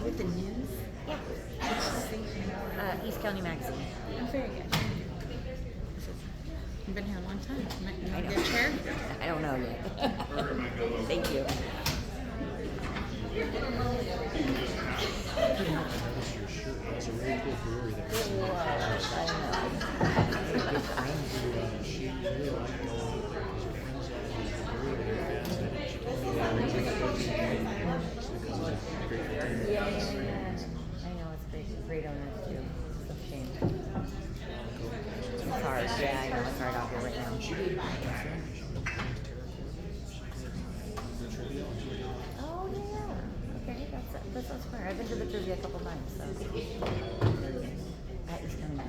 With the news? Yeah. East County Magazine. Oh, very good. You've been here a long time. You want to get a chair? I don't know yet. Thank you. Yeah. I know, it's great. Great owners too. It's a shame. It's hard. Yeah, I know, it's hard out here right now. Oh yeah. Okay, that's fair. I've been to the trivia a couple times, so. That is coming back.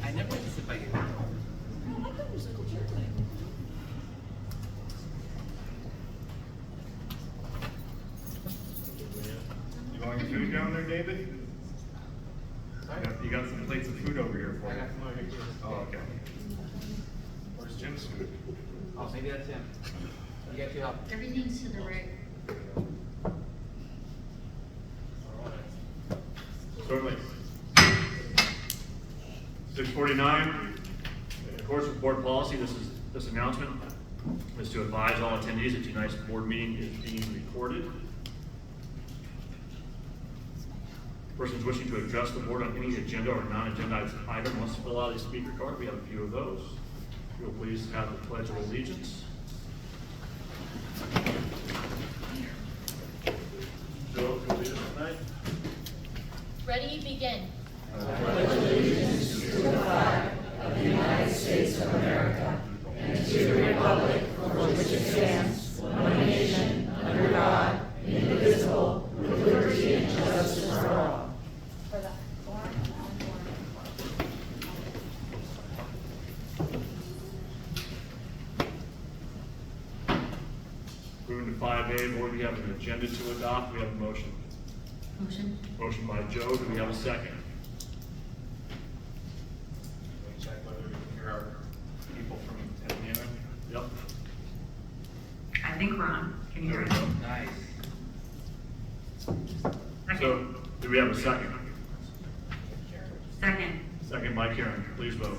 I never went to sit by you. You want your food down there, David? You got some plates of food over here for you. I got some over here too. Oh, okay. Where's Jim's food? Oh, maybe that's him. You got your help. Everything's to the right. Certainly. 6:49. In accordance with board policy, this announcement is to advise all attendees that tonight's board meeting is being recorded. Persons wishing to address the board on any agenda or non-agenda item must fill out a speaker card. We have a few of those. If you'll please have the Pledge of Allegiance. Joe, can we do this tonight? Ready, begin. I pledge allegiance to the flag of the United States of America and to the republic for which it stands, one nation, under God, indivisible, with liberty and justice for all. Moving to 5A, board, we have an agenda to adopt. We have a motion. Motion. Motion by Joe. Do we have a second? Let me check whether we can hear our people from Atlanta. Yep. I think we're on. Can you There hear we us? go. Nice. So, do we have a second? Second. Second by Karen. Please vote.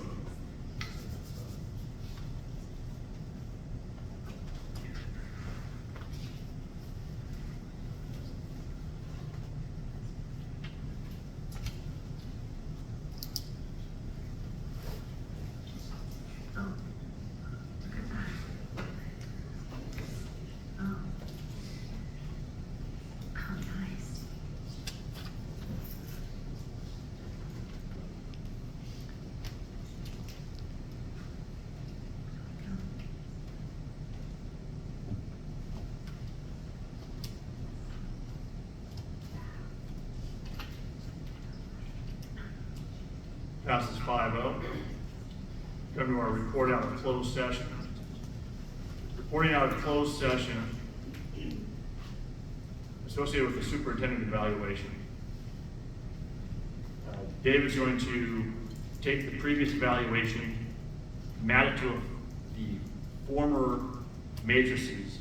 Oh. Look at that. Oh. Oh, nice. Passes 5-0. Come to our report out of closed session. Reporting out of closed session associated with the superintendent evaluation. David's going to take the previous evaluation, map it to the former matrices.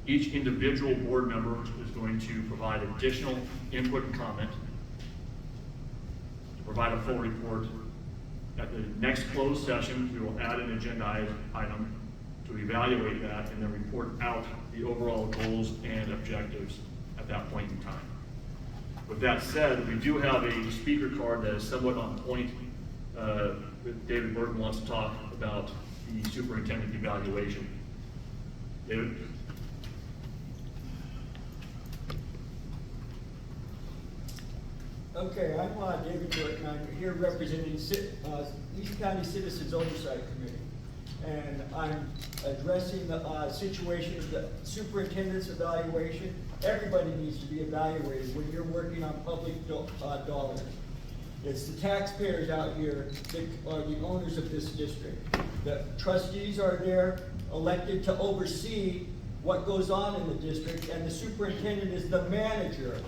Each individual board member is going to provide additional input and comment, to provide a full report. At the next closed session, we will add an agenda item to evaluate that and then report out the overall goals and objectives at that point in time. With that said, we do have a speaker card that is somewhat on point. David Burton wants to talk about the superintendent evaluation. David? Okay, I'm David Burton. I'm here representing East County Citizens Oversight Committee. And I'm addressing the situation of the superintendent's evaluation. Everybody needs to be evaluated when you're working on public dollars. It's the taxpayers out here that are the owners of this district. The trustees are there, elected to oversee what goes on in the district, and the superintendent is the manager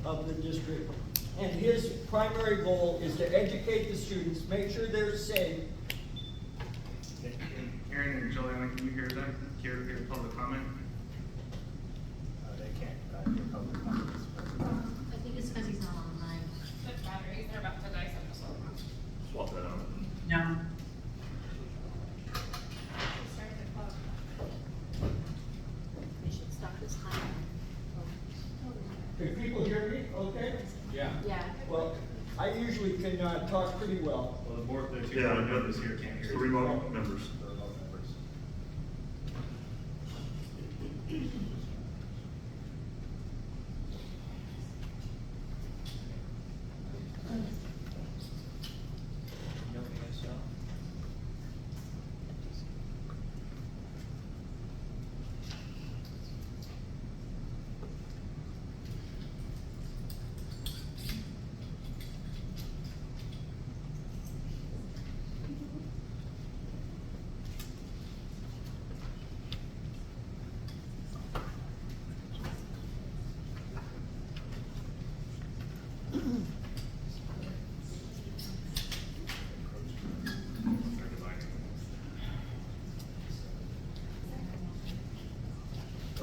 of the district. And his primary goal is to educate the students, make sure they're safe. Aaron and Juliana, can you hear that? Hear public comment? They can't hear public comments. I think it's because he's not online. The batteries are about to die, so Swap that out. No. start the clock. We should stop this timer. Can people hear me okay? Yeah. Yeah. Well, I usually can talk pretty well. Well, the board, the two Yeah, board members here can't it's hear. the you. remote members. The remote members.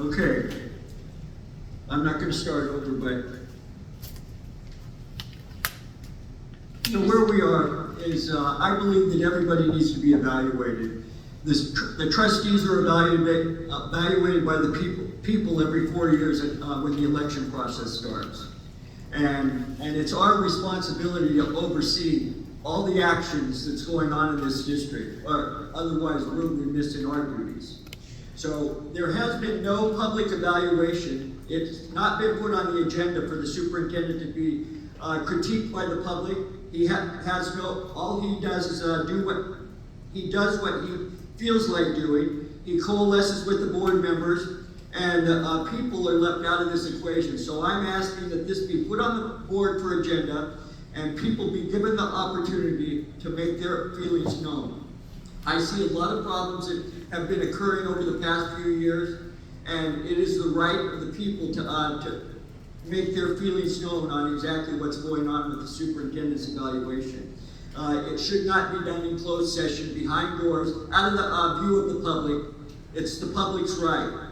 Okay. I'm not gonna start over, but so where we are is, I believe that everybody needs to be evaluated. The trustees are evaluated by the people every 4 years when the election process starts. And it's our responsibility to oversee all the actions that's going on in this district, or otherwise we'll be missing our duties. So there has been no public evaluation. It's not been put on the agenda for the superintendent to be critiqued by the public. He has no, all he does is what he feels like doing. He coalesces with the board members, and people are left out of this equation. So I'm asking that this be put on the board for agenda, and people be given the opportunity to make their feelings known. I see a lot of problems that have been occurring over the past few years, and it is the right of the people to make their feelings known on exactly what's going on with the superintendent's evaluation. It should not be done in closed session, behind doors, out of the view of the public. It's the public's right.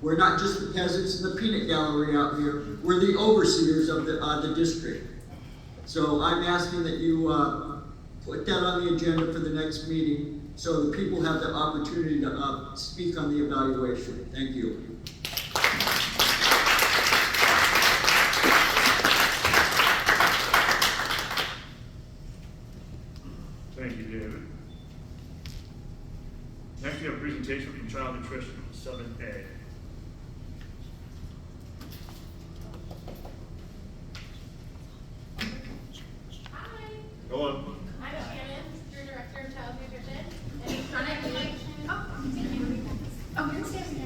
We're not just the peasants in the peanut gallery out here. We're the overseers of the district. So I'm asking that you put that on the agenda for the next meeting so the people have the opportunity to speak on the evaluation. Thank you. Thank you, David. Next, we have a presentation from Child Nutrition, 7A. Hi, Go on. I'm Shannon, your Director of Child Nutrition. And in front of you, you're standing.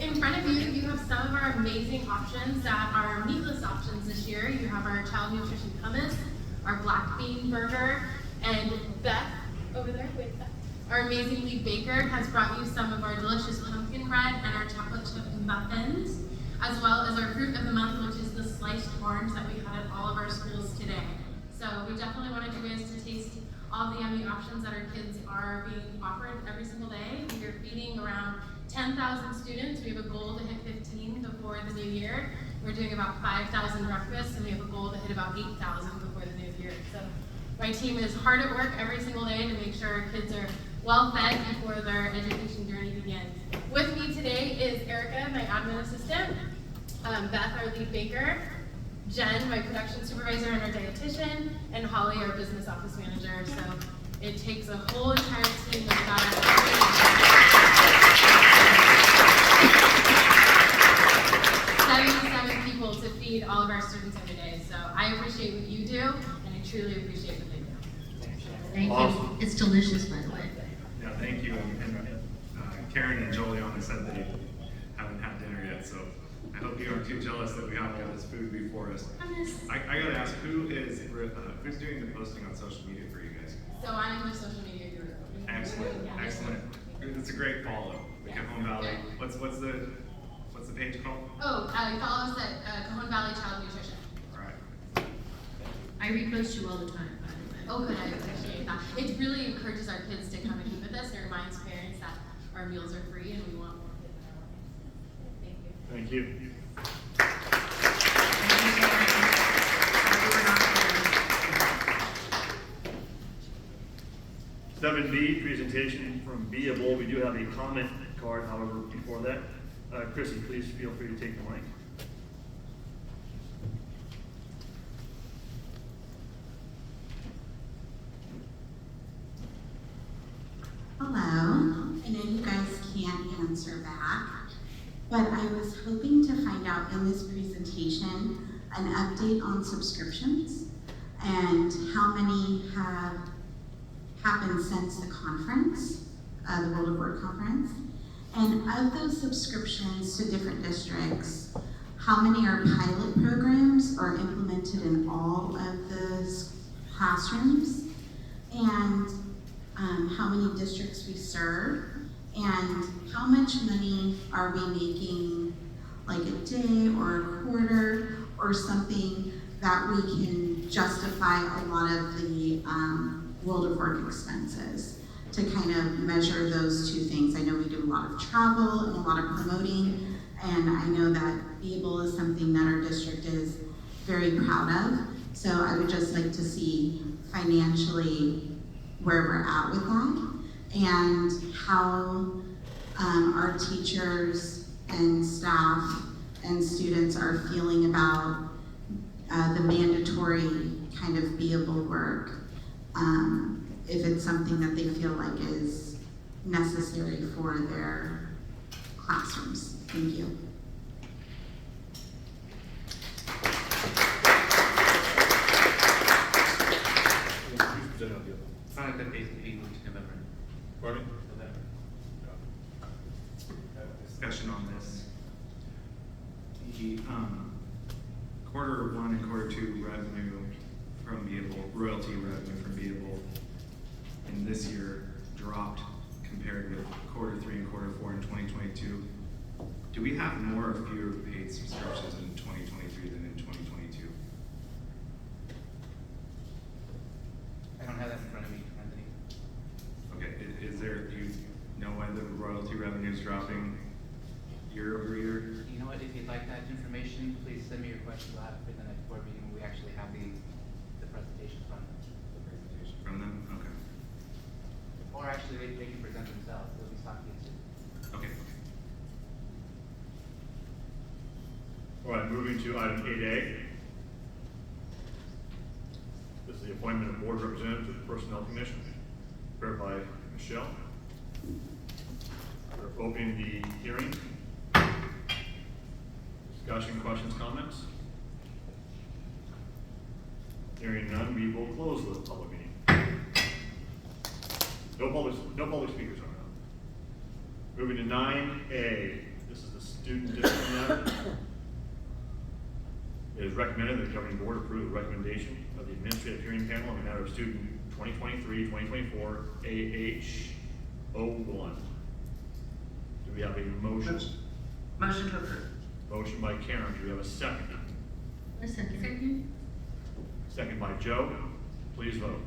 In front of you, you have some of our amazing options that are meatless options this year. You have our Child Nutrition Hummus, our Black Bean Burger, and Beth, over there, with Beth. Our amazing lead baker has brought you some of our delicious pumpkin bread and our chocolate chip muffins, as well as our fruit of the month, which is the sliced orange that we had at all of our schools today. So we definitely wanted you guys to taste all the yummy options that our kids are being offered every single day. We are feeding around 10,000 students. We have a goal to hit 15 before the new year. We're doing about 5,000 breakfasts, and we have a goal to hit about 8,000 before the new year. So my team is hard at work every single day to make sure our kids are well fed before their education journey begins. With me today is Erica, my admin assistant, Beth, our lead baker, Jen, my production supervisor and our dietitian, and Holly, our business office manager. So it takes a whole entire team of about 77 people to feed all of our students every day. So I appreciate what you do, and I truly appreciate what they do. Thank Awesome. you. It's delicious, by the way. Yeah, thank you. And Karen and Juliana said they haven't had dinner yet, so I hope you aren't too jealous that we have all this food before us. I gotta ask, who's doing the posting on social media for you guys? So I'm in the social media group. Excellent, Yeah. excellent. It's a great follow. The Yeah. Cajon Valley. Yeah. What's the page called? Oh, follow us at Cajon Valley Child Nutrition. All right. I repost you all the time, by the way. Oh, good, I appreciate that. It really encourages our kids to come and eat with us, and it reminds parents that our meals are free and we want more kids in our life. Thank you. Thank you. Seven B, presentation from Beable. We do have a comment card, however, before that. Chrissy, please feel free to take the mic. Hello. I know you guys can't answer back, but I was hoping to find out in this presentation an update on subscriptions and how many have happened since the conference, the World of Work conference. And of those subscriptions to different districts, how many are pilot programs or implemented in all of the classrooms? And how many districts we serve, and how much money are we making, like a day or a quarter, or something that we can justify a lot of the World of Work expenses, to kind of measure those two things. I know we do a lot of travel and a lot of promoting, and I know that Beable is something that our district is very proud of. So I would just like to see financially where we're at with that, and how our teachers and staff and students are feeling about the mandatory kind of Beable work, if it's something that they feel like is necessary for their classrooms. Thank you. The 8th November. Pardon me? Discussion on this. The quarter one and quarter two revenue from Beable, royalty revenue from Beable in this year we have more or fewer paid subscriptions in 2023 than in 2022? I don't have that in front of me, Anthony. Okay, is there, do you know when the royalty revenue is dropping year over year? You know what, if you'd like that information, please send me your question. We'll have it for the next board meeting. We actually have the presentation from them. From them? Okay. Or actually, they can present themselves. They'll be talking to you. Okay. All right, moving to item 8A. This is the appointment of board representative to the Personnel Commission, prepared by Michelle. We're opening the hearing. Discussion, questions, comments? Hearing none, we will close the public meeting. No public speakers are around. Moving to 9A. This is the student discipline matter. It is recommended that the governing board approve the recommendation of the administrative hearing panel on the matter of student 2023-2024 AH01. Do we have a motion? Motion to approve. Motion by Karen. Do we have a second? A second. Second by Joe. Please vote.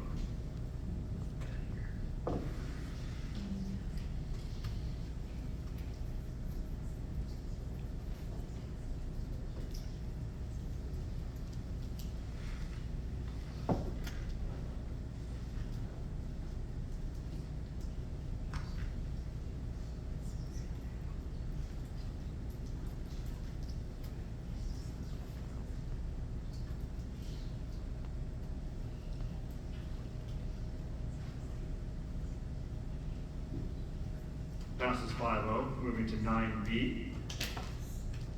Passes 5-0. Moving to 9B.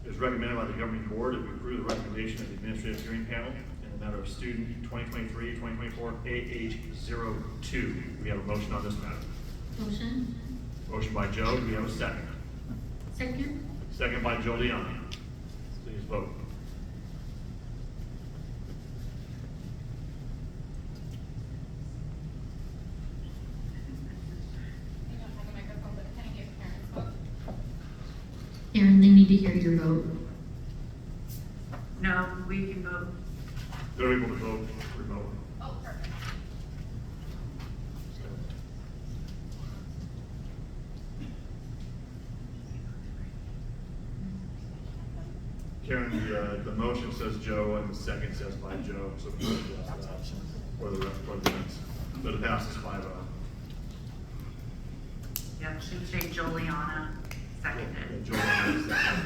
It is recommended by the governing board that we approve the recommendation of the administrative hearing panel in the matter of student 2023-2024 AH02. Do we have a motion on this matter? Motion. Motion by Joe. Do we have a second? Second. Second by Joliana. Please vote. Aaron, they need to hear your vote. No, we can vote. They're able to vote remotely. Oh, perfect. Karen, the motion says Joe and the second says by Joe, so we can adjust that for the minutes. But it passes 5-0. Yep, should say Joliana seconded. Joliana is second.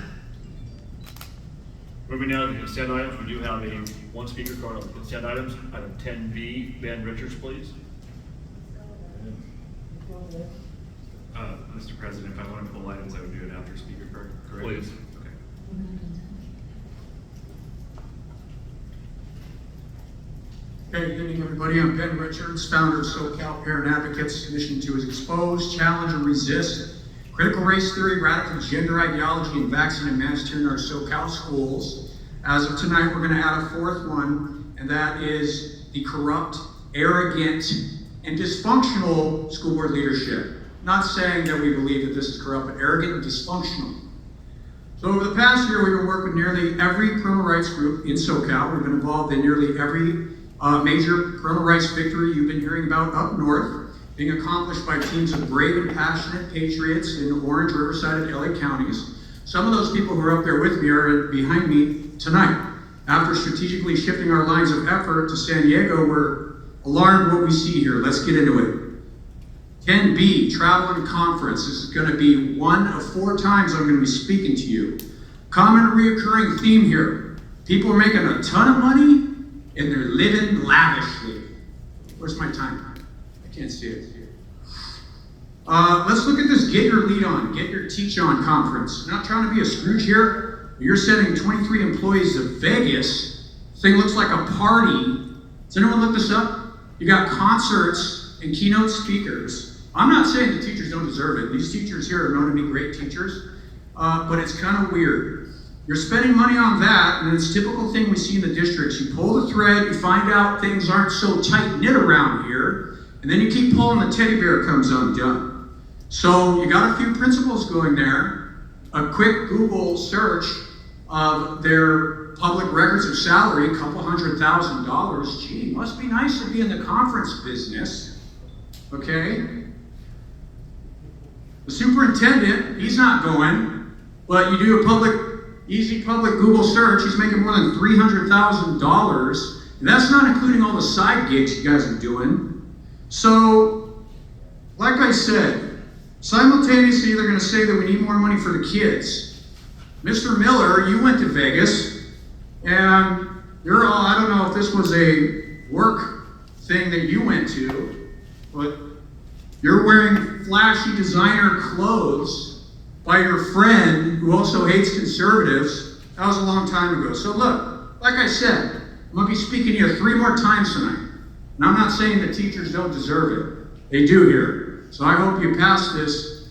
Moving now to the consent items, we do have a one speaker card on the consent items. Item 10B, Ben Richards, please. Mr. President, if I want to pull items, I would do it after speaker card, correct? Please. Okay. Hey, good evening, everybody. I'm Ben Richards, founder of SoCal Parent Advocates. Mission to is expose, challenge, and resist critical race theory, radical gender ideology, and vaccine and mass tyranny in our SoCal schools. As of tonight, we're going to add a fourth one, and that is the corrupt, arrogant, and dysfunctional school board leadership. Not saying that we believe that this is corrupt, but arrogant and dysfunctional. So over the past year, we've been working with nearly every parental rights group in SoCal. We've been involved in nearly every major parental rights victory you've been hearing about up north, being accomplished by teams of brave and passionate patriots in Orange, Riverside, and LA counties. Some of those people who are up there with me are behind me tonight. After strategically shifting our lines of effort to San Diego, we're alarmed what we see here. Let's get into it. 10B, travel and conference. This is going to be one of 4 times I'm going to be speaking to you. Common reoccurring theme here. People are making a ton of money and they're living lavishly. Where's my time? I can't see it. Let's look at this Get Your Lead On, Get Your Teach On conference. I'm not trying to be a Scrooge here, but you're sending 23 employees to Vegas. This thing looks like a party. Does anyone look this up? You got concerts and keynote speakers. I'm not saying the teachers don't deserve it. These teachers here are known to be great teachers, but it's kind of weird. You're spending money on that, and it's a typical thing we see in the districts. You pull the thread, you find out things aren't so tight-knit around here, and then you keep pulling, the teddy bear comes undone. So you got a few principals going there. a quick Google search of their public records of salary, a couple $100,000. Gee, must be nice to be in the conference business. Okay? The superintendent, he's not going, but you do a easy public Google search, he's making more than $300,000. And that's not including all the side gigs you guys are doing. So, like I said, simultaneously they're going to say that we need more money for the kids. Mr. Miller, you went to Vegas, and you're all, I don't know if this was a work thing that you went to, but you're wearing flashy designer clothes by your friend who also hates conservatives. That was a long time ago. So look, like I said, I'm going to be speaking to you 3 more times tonight. And I'm not saying that teachers don't deserve it. They do here. So I hope you pass this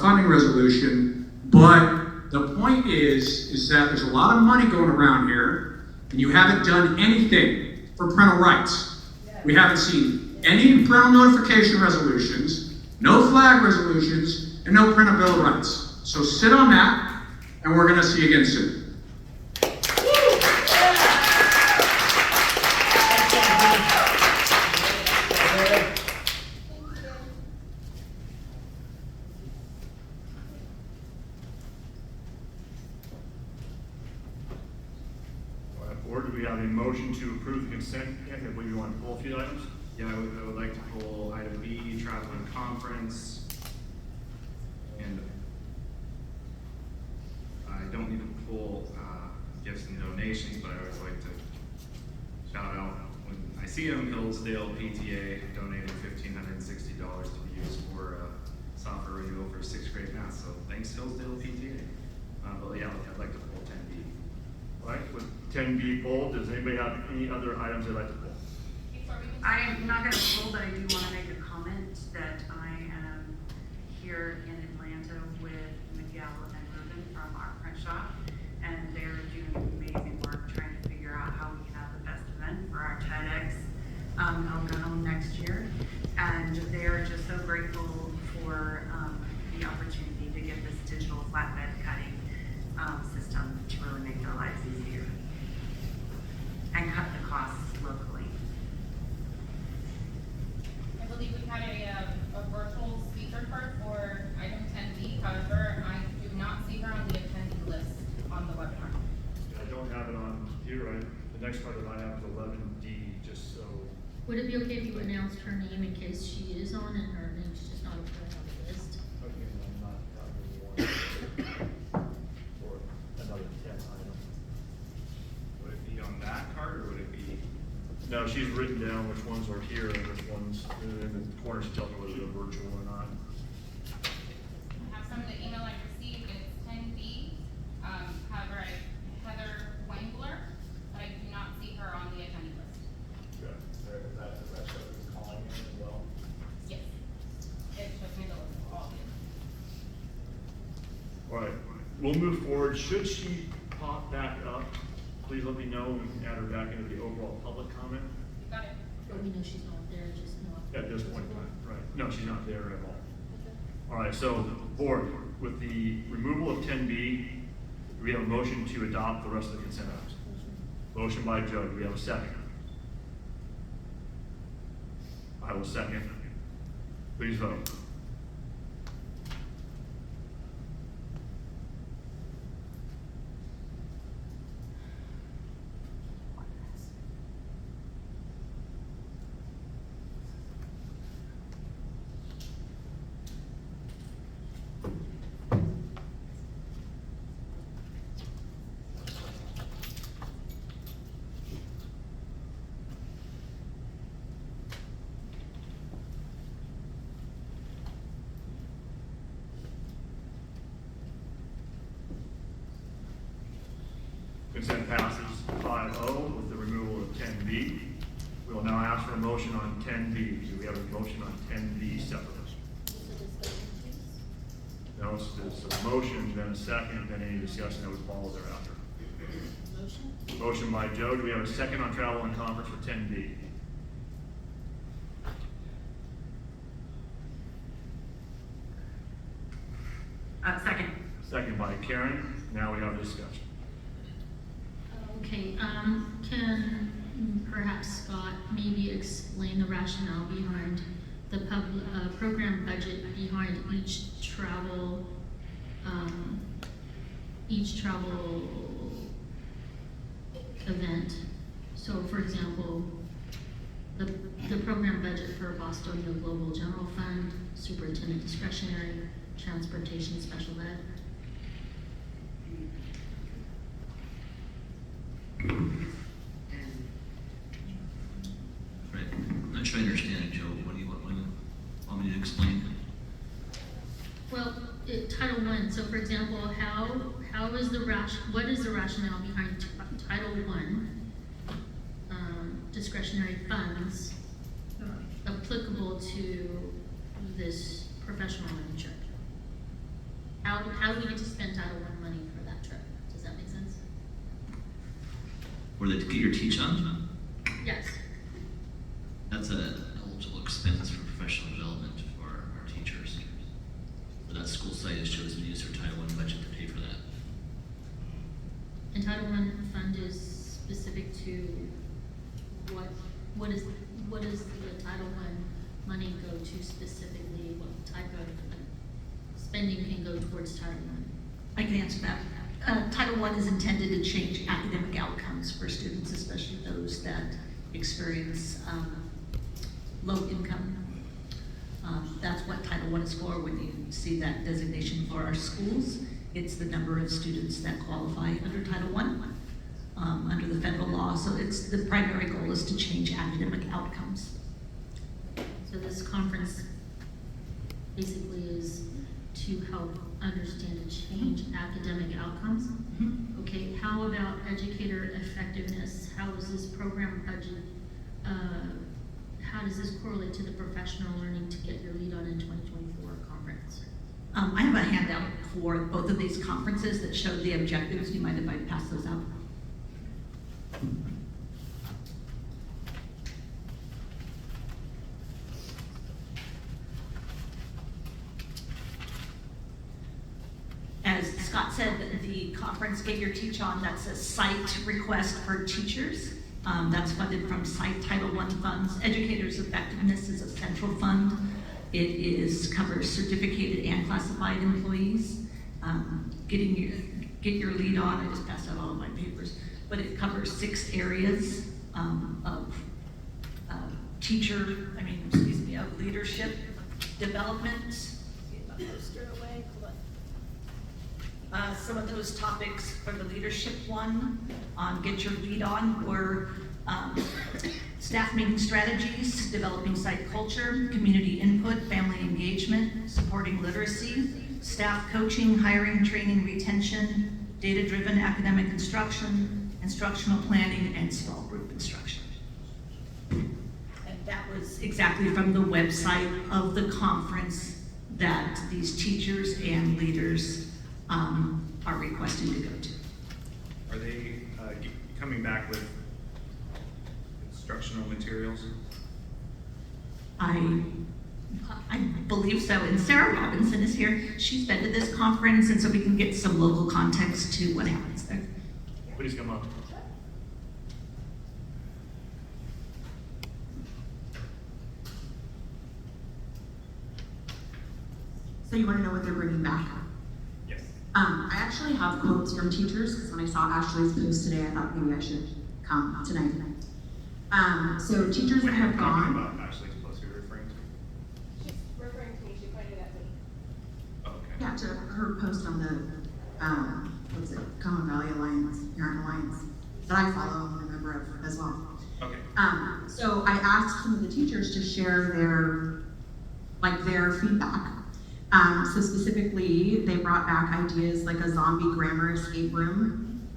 funding resolution. But the point is that there's a lot of money going around here, and you haven't done anything for parental rights. We haven't seen any parental notification resolutions, no flag resolutions, and no parental bill of rights. So sit on that, and we're going to see you again soon. Or do we have a motion to approve the consent? I believe you want to pull a few items. Yeah, I would like to pull item B, travel and conference. And I don't need to pull gifts and donations, but I always like to shout out when I see them, Hillsdale PTA donating $1,560 to be used for software renewal for 6th grade math. So thanks, Hillsdale PTA. But yeah, I'd like to pull 10B. All right, with 10B pulled, does anybody have any other items they'd like to pull? I am not going to pull, but I do want to make a comment that I am here in Atlanta with Miguel and Ruben from our print shop, and they're doing amazing work trying to figure out how we can have the best event for our TEDx home next year. And they're just so grateful for the opportunity to get this digital flatbed cutting system to really make their lives easier and cut the costs locally. I believe we had a virtual speaker card for item 10B. However, I do not see her on the attendee list on the webinar. I don't have it on here, right? The next part that I have is 11D, just so. Would it be okay if you announced her name in case she is on and her name's just not appearing on the list? Okay, I'm not having one for another 10 item. Would it be on that card, or would it be? No, she's written down which ones are here and which ones in the corner. She tells me whether they're virtual or not. I have some of the email I received. It's 10B. However, Heather Wengler, but I do not see her on the attendee list. Okay. Is that the rest of it is calling in as well? Yes. It shows me the list of all of you. All right, we'll move forward. Should she pop back up, please let me know and we can add her back into the overall public comment. You got it. But we know she's not there, just not. At this point in time, right? No, she's not there at all. All right, so board, with the removal of 10B, do we have a motion to adopt the rest of the consent items? Motion by Joe, do we have a second? I will second. Please vote. Consent passes 5-0 with the removal of 10B. We will now ask for a motion on 10B. Do we have a motion on 10B separately? No, it's a motion, then a second, then any discussion that would follow thereafter. Motion? Motion by Joe. Do we have a second on travel and conference for 10B? Second. second by Karen. Now we have discussion. Okay, can perhaps Scott maybe explain the rationale behind the program budget behind each travel event? So for example, the program budget for Boston Global General Fund, Superintendent Discretionary, Transportation Special Ed. Right. I'm not sure I understand it, Joe. What do you want me to explain? Well, Title I, so for example, what is the rationale behind Title I discretionary funds applicable to this professional learning trip? How do we get to spend Title I money for that trip? Does that make sense? Or to get your teach on? Yes. That's an eligible expense for professional development for our teachers. But that school site has chosen to use their Title I budget to pay for that. And Title I fund is specific to what is the Title I money go to specifically? What type of spending can go towards Title I? I can answer that. Title I is intended to change academic outcomes for students, especially those that experience low income. That's what Title I is for. When you see that designation for our schools, it's the number of students that qualify under Title I, under the federal law. So it's the primary goal is to change academic outcomes. So this conference basically is to help understand and change academic outcomes. Mm-hmm. Okay, how about educator effectiveness? How is this program budget, how does this correlate to the professional learning to get your lead on in 2024 conference? I have a handout for both of these conferences that show the objectives. Do you mind if I pass those out? As Scott said, the conference Get Your Teach On, that's a site request for teachers. That's funded from site Title I funds. Educators Effectiveness is a central fund. It covers certificated and classified employees. Get Your Lead On, I just passed out all of my papers, but it covers 6 areas of of leadership development. Get my poster away. Some of those topics for the leadership one on Get Your Lead On were staff meeting strategies, developing site culture, community input, family engagement, supporting literacy, staff coaching, hiring, training, retention, data-driven academic instruction, instructional planning, and small group instruction. And that was exactly from the website of the conference that these teachers and leaders are requesting to go to. Are they coming back with instructional materials? I believe so, and Sarah Robinson is here. She's been to this conference, and so we can get some local context to what happens there. Please come up. So you want to know what they're bringing back? Yes. I actually have quotes from teachers, because when I saw Ashley's post today, I thought maybe I should come tonight. So teachers that have gone. About Ashley's post you're referring to? She's referring to me, she pointed at me. Oh, okay. Yeah, to her post on the, Cajon Valley Alliance, Parent Alliance, that I follow and I'm a member of as well. Okay. So I asked some of the teachers to share their feedback. So specifically, they brought back ideas like a zombie grammar escape room.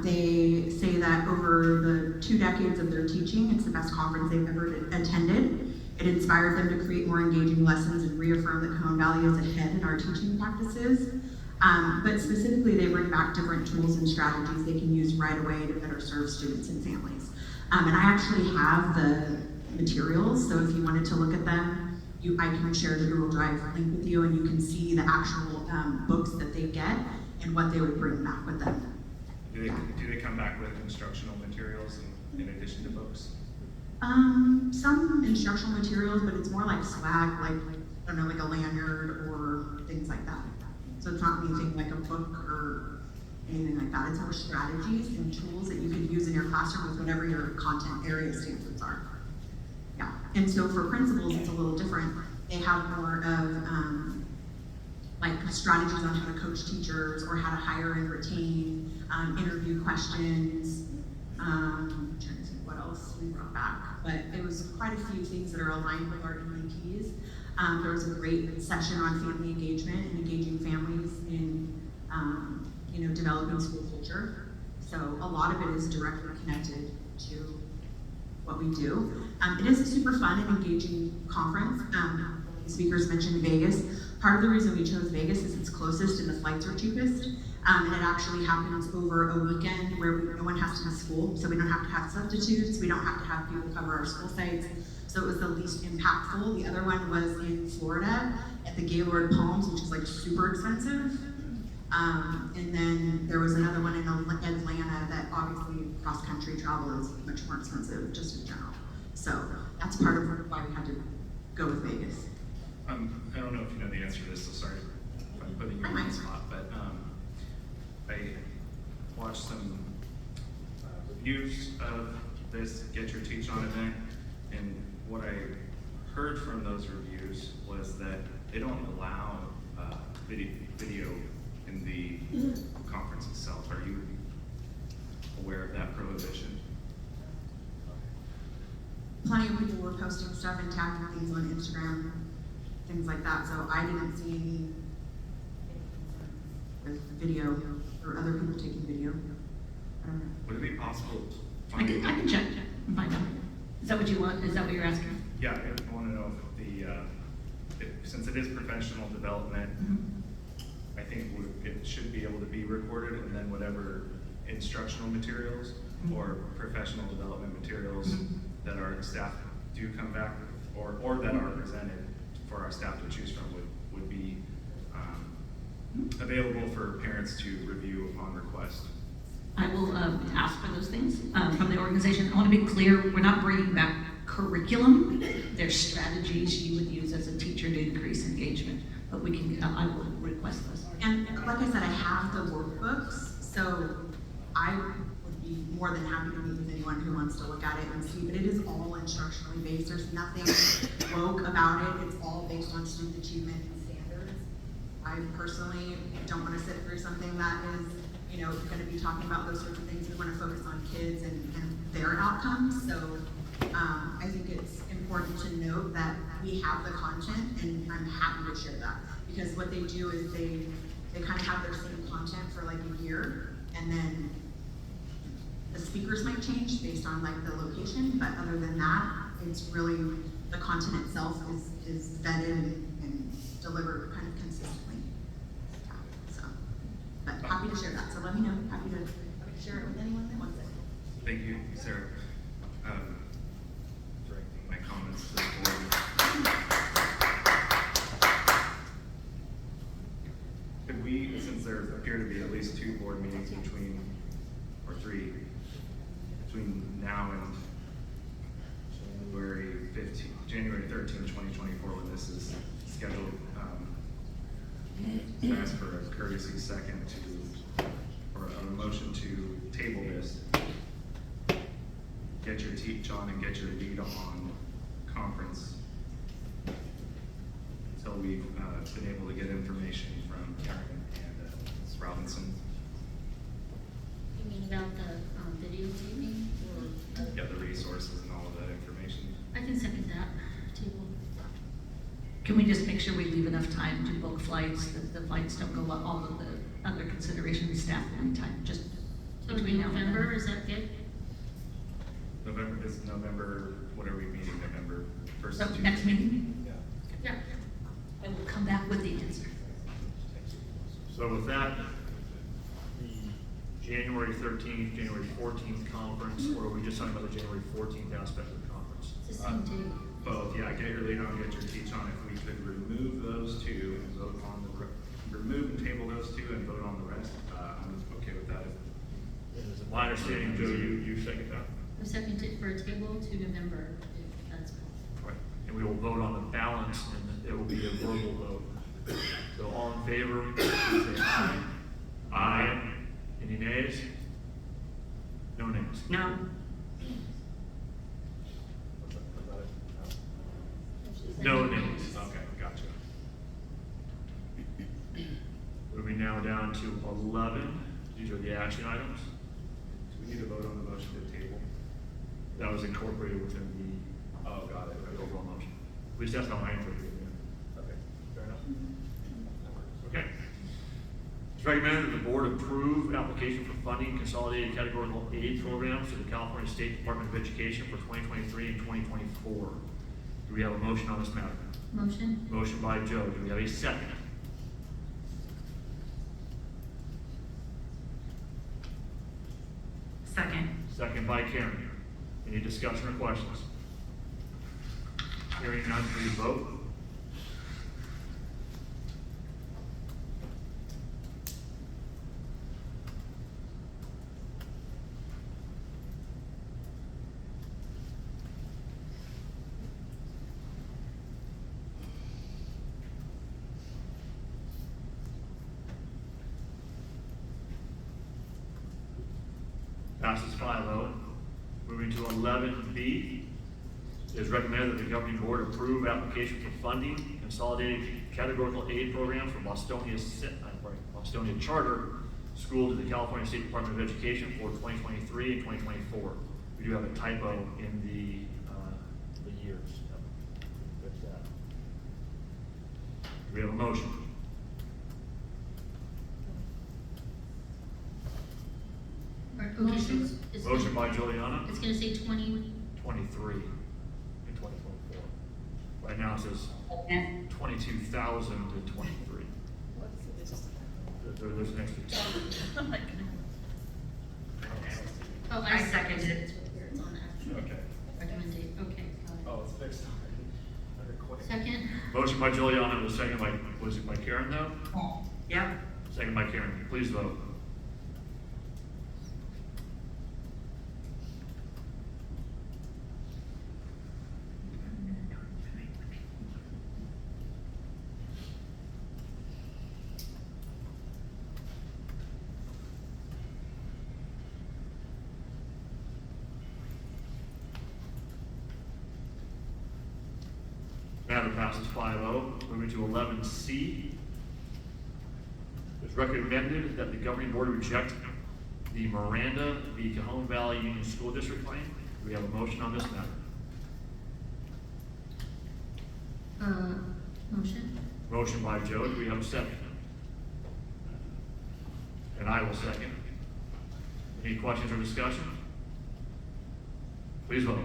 They say that over the 2 decades of their teaching, it's the best conference they've ever attended. It inspired them to create more engaging lessons and reaffirm that Cajon Valley is ahead in our teaching practices. But specifically, they bring back different tools and strategies they can use right away to better serve students and families. And I actually have the materials, so if you wanted to look at them, I can share the Google Drive link with you, and you can see the actual books that they get and what they would bring back with them. Do they come back with instructional materials in addition to books? Some instructional materials, but it's more like swag, like, I don't know, like a lanyard or things like that. So it's not anything like a book or anything like that. It's more strategies and tools that you can use in your classroom with whatever your content area standards are. Yeah, and so for principals, it's a little different. They have more of like strategies on how to coach teachers or how to hire and retain, interview questions. I'm trying to think what else we brought back, but it was quite a few things that are aligned with our EAPs. There was a great session on family engagement and engaging families in developing school culture. So a lot of it is directly connected to what we do. It is a super fun and engaging conference. The speakers mentioned Vegas. Part of the reason we chose Vegas is it's closest and the flights are cheapest. And it actually happens over a weekend where no one has to miss school, so we don't have to have substitutes, we don't have to have people cover our school sites. So it was the least impactful. The other one was in Florida at the Gaylord Palms, which is like super expensive. And then there was another one in Atlanta that obviously cross-country travel is much more expensive just in general. So that's part of why we had to go with Vegas. I don't know if you know the answer to this, so sorry if I'm putting you on the spot, but I watched some reviews of this Get Your Teach On event, and what I heard from those reviews was that they don't allow video in the conference itself. Are you aware of that prohibition? Plenty of people were posting stuff and tagging things on Instagram, things like that, so I didn't see any with video or other people taking video. I don't know. Would it be possible? I can check and find out. Is that what you want? Is that what you're asking? Yeah, I want to know if since it is professional development, I think it should be able to be recorded, and then whatever instructional materials or professional development materials that our staff do come back or that are presented for our staff to choose from would be available for parents to review upon request. I will ask for those things from the organization. I want to be clear, we're not bringing back curriculum. There's strategies you would use as a teacher to increase engagement, but we can, I will request those. And like I said, I have the workbooks, so I would be more than happy to meet with anyone who wants to look at it and see, but it is all instructionally based. There's nothing woke about it. It's all based on student achievement and standards. I personally don't want to sit through something that is, going to be talking about those sorts of things. We want to focus on kids and their outcomes. So I think it's important to note that we have the content, and I'm happy to share that, because what they do is they kind of have their same content for like a year, and then the speakers might change based on like the location, but other than that, it's really, the content itself is vetted and delivered kind of consistently. Yeah, so, but happy to share that, so let me know. Happy to share it with anyone that wants it. Thank you, Sarah. Directing my comments to the board. Could we, since there appear to be at least 2 board meetings or 3, between now and January 13, 2024, when this is scheduled, ask for a courtesy second or a motion to table this, Get Your Teach On and Get Your Lead On conference until we've been able to get information from Karen and Ms. Robinson. You mean about the videotaping or? Yeah, the resources and all of that information. I can second that table. Can we just make sure we leave enough time to book flights, that the flights don't go up, all of the other considerations, staff and time, just So between now and then? November, is that good? November, what are we meeting, November 1st? So Tuesday? next meeting? Yeah. And we'll come back with the answer. So with that, the January 13th, January 14th conference, or are we just talking about the January 14th aspect of the conference? It's the same day. Both, yeah, Get Your Lead On, Get Your Teach On. those two and vote on the rest, I'm okay with that. Is it my understanding, Joe, you second that? I second it for a table to November, if that's possible. Right, and we will vote on the balance, and it will be a verbal vote. So all in favor, please say aye. Aye. Any nays? No nays? No. No nays. Okay, gotcha. Moving now down to 11, these are the action items. So we need to vote on the motion to table. That was incorporated within Oh, got it. the overall motion. At least that's how I interpreted it. Okay, fair enough. Okay. It's recommended that the board approve application for funding consolidated categorical aid programs to the California State Department of Education for 2023 and 2024. Do we have a motion on this matter? Motion? Motion by Joe. Do we have a second? Second. Second by Karen. Any discussion or questions? Hearing none, please vote. Passes 5-0. Moving to 11B. It is recommended that the governing board approve application for funding consolidated categorical aid program for Bostonia Charter School to the California State Department of Education for 2023 and 2024. We do have a typo in the years. Fix that. Do we have a motion? Motion? Motion by Juliana. It's gonna say 20. 23 in 2024. Right now it says 22,000 to 23. There's an extra two. Oh, I second it. It's on the actual Okay. recommendation, okay, got it. Oh, it's fixed already. Second? Motion by Juliana, was second by, was it by Karen though? Yep. Second by Karen. Please vote. Matter passes 5-0. Moving to 11C. It's recommended that the governing board reject the Miranda v. Cajon Valley Union School District claim. Do we have a motion on this matter? Motion? Motion by Joe. Do we have a second? And I will second. Any questions or discussion? Please vote.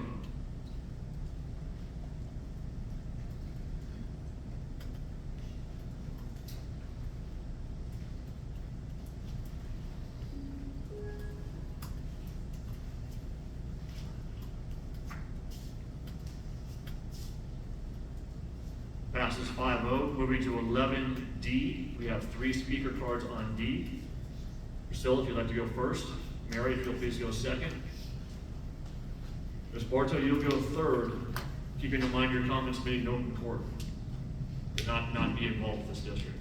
Passes 5-0. Moving to 11D. We have 3 speaker cards on D. Priscilla, if you'd like to go first. Mary, if you'll please go second. Ms. Bartow, you'll go third, keeping in mind your comments made in open court. Not be involved with this district.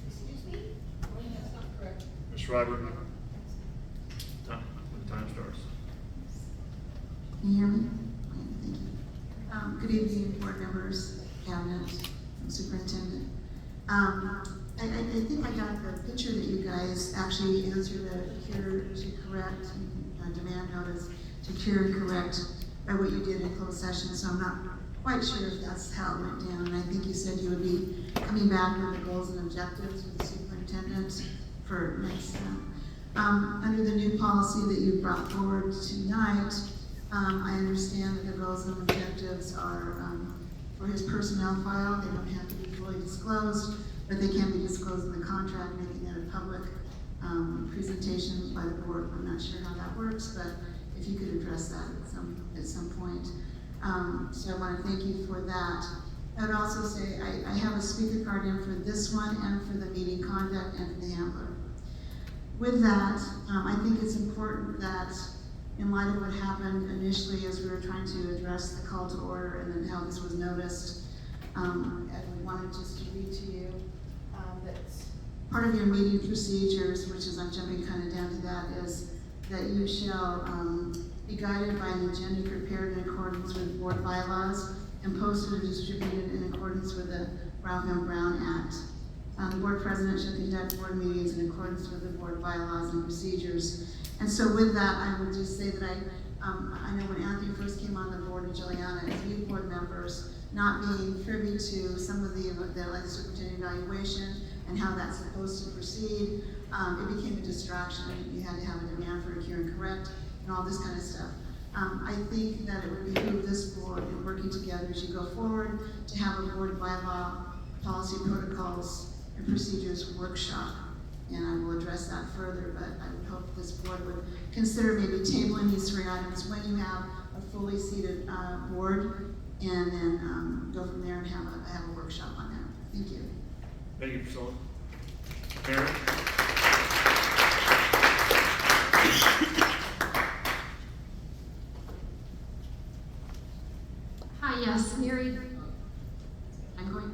Excuse me? Oh, that's not correct. Ms. Schreiber, when the time starts. Can you hear me? Thank you. Good evening, board members, cabinet, and superintendent. I think I got the picture that you guys actually answered a cure to correct, demand notice to cure and correct by what you did in closed session, so I'm not quite sure if that's how it went down. And I think you said you would be coming back with the goals and objectives with the superintendent for next under the new policy that you brought forward tonight. I understand that the goals and objectives are for his personnel file. They don't have to be fully disclosed, but they can be disclosed in the contract, making it a public presentation by the board. I'm not sure how that works, but if you could address that at some point. So I want to thank you for that. I would also say I have a speaker card in for this one and for the meeting conduct and for the handbook. With that, I think it's important that in light of what happened initially as we were trying to address the call to order and then how this was noticed, and we wanted just to read to you that part of your meeting procedures, which is I'm jumping kind of down to that, is that you shall be guided by an agenda prepared in accordance with board bylaws and posted or distributed in accordance with the Ralph M. Brown Act. The board president shall conduct board meetings in accordance with the board bylaws and procedures. And so with that, I would just say that I know when Anthony first came on the board in Juliana, as new board members, not being privy to some of the like superintendent evaluation and how that's supposed to proceed, it became a distraction. You had to have a demand for a cure and correct and all this kind of stuff. I think that it would behoove this board in working together as you go forward to have a board bylaw, policy protocols, and procedures workshop. And I will address that further, but I would hope this board would consider maybe tabling these 3 items when you have a fully seated board, and then go from there and have a workshop on that. Thank you. Thank you, Priscilla. Mary? Hi, yes, Mary. I'm going,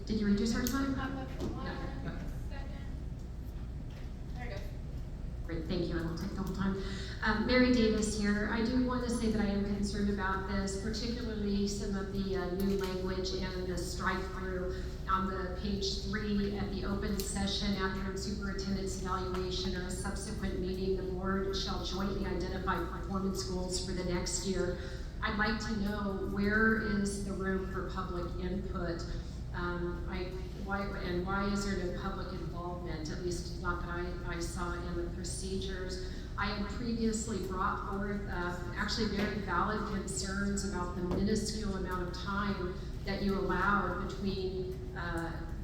did you reduce our time? Great, thank you. I won't take the whole time. Mary Davis here. I do want to say that I am concerned about this, particularly some of the new language and the strike through on the page 3 at the open session after the superintendent's evaluation or a subsequent meeting, the board shall jointly identify performance goals for the next year. I'd like to know where is the room for public input? Why is there no public involvement, at least not that I saw in the procedures? I had previously brought forth actually very valid concerns about the minuscule amount of time that you allowed between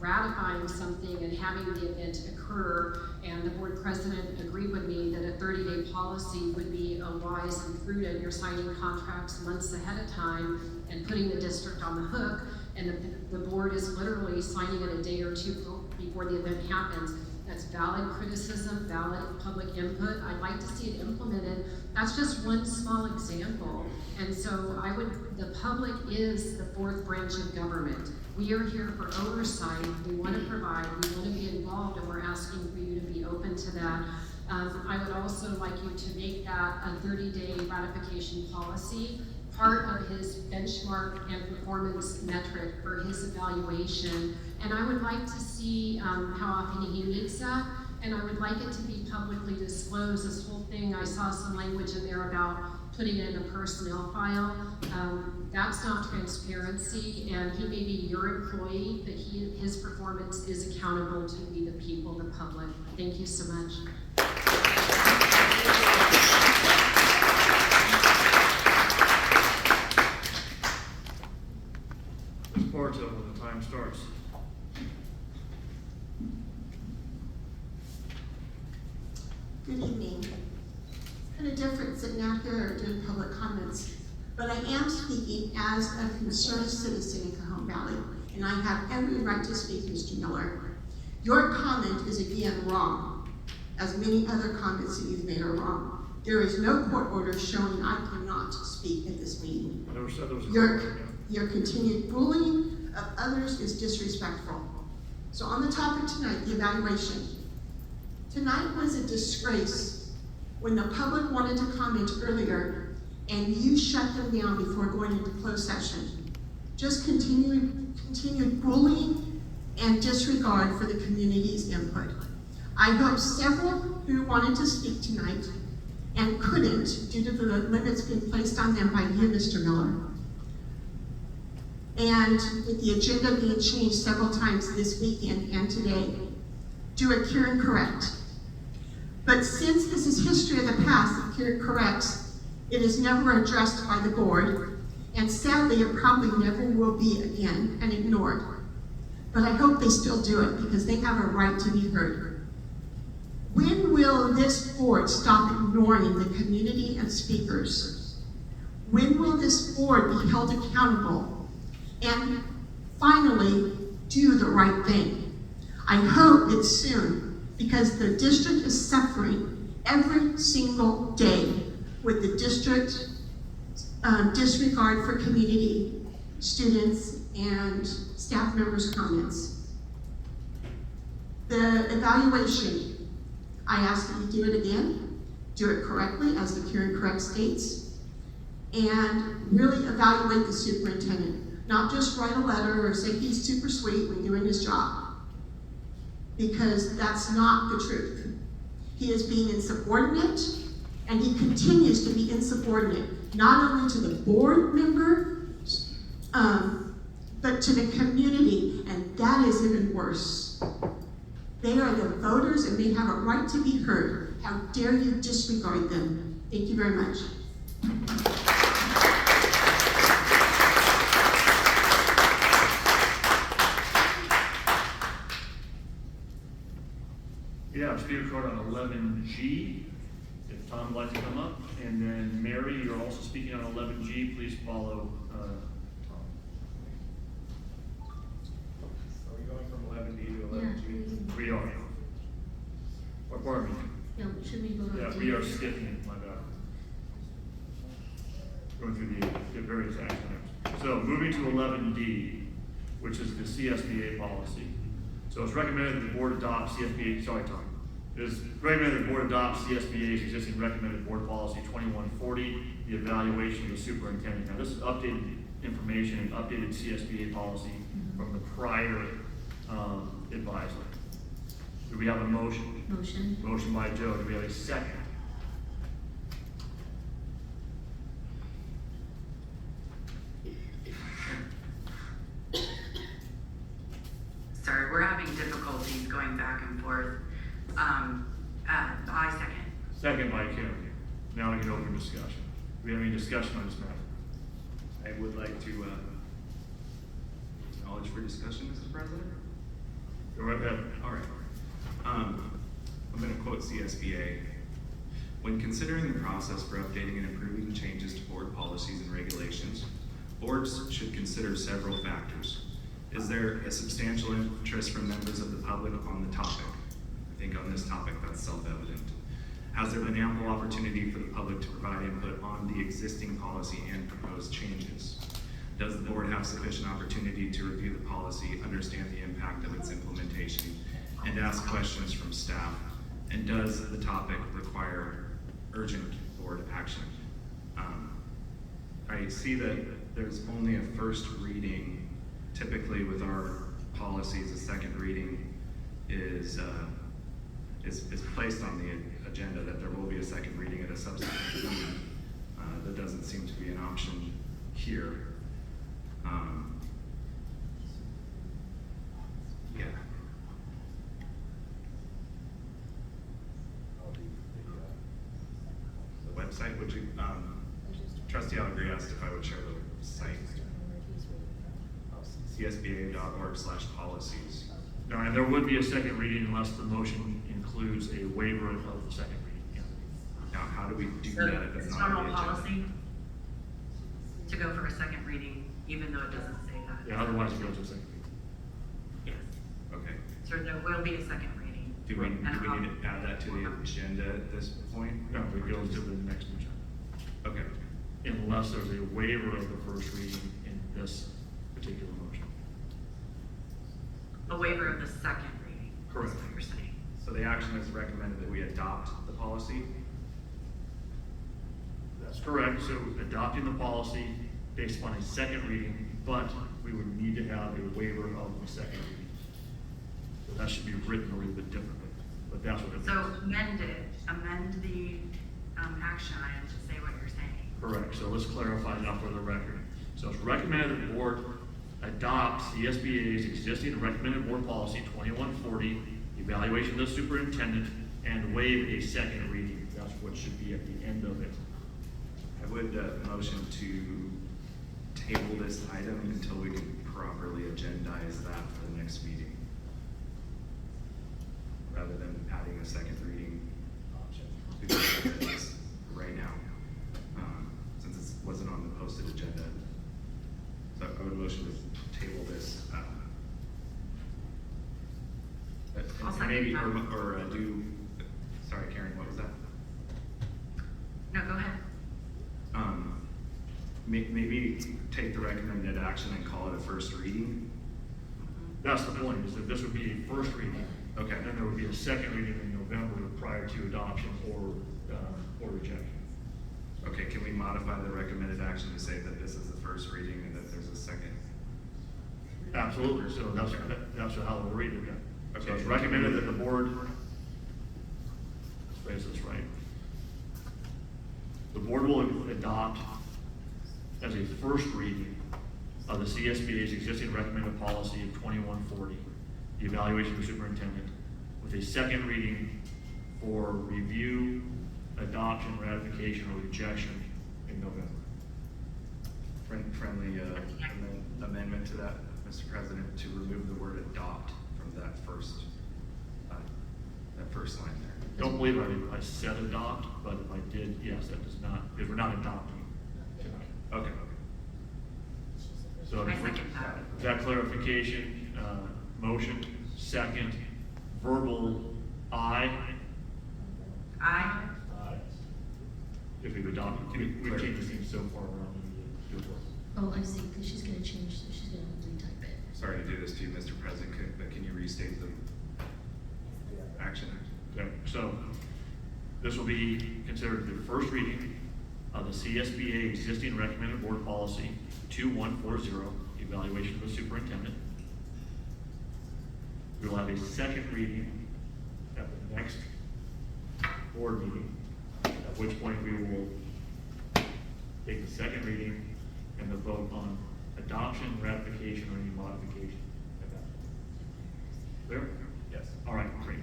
ratifying something and having the event occur, and the board president agreed with me that a 30-day policy would be wise and prudent. You're signing contracts months ahead of time and putting the district on the hook, and the board is literally signing it a day or two before the event happens. That's valid criticism, valid public input. I'd like to see it implemented. That's just one small example. And so the public is the 4th branch of government. We are here for oversight. We want to provide, we want to be involved, and we're asking for you to be open to that. I would also like you to make that a 30-day ratification policy, part of his benchmark and performance metric for his evaluation. And I would like to see how often he meets that, and I would like it to be publicly disclosed. This whole thing, I saw some language in there about putting it in a personnel file. That's not transparency, and he may be your employee, but his performance is accountable to we the people, the public. Thank you so much. Ms. Bartow, when the time starts. Good evening. It's been a difference sitting out here doing public comments, but I am speaking as a concerned citizen in Cajon Valley, and I have every right to speak, Mr. Miller. Your comment is again wrong, as many other comments that you've made are wrong. There is no court order showing I cannot speak at this meeting. I never said there was a Your continued bullying of others is disrespectful. So on the topic tonight, the evaluation. Tonight was a disgrace when the public wanted to comment earlier and you shut them down before going into closed session. Just continued bullying and disregard for the community's input. I hope several who wanted to speak tonight and couldn't due to the limits being placed on them by you, Mr. Miller. And with the agenda being changed several times this weekend and today, do a cure and correct. But since this is history of the past of cure and corrects, it is never addressed by the board, and sadly it probably never will be again and ignored. But I hope they still do it because they have a right to be heard. When will this board stop ignoring the community and speakers? When will this board be held accountable and finally do the right thing. I hope it's soon, because the district is suffering every single day with the district disregard for community, students, and staff members' comments. The evaluation, I ask that you do it again, do it correctly as the Cure and Correct states, and really evaluate the superintendent. Not just write a letter or say he's super sweet when doing his job, because that's not the truth. He is being insubordinate, and he continues to be insubordinate, not only to the board member, but to the community, and that is even worse. They are the voters, and they have a right to be heard. How dare you disregard them? Thank you very much. Yeah, speaker card on 11G, if Tom would like to come up. And then Mary, you're also speaking on 11G. Please follow Tom. Are we going from 11D to 11G? We are. Or pardon me. Yeah, should we go on? Yeah, we are skipping it, my bad. Going through the various actions. So moving to 11D, which is the CSBA policy. So it's recommended that the board adopt CSBA, sorry Tom. It is recommended that the board adopt CSBA's existing recommended board policy 2140, the evaluation of the superintendent. Now this is updated information and updated CSBA policy from the prior advisor. Do we have a motion? Motion. Motion by Joe. Do we have a second? Sorry, we're having difficulties going back and forth. I second. Second by Kim. Now we can open discussion. Do we have any discussion on this matter? I would like to acknowledge for discussion, Mr. President. Go right ahead. All right. I'm going to quote CSBA. When considering the process for updating and improving changes to board policies and regulations, boards should consider several factors. Is there a substantial interest from members of the public on the topic? I think on this topic that's self-evident. Has there been ample opportunity for the public to provide input on the existing policy and proposed changes? Does the board have sufficient opportunity to review the policy, understand the impact of its implementation, and ask questions from staff? And does the topic require urgent board action? I see that there's only a first reading. Typically with our policies, a second reading is placed on the agenda, that there will be a second reading at a subsequent meeting. That doesn't seem to be an option here. Yeah. The website, would you, Trustee Allegri asked if I would share the site. csba.org/policies. No, and there would be a second reading unless the motion includes a waiver of the second reading. Yeah. Now, how do we do So that if it's it's not on normal the agenda? policy to go for a second reading, even though it doesn't say that. Yeah, otherwise it goes to a second reading. Yes. Okay. So there will be a second reading. Do we need to add that to the agenda at this point? No, it goes to the next agenda. Okay. Unless there's a waiver of the first reading in this particular motion. A waiver of the second reading. Correct. Is what you're saying. So the action is recommended that we adopt the policy. That's correct. So adopting the policy based upon a second reading, but we would need to have a waiver of the second reading. So that should be written a little bit differently, but that's what it So means. amend the action item to say what you're saying. Correct. So let's clarify that for the record. So it's recommended that the board adopt CSBA's existing recommended board policy 2140, evaluation of the superintendent, and waive a second reading. That's what should be at the end of it. I would motion to table this item until we can properly agendize that for the next meeting, rather than adding a second reading option. Because right now, since it wasn't on the posted agenda. So I would motion to table this maybe, or do, sorry, Karen, what was that? No, go ahead. Maybe take the recommended action and call it a first reading. That's the point, is that this would be a first reading. Okay. And then there would be a second reading in November prior to adoption or rejection. Okay, can we modify the recommended action to say that this is the first reading and that there's a second? Absolutely, so that's how we'll read it. Okay. So it's recommended that the board, let's phrase this right. The board will adopt as a first reading of the CSBA's existing recommended policy of 2140, the evaluation of the superintendent, with a second reading for review, adoption, ratification, or rejection in November. Friendly amendment to that, Mr. President, to remove the word adopt from that first line there. Don't believe I said adopt, but if I did, yes, that does not, because we're not adopting tonight. Okay. So I second that. that clarification, motion, second, verbal, aye. Aye. If we've adopted, we've changed the thing so far around. Oh, I see, because she's gonna change, so she's gonna retype it. Sorry to do this to you, Mr. President, but can you restate the action? Okay, so this will be considered the first reading of the CSBA existing recommended board policy 2140, evaluation of the superintendent. We will have a second reading at the next board meeting, at which point we will take the second reading and the vote on adoption, ratification, or any modification at that point. Clear? Yes. All right, great.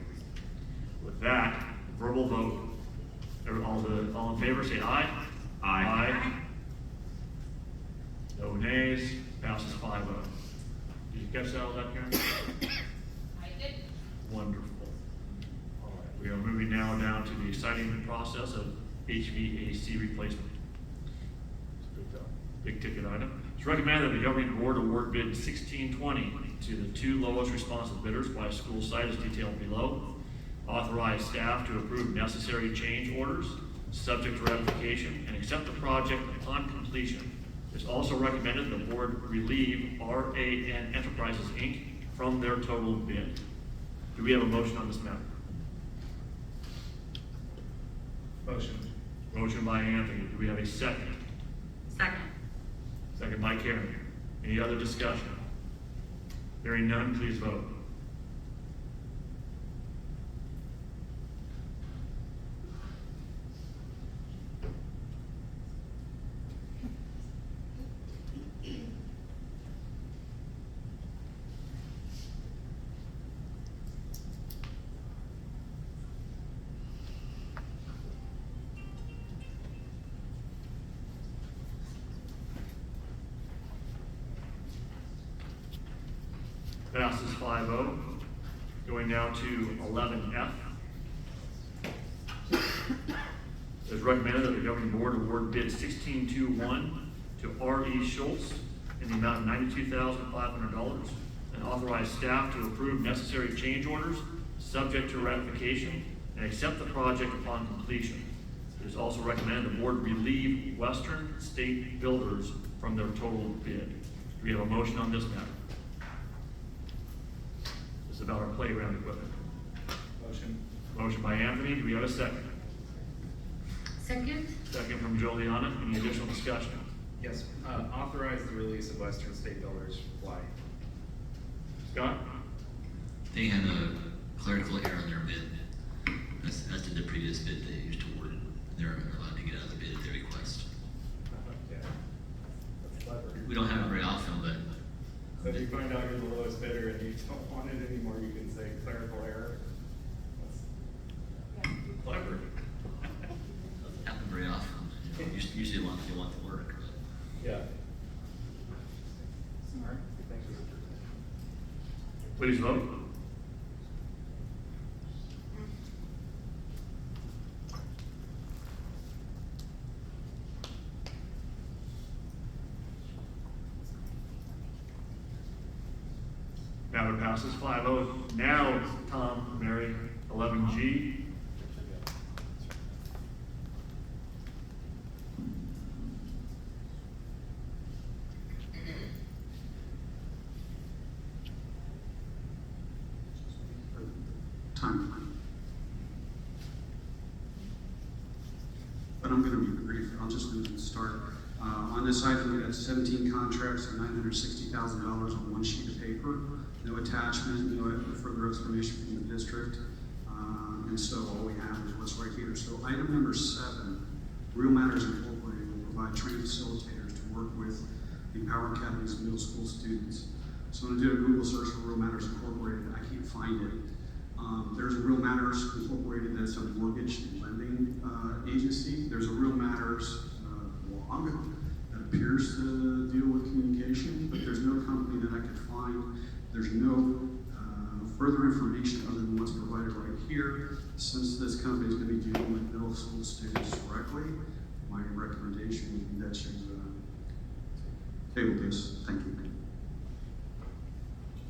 With that, verbal vote. All in favor, say aye. Aye. No nays, passes 5-0. Did you catch that all that, Karen? I did. Wonderful. All right, we are moving now down to the exciting process of HVAC replacement. Big ticket item. It's recommended that the governing board award bid 1620 to the two lowest responsive bidders by school site as detailed below. Authorize staff to approve necessary change orders, subject to ratification, and accept the project upon completion. It's also recommended the board relieve RAN Enterprises, Inc. from their total bid. Do we have a motion on this matter? Motion. Motion by Anthony. Do we have a second? Second. Second by Karen. Any other discussion? Hearing none, please vote. Passes 5-0. Going now to 11F. It is recommended that the governing board award bid 1621 to R.E. Schultz in the amount of $92,500 and authorize staff to approve necessary change orders subject to ratification and accept the project upon completion. It is also recommended the board relieve Western State Builders from their total bid. Do we have a motion on this matter? This is about our playground equipment. Motion. Motion by Anthony. Do we have a second? Second? Second from Juliana. Any additional discussion? Yes, authorize the release of Western State Builders. Why? Scott? They had a clerical error in their bid, as did the previous bid they used to award. They're allowed to get out of the bid at their request. Yeah. That's clever. We don't have it very often, but So if you find out you're the lowest bidder and you don't want it anymore, you can say clerical error. That's clever. doesn't happen very often. You know, usually they want the work. Yeah. Smart. Thank you. Please vote. Matter passes 5-0. Now, Tom, Mary, 11G. Time. But I'm going to be brief. I'll just move to the start. On this item, we got 17 contracts and $960,000 on one sheet of paper. No attachment, no further explanation from the district. And so all we have is what's right here. So item number 7, Real Matters Incorporated will provide training facilitators to work with the Power Academy's middle school students. So when I did a Google search for Real Matters Incorporated, I can't find it. There's a Real Matters Incorporated that's a mortgage and lending agency. There's a Real Matters blog that appears to deal with communication, but there's no company that I could find. There's no further information other than what's provided right here. Since this company is going to be dealing with middle school students directly, my recommendation would be that you table this. Thank you.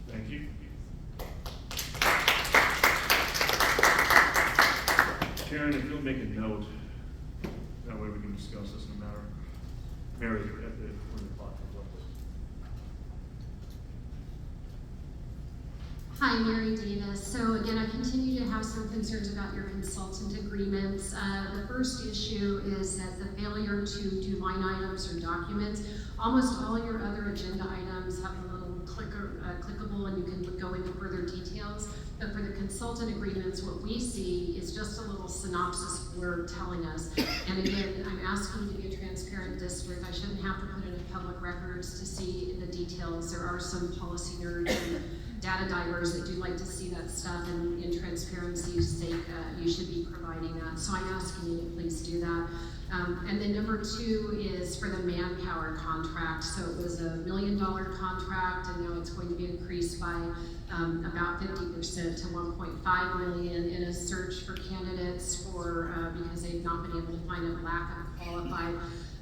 Thank you. Karen, if you'll make a note, that way we can discuss this no matter. Mary, when the clock comes up. Hi, Mary Davis. So again, I continue to have some concerns about your consultant agreements. The first issue is that the failure to do line items or documents. Almost all your other agenda items have a little clickable and you can go into further details. But for the consultant agreements, what we see is just a little synopsis word telling us. And again, I'm asking you to be a transparent district. I shouldn't have to put it in public records to see the details. There are some policy nerds and data divers that do like to see that stuff, and in transparency's sake, you should be providing that. So I'm asking you to please do that. And then number 2 is for the manpower contract. So it was $1 million contract, and now it's going to be increased by about 50% to $1.5 million in a search for candidates for because they've not been able to find a lack of qualified.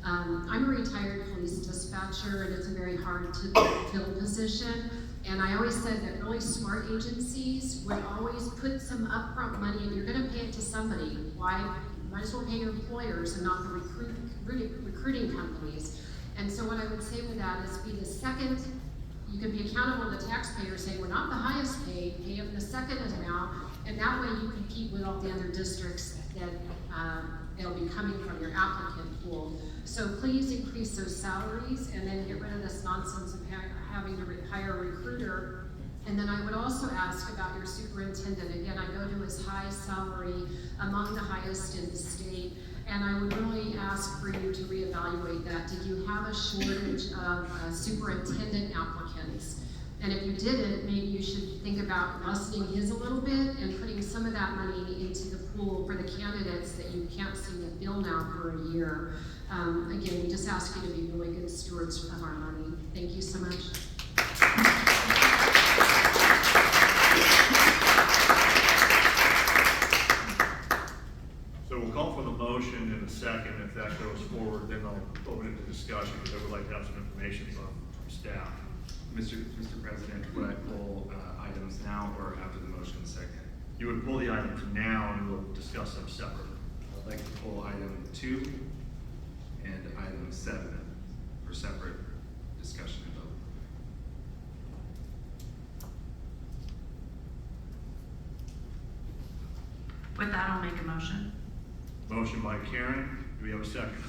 I'm a retired police dispatcher, and it's a very hard to fill position. And I always said that really smart agencies would always put some upfront money, and you're going to pay it to somebody. Why? You might as well pay your employers and not the recruiting companies. And so what I would say with that is be the second. You can be accountable to the taxpayer, saying we're not the highest paid, pay up the second amount, and that way you compete with all the other districts that they'll be coming from your applicant pool. So please increase those salaries and then get rid of this nonsense of having to hire a recruiter. And then I would also ask about your superintendent. Again, I go to his high salary, among the highest in the state, and I would really ask for you to reevaluate that. Did you have a shortage of superintendent applicants? And if you didn't, maybe you should think about lessening his a little bit and putting some of that money into the pool for the candidates that you can't seem to fill now for a year. Again, we just ask you to be really good stewards of our money. Thank you so much. So we'll call for the motion in a second. If that goes forward, then I'll open it to discussion because I would like to have some information from staff. Mr. President, would I pull items now or after the motion second? You would pull the items now and we'll discuss them separately. I'd like to pull item 2 and item 7 for separate discussion and vote. With that, I'll make a motion. Motion by Karen. Do we have a second?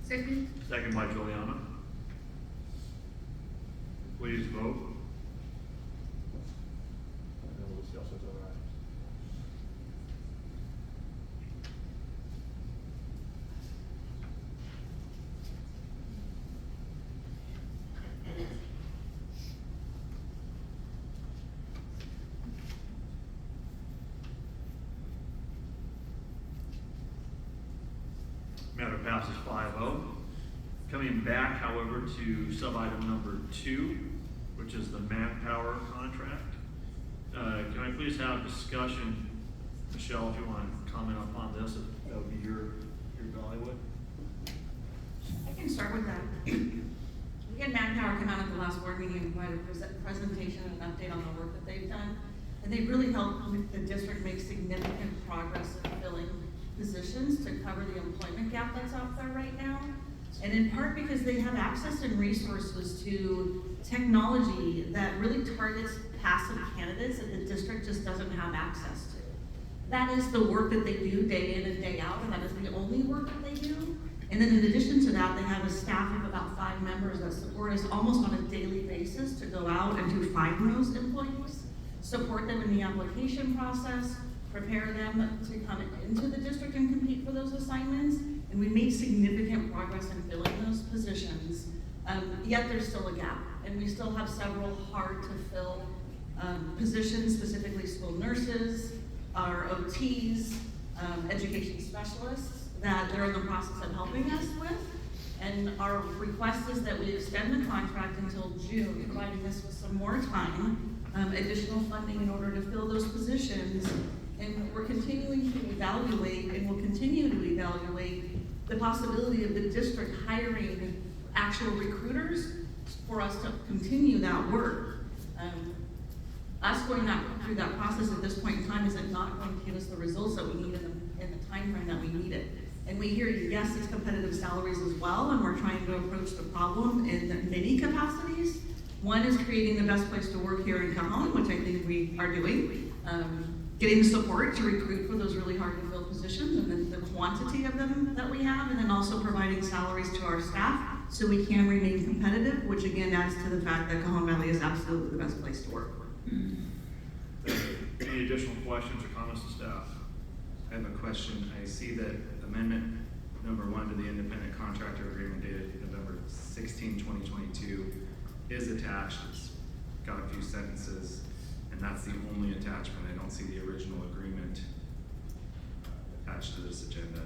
Second. Second by Juliana. Please vote. And then we'll discuss those other items. Matter passes 5-0. Coming back, however, to sub-item number 2, which is the manpower contract. Can I please have discussion? Michelle, if you want to comment upon this, that would be your bailiwick. I can start with that. We we had Manpower come out at the last board meeting and provide a presentation and an update on the work that they've done. And they've really helped the district make significant progress in filling positions to cover the employment gap that's out there right now. And in part because they have access and resources to technology that really targets passive candidates that the district just doesn't have access to. That is the work that they do day in and day out, and that is the only work that they do. And then in addition to that, they have a staff of about 5 members that support us almost on a daily basis to go out and to find those employees, support them in the application process, prepare them to come into the district and compete for those assignments. And we made significant progress in filling those positions, yet there's still a gap. And we still have several hard to fill positions, specifically school nurses, our OTs, education specialists, that they're in the process of helping us with. And our request is that we extend the contract until June, providing us with some more time, additional funding in order to fill those positions. And we're continuing to evaluate and will continue to evaluate the possibility of the district hiring actual recruiters for us to continue that work. Us going through that process at this point in time isn't not going to give us the results that we need in the time frame that we need it. And we hear, yes, it's competitive salaries as well, and we're trying to approach the problem in many capacities. One is creating the best place to work here in Cajon, which I think we are doing. Getting support to recruit for those really hard to fill positions, and then the quantity of them that we have, and then also providing salaries to our staff so we can remain competitive, which again adds to the fact that Cajon Valley is absolutely the best place to work. Any additional questions or comments to staff? I have a question. I see that amendment number 1 to the independent contractor agreement dated November 16, 2022 is attached. It's got a few sentences, and that's the only attachment. I don't see the original agreement attached to this agenda.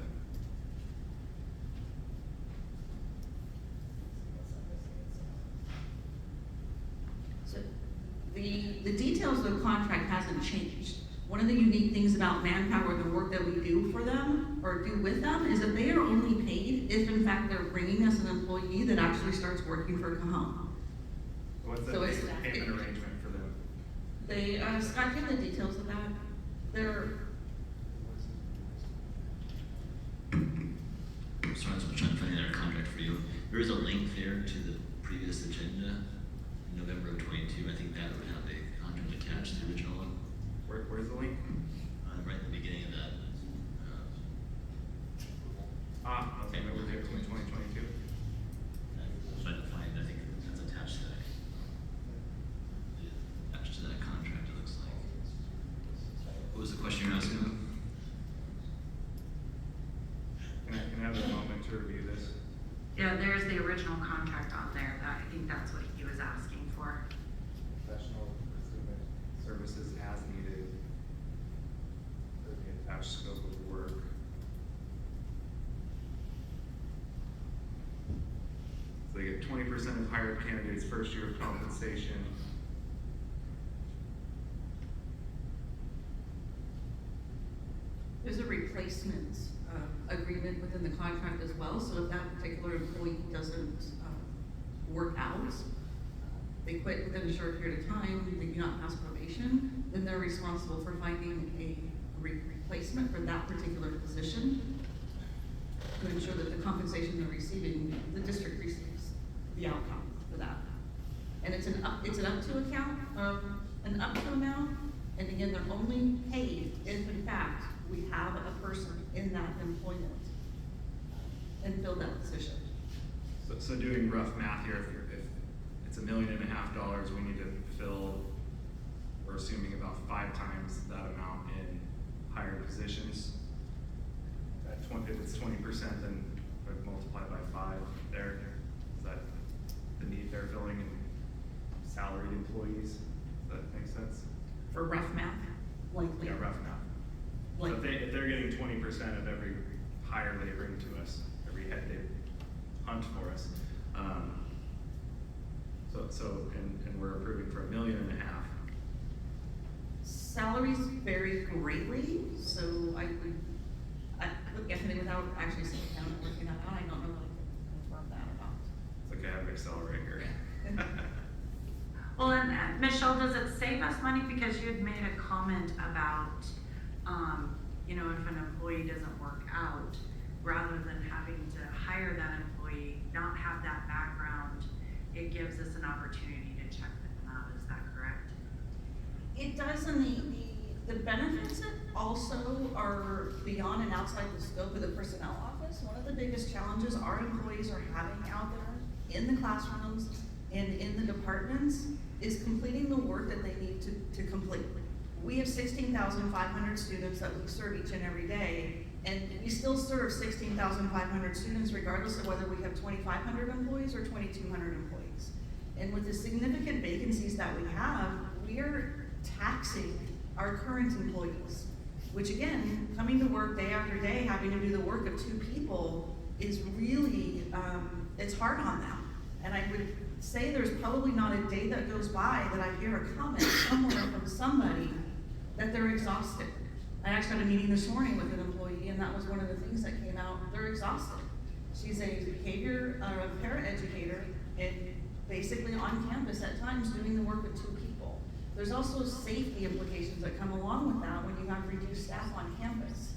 So the details of the contract hasn't changed. One of the unique things about Manpower, the work that we do for them or do with them, is that they are only paid if in fact they're bringing us an employee that actually starts working for Cajon. What's the payment arrangement for them? They, Scott, give the details of that. They're. Sorry, I'm trying to find our contract for you. There is a link there to the previous agenda in November of 22. I think that would have the contract attached to the original one. Where's the link? Right at the beginning of that. Okay, November 15, 2022. Trying to find, I think that's attached to that. Attached to that contract, it looks like. What was the question you're asking? Can I have a moment to review this? Yeah, there's the original contract on there. I think that's what he was asking for. Professional recruitment services as needed for the attached scope of work. So they get 20% of hired candidates' first year of compensation. There's a replacement agreement within the contract as well, so if that particular employee doesn't work out, they quit within a short period of time, they do not pass probation, then they're responsible for finding a replacement for that particular position to ensure that the compensation they're receiving, the district receives the outcome for that. And it's an up to account, an up to amount, and again, they're only paid if in fact we have a person in that employment and fill that position. So doing rough math here, if it's $1.5 million, we need to fill, we're assuming about 5 times that amount in hired positions. If it's 20%, then multiply by 5 there. Is that the need they're filling in salaried employees? Does that make sense? For rough math, likely. Yeah, rough math. So if they're getting 20% of every hire they bring to us, every head they hunt for us, and we're approving for $1.5 million. Salaries vary greatly, so I would, without actually sitting down and working that out, I don't know if I can confirm that or not. It's okay, Excel right here. Well, and Michelle, does it save us money? Because you had made a comment about, you know, if an employee doesn't work out, rather than having to hire that employee, not have that background, it gives us an opportunity to check them out. Is that correct? It does, and the benefits also are beyond and outside the scope of the personnel office. One of the biggest challenges our employees are having out there in the classrooms and in the departments is completing the work that they need to complete. We have 16,500 students that we serve each and every day, and we still serve 16,500 students regardless of whether we have 2,500 employees or 2,200 employees. And with the significant vacancies that we have, we are taxing our current employees, which again, coming to work day after day, having to do the work of 2 people is really, it's hard on them. And I would say there's probably not a day that goes by that I hear a comment somewhere from somebody that they're exhausted. I actually had a meeting this morning with an employee, and that was one of the things that came out. They're exhausted. She's a paraeducator, and basically on campus at times doing the work of 2 people. There's also safety implications that come along with that when you have reduced staff on campus.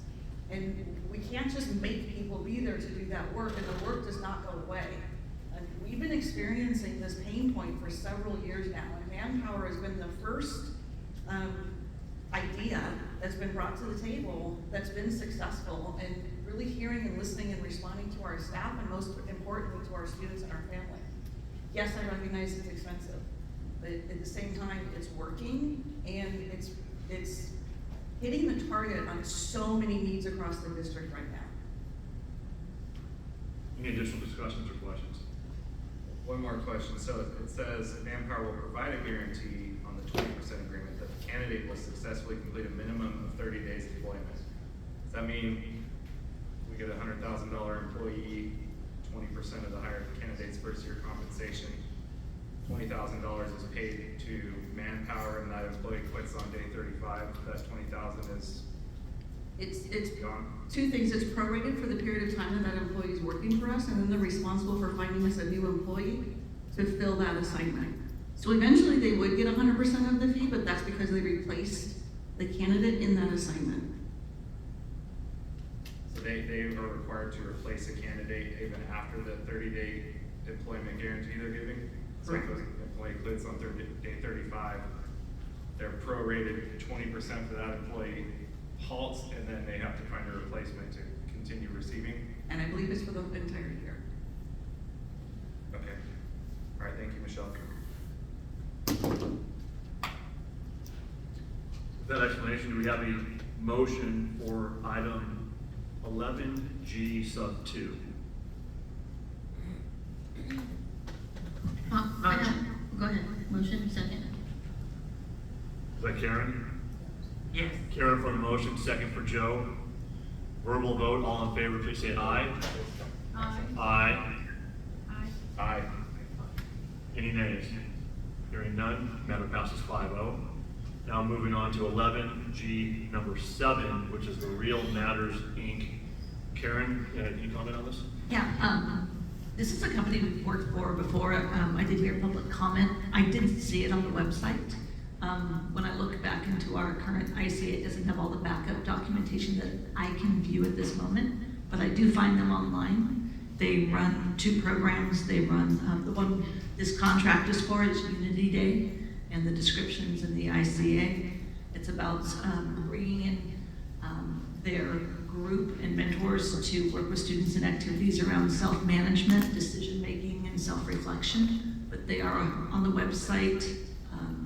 And we can't just make people be there to do that work, and the work does not go away. We've been experiencing this pain point for several years now, and manpower has been the first idea that's been brought to the table that's been successful, and really hearing and listening and responding to our staff, and most importantly to our students and our family. Yes, I recognize it's expensive, but at the same time, it's working, and it's hitting the target on so many needs across the district right now. Any additional discussions or questions? One more question. So it says Manpower will provide a guarantee on the 20% agreement that the candidate will successfully complete a minimum of 30 days employment. Does that mean we get a $100,000 employee, 20% of the hired candidate's first year compensation, $20,000 is paid to Manpower, and that employee quits on day 35? That $20,000 is It's gone? 2 things. It's prorated for the period of time that employee is working for us, and then they're responsible for finding us a new employee to fill that assignment. So eventually they would get 100% of the fee, but that's because they replaced the candidate in that assignment. So they are required to replace a candidate even after the 30-day employment guarantee they're giving? So if an employee quits on day 35, they're prorated 20% for that employee, halts, and then they have to find a replacement to continue receiving? And I believe it's for the entire year. Okay. All right, thank you, Michelle. With that explanation, do we have a motion for item 11G sub 2? I know. Go ahead. Motion, second. Is that Karen? Yes. Karen for the motion, second for Joe. Verbal vote, all in favor, please say aye. Aye. Aye. Aye. Aye. Any nays? Hearing none, matter passes 5-0. Now moving on to 11G number 7, which is the Real Matters, Inc. Karen, can you comment on this? Yeah, this is a company we've worked for before. I did hear public comment. I didn't see it on the website. When I look back into our current ICA, it doesn't have all the backup documentation that I can view at this moment, but I do find them online. They run 2 programs. They run, the one this contract is for is Unity Day, and the descriptions in the ICA. It's about bringing in their group and mentors to work with students in activities around self-management, decision-making, and self-reflection. But they are on the website.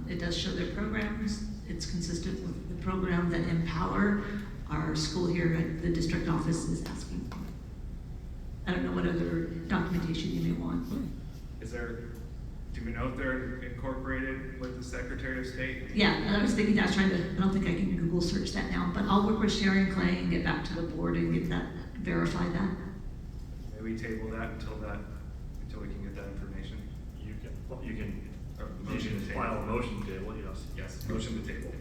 It does show their programs. It's consistent with the program that Empower, our school here at the district office, is asking for. I don't know what other documentation you may want. Do we know if they're incorporated with the Secretary of State? Yeah, I was thinking, I don't think I can Google search that now, but I'll work with Sharon Clay and get back to the board and get that, verify that. Maybe table that until we can get that information. You can file a motion to table, yes. Yes, motion to table.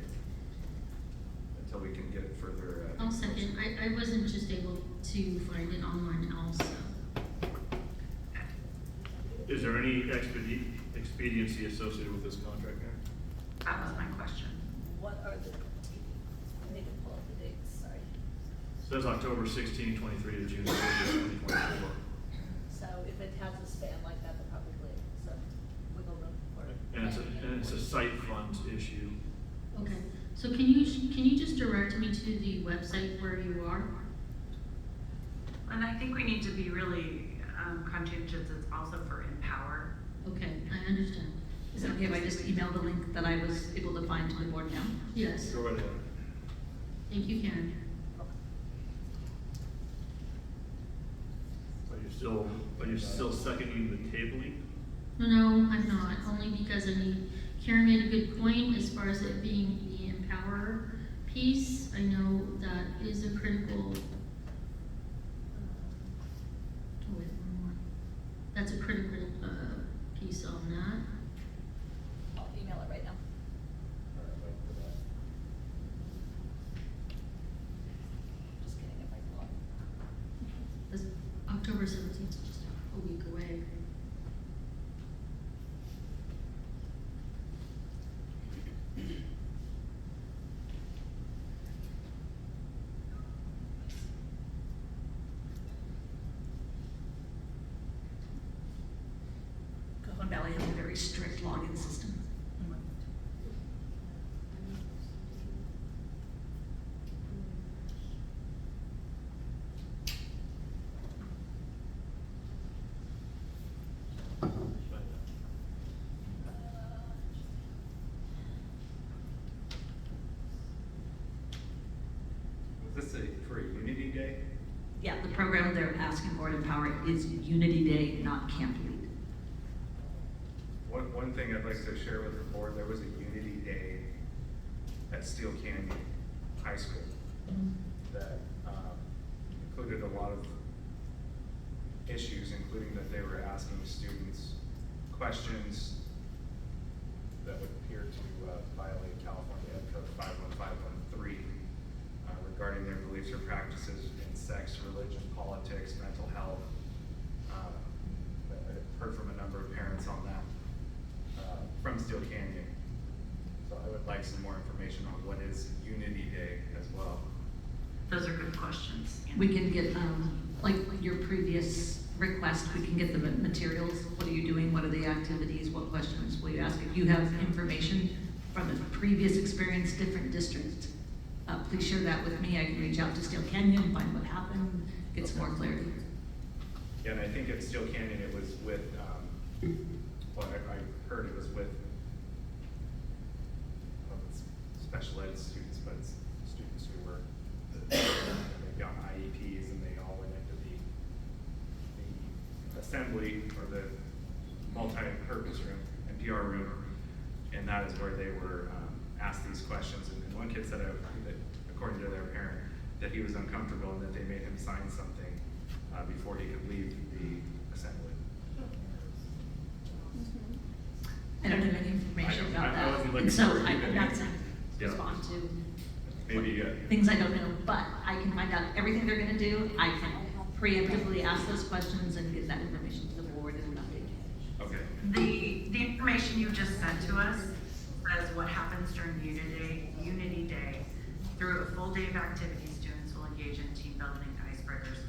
Until we can get further. I'll second. I wasn't just able to find it online also. is there any expediency associated with this contract, Aaron? That was my question. What are the, I need to pull up the dates, sorry. Says October 16, 23 to June 30, 2024. So if it has a span like that, then probably some wiggle room for it. And it's a site funds issue. Okay, so can you just direct me to the website where you are? And I think we need to be really conscientious, it's also for Empower. Okay, I understand. Is it okay if I just email the link that I was able to find to the board now? Yes. Go right ahead. Thank you, Karen. Are you still seconding the tabling? No, I'm not, only because I mean, Karen made a good point as far as it being the Empower piece. I know that is a critical, wait, one more. That's a critical, piece on that. I'll email it right now. Just kidding if I pull up. That's October 17th, just a week away. Cajon Valley has a very strict login system. Was this for a Unity Day? Yeah, the program they're asking for at Empower is Unity Day, not Camp Lead. One thing I'd like to share with the board, there was a Unity Day at Steel Canyon High School that included a lot of issues, including that they were asking students questions that would appear to violate California Ed Code 51513 regarding their beliefs or practices in sex, religion, politics, mental health. I've heard from a number of parents on that from Steel Canyon. So I would like some more information on what is Unity Day as well. Those are good questions. We can get, like your previous request, we can get the materials. What are you doing? What are the activities? What questions will you ask? If you have information from a previous experience, different district, please share that with me. I can reach out to Steel Canyon, find what happened, get some more clarity. Yeah, and I think at Steel Canyon it was with, well, I heard it was with it's special ed students, but it's students who were maybe on IEPs and they all went into the assembly or the multi-purpose room, NPR room, and that is where they were asked these questions. And one kid said that, according to their parent, that he was uncomfortable and that they made him sign something before he could leave the assembly. I don't have any information about that. Like And so I'm not to respond to maybe things I don't know, but I can find out everything they're gonna do. I can preemptively ask those questions and get that information to the board and update. Okay. The information you just sent to us says what happens during Unity Day. Through a full day of activities, students will engage in team building icebreakers,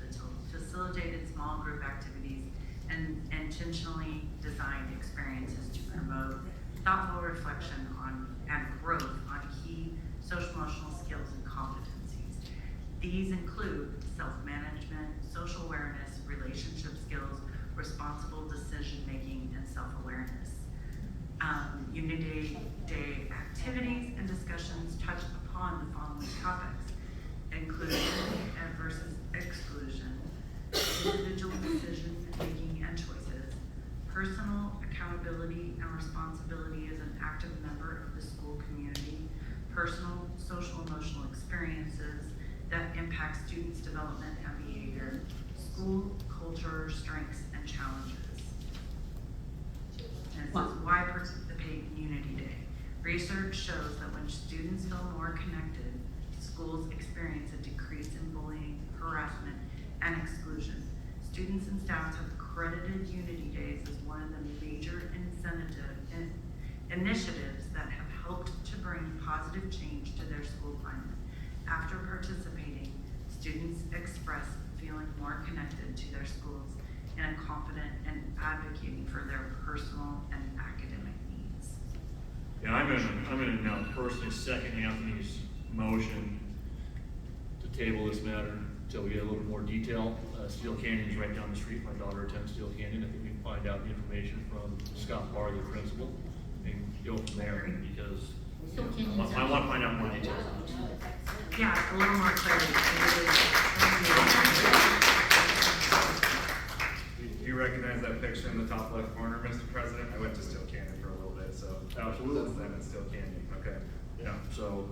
facilitated small group activities, and intentionally designed experiences to promote thoughtful reflection on and growth on key social-emotional skills and competencies. These include self-management, social awareness, relationship skills, responsible decision-making, and self-awareness. Unity Day activities and discussions touch upon the following topics: inclusion versus exclusion, individual decision-making and choices, personal accountability and responsibility as an active member of the school community, personal, social, emotional experiences that impact students' development and behavior, school culture, strengths, and challenges. And it says, why participate in Unity Day? Research shows that when students feel more connected, schools experience a decrease in bullying, harassment, and exclusion. Students and staff have credited Unity Days as one of the major initiatives that have helped to bring positive change to their school climate. After participating, students express feeling more connected to their schools and confident and advocating for their personal and academic needs. Yeah, I'm gonna now personally second Anthony's motion to table this matter until we get a little bit more detail. Steel Canyon's right down the street. My daughter attends Steel Canyon. I think we can find out the information from Scott Barr, the principal, and go from there because I want to find out more details. Yeah, a little more clarity. Do you recognize that picture in the top left corner, Mr. President? I went to Steel Canyon for a little bit, so. Absolutely. Since then, it's Steel Canyon, okay. Yeah, so.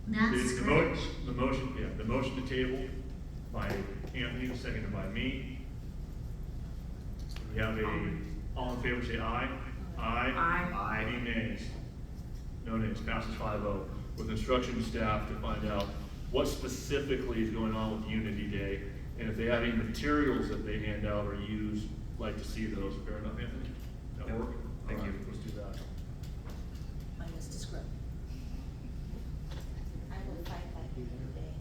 That's The motion to table by Anthony, seconded by me. We have all in favor say aye. Aye. Aye. Any nays? No nays, passes 5-0. With instruction to staff to find out what specifically is going on with Unity Day, and if they have any materials that they hand out or use, like to see those. Fair enough, Anthony? That Yep. work? Thank All right, you. let's do that. Minus the scrub. I will fight that today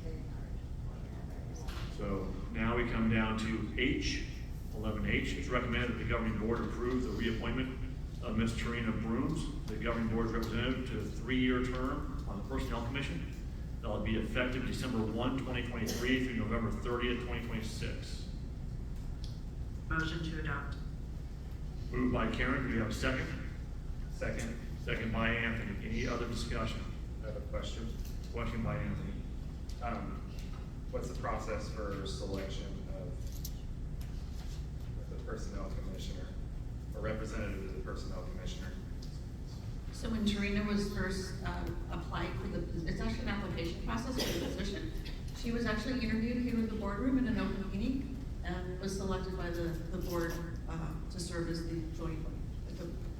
very hard. So now we come down to H, 11H. It's recommended that the governing board approve the reappointment of Ms. Tarina Brooms, the governing board's representative, to a 3-year term on the Personnel Commission. That will be effective December 1, 2023 through November 30th, 2026. Motion to adopt. Moved by Karen. Do we have a second? Second. Second by Anthony. Any other discussion? I have a question. Question by Anthony. What's the process for selection of the personnel commissioner, or representative of the personnel commissioner? So when Tarina was first applied for it's actually an application process for the position. She was actually interviewed here in the boardroom in an open meeting and was selected by the board to serve as the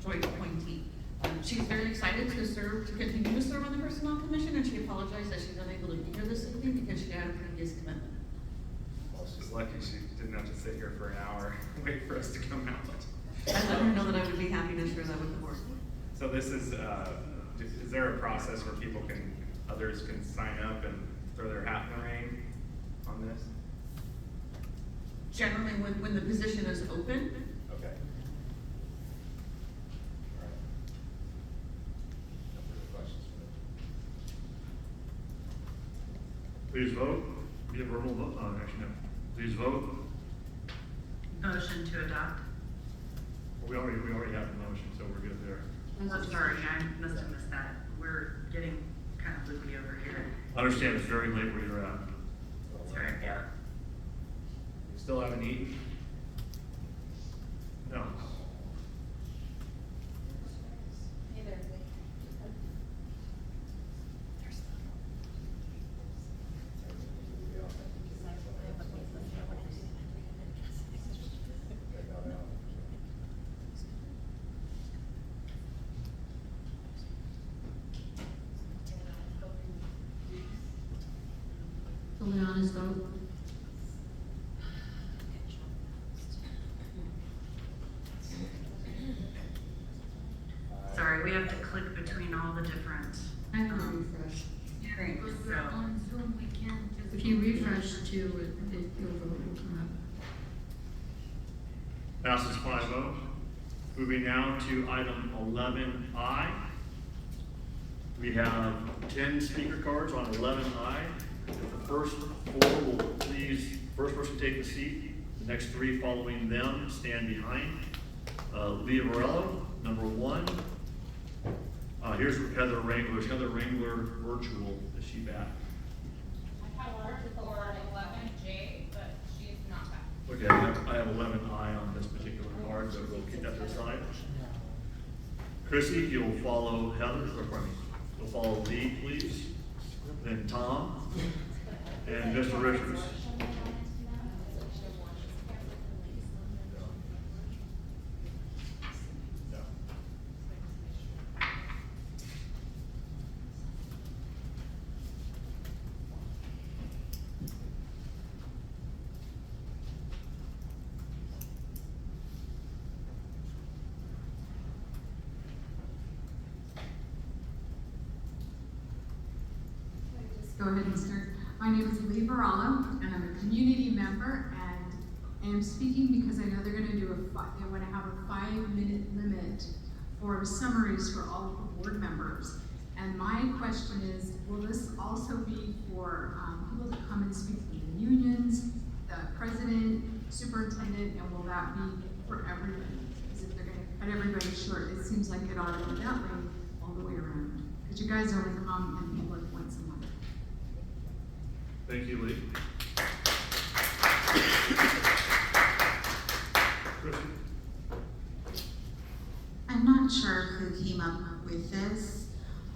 joint appointee. She's very excited to continue to serve on the personnel commission, and she apologized that she's unable to be here this evening because she had a previous commitment. Well, she's lucky she didn't have to sit here for an hour and wait for us to come out. I let her know that I would be happy to share that with the board. So this is there a process where others can sign up and throw their hat in the ring on this? Generally, when the position is open. Okay. All right. No further questions for me. Please vote. Be a verbal vote. Actually, no. Please vote. Motion to adopt. We already have the motion, so we're good there. I'm sorry, I must have missed that. We're getting kind of loopy over here. I understand it's very late where you're at. Sorry, yeah. You still haven't eaten? No. Neither. the Leonis vote. Sorry, we have to click between all the different. I have to refresh. Screens, so. On Zoom, we can't just. If you refresh to, your vote will come up. Passes 5-0. Moving now to item 11I. We have 10 speaker cards on 11I. If the first 4 will please, first person take the seat. The next 3 following them stand behind. Leah Morello, number 1. Here's Heather Wrangler. Is Heather Wrangler virtual? Is she back? I have her for 11J, but she's not back. Okay, I have 11I on this particular card, so we'll keep that to the side. Chrissy, you'll follow Heather, or pardon me, you'll follow Lee, please. Then Tom, and Mr. Richards. go ahead and start. My name is Lee Barallo, and I'm a community member, and I am speaking because I know they're going to do they want to have a 5-minute limit for summaries for all of the board members. And my question is, will this also be for people to come and speak for the unions, the president, superintendent, and will that be for everybody? Because if they're going to cut everybody short, it seems like it ought to be that way all the way around. Because you guys only come in public once a month. Thank you, Lee. Chrissy? I'm not sure who came up with this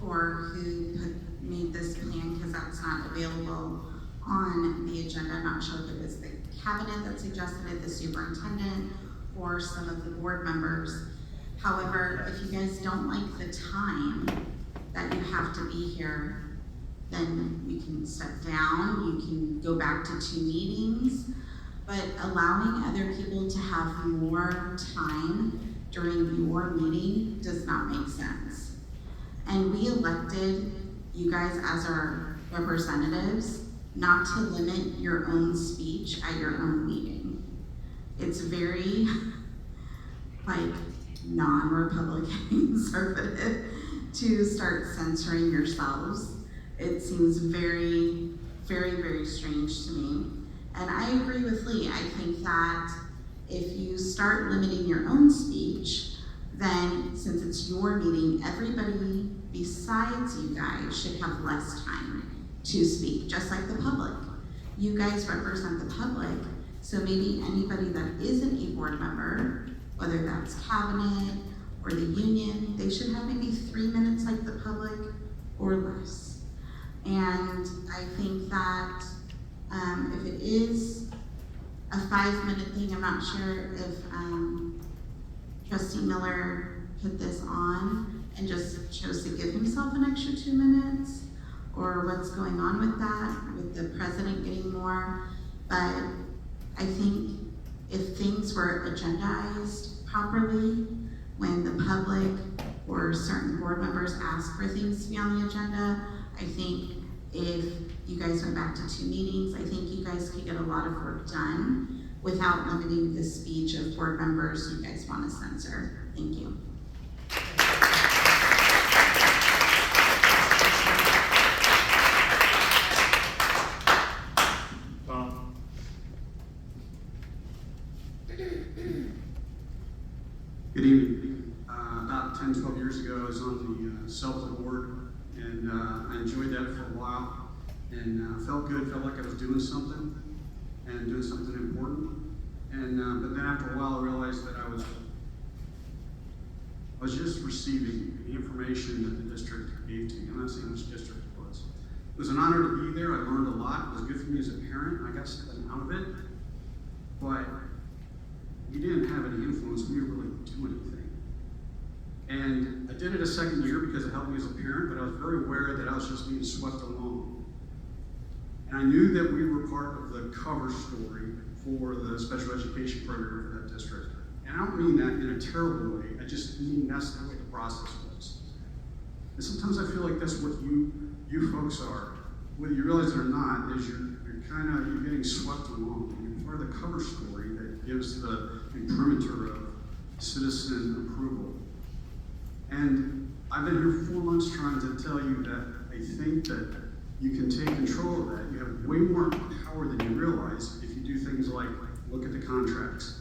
or who made this plan, because that's not available on the agenda. I'm not sure if it was the cabinet that suggested it, the superintendent, or some of the board members. However, if you guys don't like the time that you have to be here, then you can step down, you can go back to 2 meetings, but allowing other people to have more time during your meeting does not make sense. And we elected you guys as our representatives not to limit your own speech at your own meeting. It's very, like, non-Republican conservative to start censoring yourselves. It seems very, very, very strange to me. And I agree with Lee. I think that if you start limiting your own speech, then since it's your meeting, everybody besides you guys should have less time to speak, just like the public. You guys represent the public, so maybe anybody that isn't a board member, whether that's cabinet or the union, they should have maybe 3 minutes like the public or less. And I think that if it is a 5-minute thing, I'm not sure if Trustee Miller put this on and just chose to give himself an extra 2 minutes, or what's going on with that, with the president getting more. But I think if things were agendized properly, when the public or certain board members ask for things to be on the agenda, I think if you guys went back to 2 meetings, I think you guys could get a lot of work done without limiting the speech of board members you guys want to censor. Thank you. Good evening. About 10, 12 years ago, I was on the CELPA board, and I enjoyed that for a while, and felt good, felt like I was doing something, and doing something important. And but then after a while, I realized that I was just receiving the information that the district gave to me. I'm not saying which district it was. It was an honor to be there. I learned a lot. It was good for me as a parent. I got something out of it, but we didn't have any influence. We didn't really do anything. And I did it a second year because it helped me as a parent, but I was very aware that I was just being swept along. And I knew that we were part of the cover story for the special education program for that district. And I don't mean that in a terrible way. I just mean that's the way the process was. And sometimes I feel like that's what you folks are, whether you realize it or not, is you're getting swept along. You're part of the cover story that gives the perimeter of citizen approval. And I've been here 4 months trying to tell you that I think that you can take control of that. You have way more power than you realize if you do things like look at the contracts,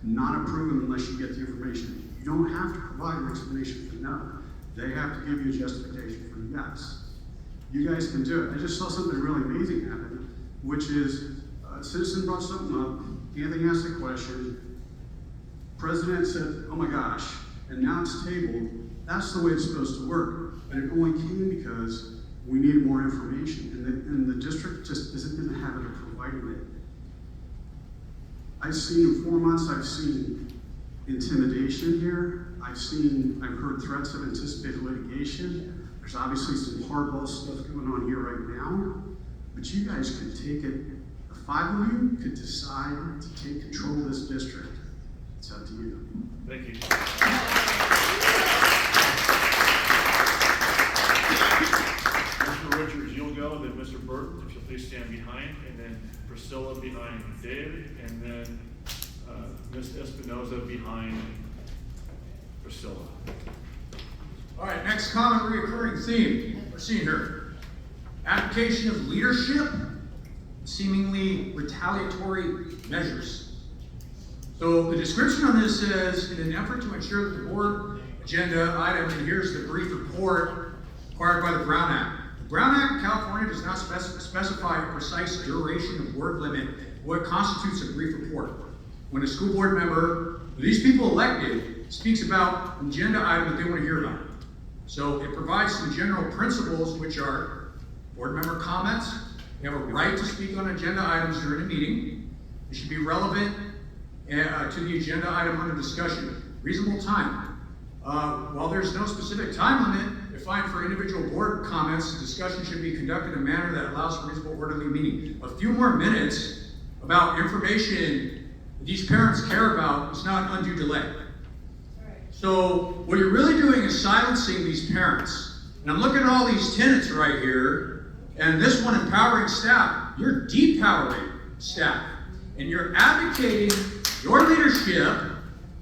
not approve them unless you get the information. You don't have to provide an explanation for no. They have to give you a justification for yes. You guys can do it. I just saw something really amazing happen, which is a citizen brought something up, Anthony asked a question, President said, oh my gosh, and now it's tabled. That's the way it's supposed to work. And it only came because we needed more information, and the district just isn't in the habit of providing it. I've seen in 4 months, I've seen intimidation here. I've heard threats of anticipated litigation. There's obviously some hardball stuff going on here right now, but you guys could take it. The 5 of you could decide to take control of this district. It's up to you. Thank you. Mr. Richards, you'll go, then Mr. behind David, and then Ms. Espinoza behind Priscilla. All right, next common reoccurring theme we're seeing here. Application of leadership, seemingly retaliatory measures. So the description on this says, in an effort to ensure that the board agenda item adheres to the brief report required by the Brown Act. The Brown Act of California does not specify a precise duration of word limit what constitutes a brief report. When a school board member, these people elected, speaks about an agenda item that they want to hear about. So it provides some general principles, which are board member comments. They have a right to speak on agenda items during a meeting. It should be relevant to the agenda item under discussion. Reasonable time. While there's no specific time limit defined for individual board comments, the discussion should be conducted in a manner that allows for reasonable orderly meeting. A few more minutes about information that these parents care about is not undue delay. So what you're really doing is silencing these parents. And I'm looking at all these tenants right here, and this one, empowering staff. You're depowering staff. And you're advocating your leadership,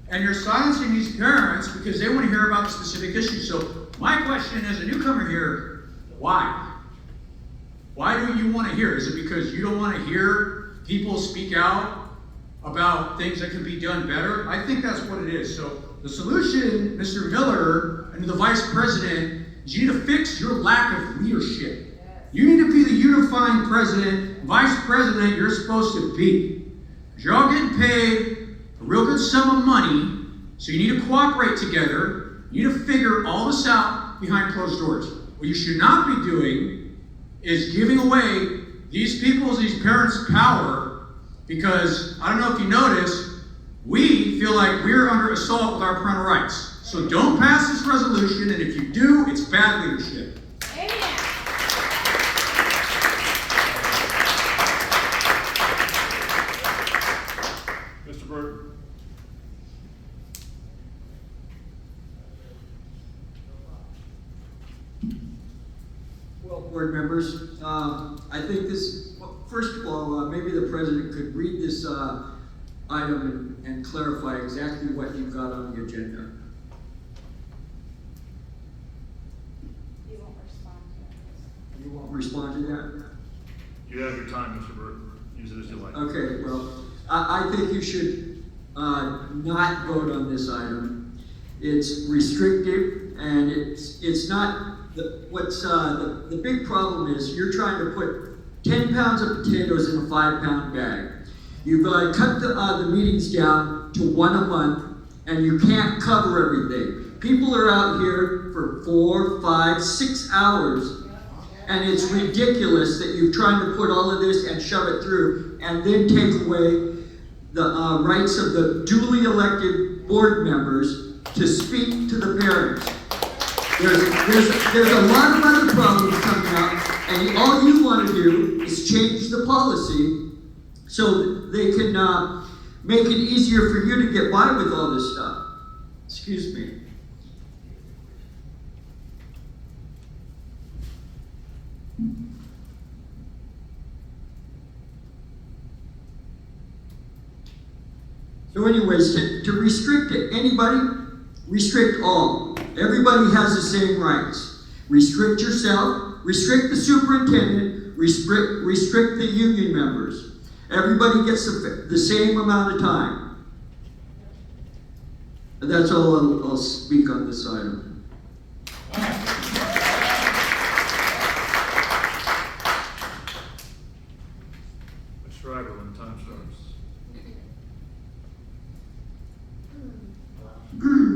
and you're silencing these parents because they want to hear about the specific issues. So my question as a newcomer here, why? Why do you want to hear? Is it because you don't want to hear people speak out about things that can be done better? I think that's what it is. So the solution, Mr. Miller and the Vice President, is you need to fix your lack of leadership. You need to be the unifying president, vice president you're supposed to be. You're all getting paid a real good sum of money, so you need to cooperate together. You need to figure all this out behind closed doors. What you should not be doing is giving away these parents' power, because I don't know if you noticed, we feel like we're under assault with our parental rights. So don't pass this resolution, and if you do, it's bad leadership. Mr. Burke. Well, board members, I think this, well, first of all, maybe the president could read this item and clarify exactly what you've got on the agenda. You won't respond to it. You won't respond to that? You have your time, Mr. Burke. Use it as you like. Okay, well, I think you should not vote on this item. It's restrictive, and it's not, the big problem is you're trying to put 10 pounds of potatoes in a 5-pound bag. You've cut the meetings down to 1 a month, and you can't cover everything. People are out here for 4, 5, 6 hours, and it's ridiculous that you're trying to put all of this and shove it through, and then take away the rights of the duly elected board members to speak to the parents. There's a lot of other problems coming up, and all you want to do is change the policy so they can make it easier for you to get by with all this stuff. Excuse me. So anyways, to restrict it, anybody, restrict all. Everybody has the same rights. Restrict yourself, restrict the superintendent, restrict the union members. Everybody gets the same amount of time. And that's all I'll speak on this item. Mr. Ryder, when time starts.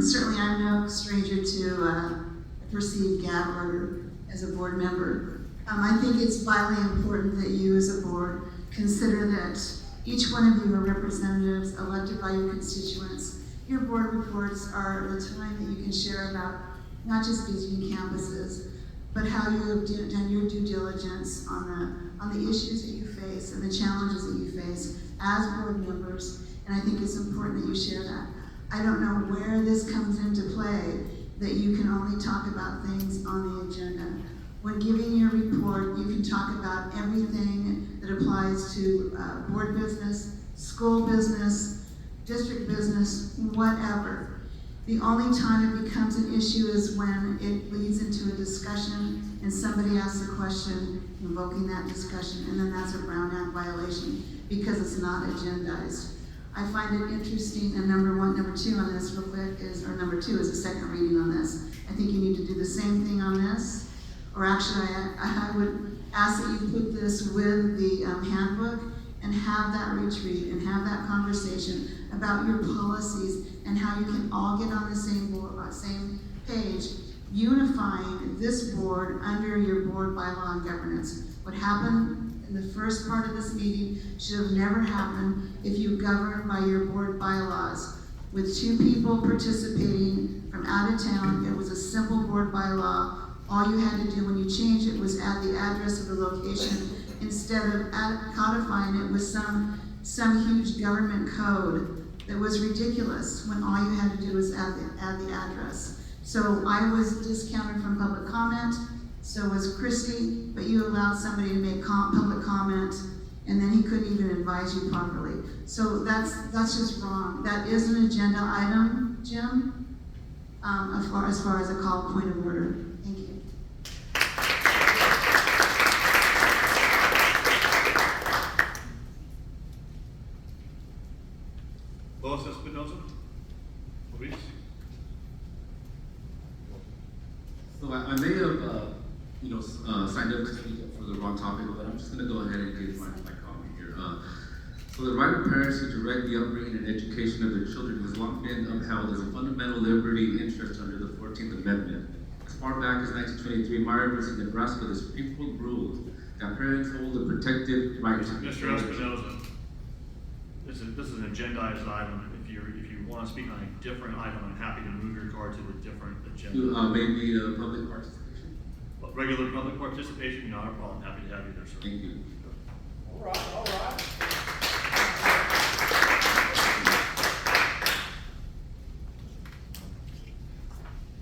Certainly, I'm no stranger to a perceived gag order as a board member. I think it's vitally important that you as a board consider that each one of you are representatives elected by your constituents. Your board reports are the time that you can share about not just visiting campuses, but how you have done your due diligence on the issues that you face and the challenges that you face as board members. And I think it's important that you share that. I don't know where this comes into play, that you can only talk about things on the agenda. When giving your report, you can talk about everything that applies to board business, school business, district business, whatever. The only time it becomes an issue is when it leads into a discussion and somebody asks a question invoking that discussion, and then that's a Brown Act violation because it's not agendized. I find it interesting, and number two on this real quick is, or number two is the second reading on this. I think you need to do the same thing on this, or actually I would ask that you put this with the handbook and have that retreat and have that conversation about your policies and how you can all get on the same board, same page, unifying this board under your board bylaw and governance. What happened in the first part of this meeting should have never happened if you govern by your board bylaws. With 2 people participating from out of town, it was a simple board bylaw. All you had to do when you changed it was add the address of the location instead of codifying it with some huge government code that was ridiculous when all you had to do was add the address. So I was discounted from public comment, so was Christy, but you allowed somebody to make public comment, and then he couldn't even advise you properly. So that's just wrong. That is an agenda item, Jim, as far as a call point of order. Thank you. Lois Espinoza, Luis. So I may have, signed up to speak up for the wrong topic, but I'm just going to go ahead and give my comment here. So the right of parents to direct the upbringing and education of their children has long been upheld as a fundamental liberty interest under the 14th Amendment. As far back as 1923, Meyer v. Nebraska, the Supreme Court ruled that parents hold a protected right to... Mr. Espinoza, this is an agendized item. If you want to speak on a different item, I'm happy to move your card to a different agenda. Maybe public participation. Regular public participation, not a problem. Happy to have you there, sir. Thank you. All right.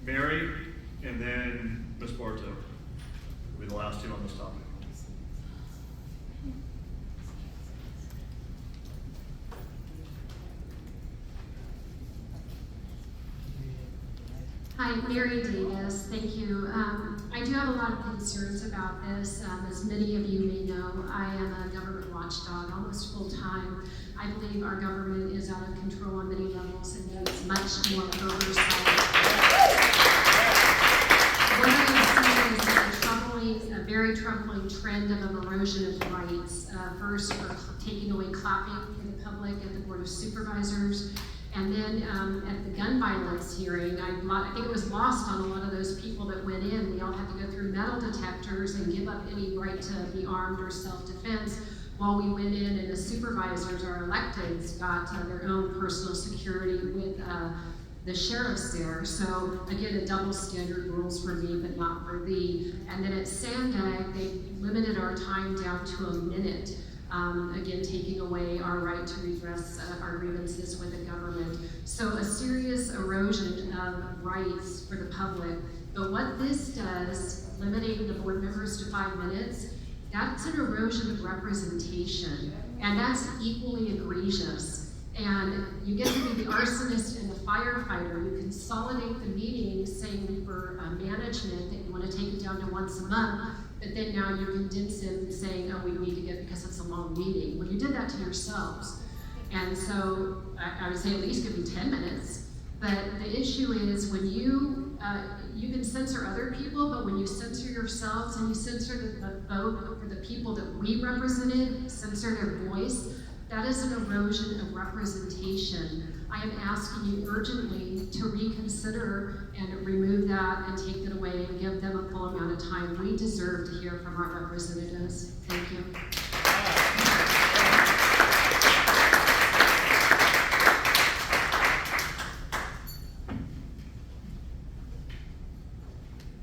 Mary, and then Ms. Bartow will be the last 2 on this topic. Hi, Mary Davis, thank you. I do have a lot of concerns about this. As many of you may know, I am a government watchdog, almost full-time. I believe our government is out of control on many levels and needs much more oversight. What I see is a very troubling trend of an erosion of rights. First, we're taking away clapping in the public at the Board of Supervisors. And then at the gun violence hearing, I think it was lost on a lot of those people that went in. We all had to go through metal detectors and give up any right to be armed or self-defense while we went in, and the supervisors, our electeds, got their own personal security with the sheriffs there. So again, a double standard rules for me, but not for thee. And then at Sandag, they limited our time down to a minute. Again, taking away our right to redress our grievances with the government. So a serious erosion of rights for the public. But what this does, limiting the board members to 5 minutes, that's an erosion of representation. And that's equally egregious. And you get to be the arsonist and the firefighter. You consolidate the meeting, saying for management that you want to take it down to once a month. But then now you condense it saying, oh, we need to get, because it's a long meeting. Well, you did that to yourselves. And so I would say at least give me 10 minutes. But the issue is when you can censor other people, but when you censor yourselves and you censor the vote for the people that we represented, censor their voice, that is an erosion of representation. I am asking you urgently to reconsider and remove that and take that away and give them a full amount of time. We deserve to hear from our representatives. Thank you.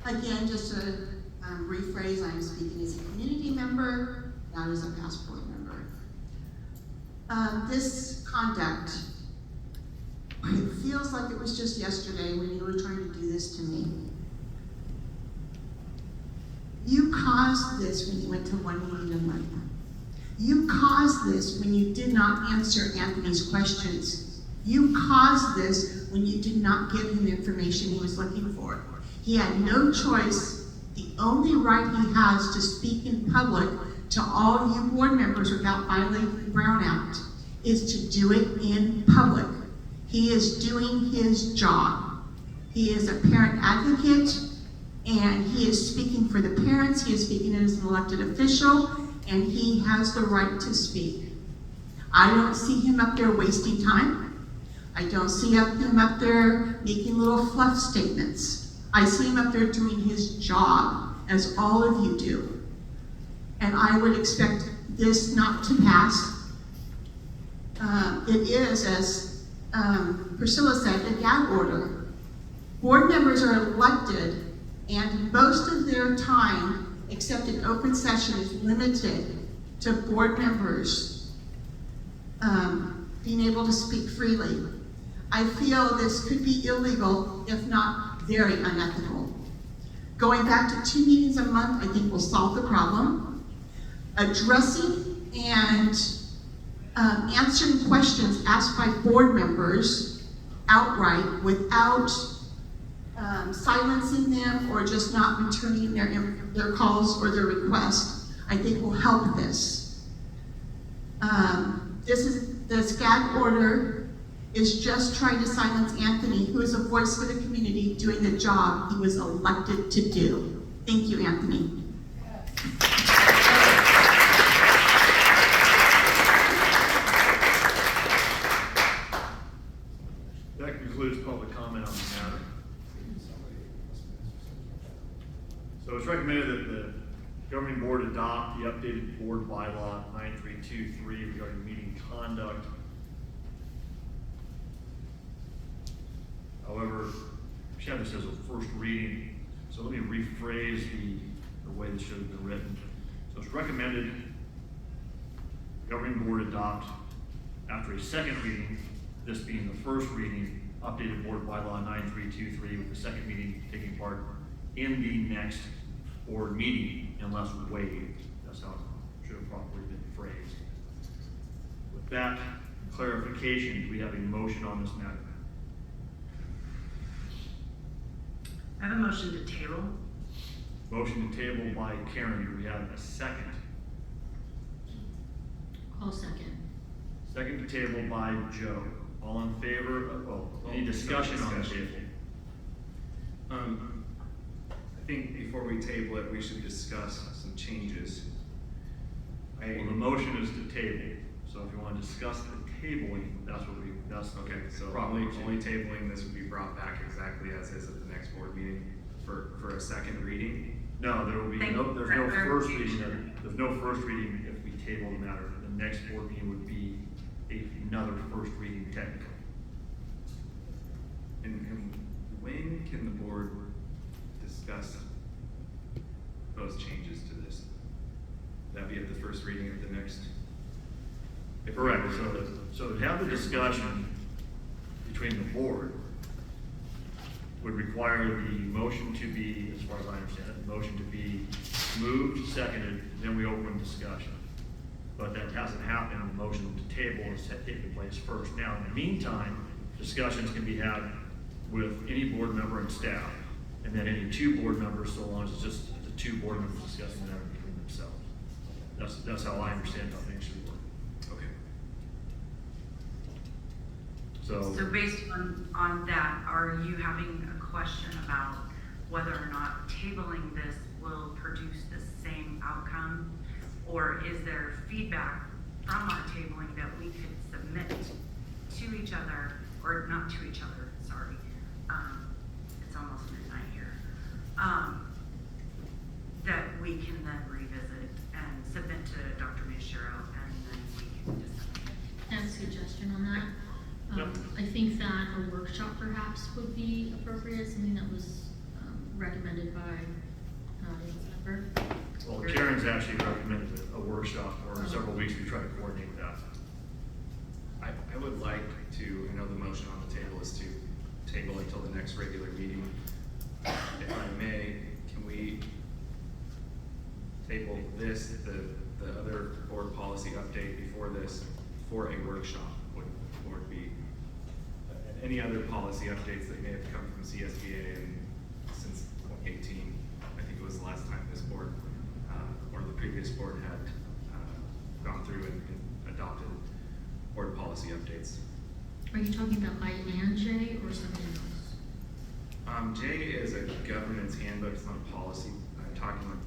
Again, just to rephrase, I'm speaking as a community member, not as a past board member. This conduct, it feels like it was just yesterday when you were trying to do this to me. You caused this when you went to one meeting a month. You caused this when you did not answer Anthony's questions. You caused this when you did not give him the information he was looking for. He had no choice. The only right he has to speak in public to all you board members without violating the Brown Act is to do it in public. He is doing his job. He is a parent advocate, and he is speaking for the parents. He is speaking as an elected official, and he has the right to speak. I don't see him up there wasting time. I don't see him up there making little fluff statements. I see him up there doing his job, as all of you do. And I would expect this not to pass. It is, as Priscilla said, a gag order. Board members are elected, and most of their time, except in open session, is limited to board members being able to speak freely. I feel this could be illegal, if not very unethical. Going back to 2 meetings a month, I think will solve the problem. Addressing and answering questions asked by board members outright without silencing them or just not returning their calls or their requests, I think will help this. This gag order is just trying to silence Anthony, who is a voice for the community doing the job he was elected to do. Thank you, Anthony. That concludes public comment on the matter. So it's recommended that the governing board adopt the updated board bylaw 9323 regarding meeting conduct. However, she had this as a first reading, so let me rephrase the way this should have been written. So it's recommended the governing board adopt, after a second reading, this being the first reading, updated board bylaw 9323 with the second meeting taking part in the next board meeting unless waived. That's how it should have properly been phrased. With that clarification, do we have a motion on this matter? I have a motion to table. Motion to table by Karen. Do we have a second? I'll second. Second to table by Joe. All in favor? Any discussion on the table? I think before we table it, we should discuss some changes. Well, the motion is to table. So if you want to discuss the tabling, that's Okay, so only tabling this would be brought back exactly as is at the next board meeting for a second reading? No, there will be there's no first reading. There's no first reading if we table the matter. The next board meeting would be another first reading technically. And when can the board discuss those changes to this? Would that be at the first reading of the next? Correct. So to have the discussion between the board would require the motion to be, as far as I understand it, the motion to be moved, seconded, then we open discussion. But that hasn't happened. The motion to table is taking place first. Now, in the meantime, discussions can be had with any board member and staff, and then any two board members, so long as it's just the two board members discussing that between themselves. That's how I understand how things should work. Okay. So based on that, are you having a question about whether or not tabling this will produce the same outcome? Or is there feedback from our tabling that we could submit to each other, or not to each other, sorry. It's almost midnight here. That we can then revisit and submit to Dr. Miyashiro, and then we can disseminate. I have a suggestion on that. I think that a workshop perhaps would be appropriate, something that was recommended by an audience member. Well, Karen's actually recommended a workshop for several weeks. We try to coordinate that. I would like to, I know the motion on the table is to table until the next regular meeting. If I may, can we table this, the other board policy update before this, for a workshop would be, and any other policy updates that may have come from CSBA since 2018. I think it was the last time this board, or the previous board had gone through and adopted board policy updates. Are you talking about I and J or something else? J is a governance handbook, it's not a policy. I'm talking about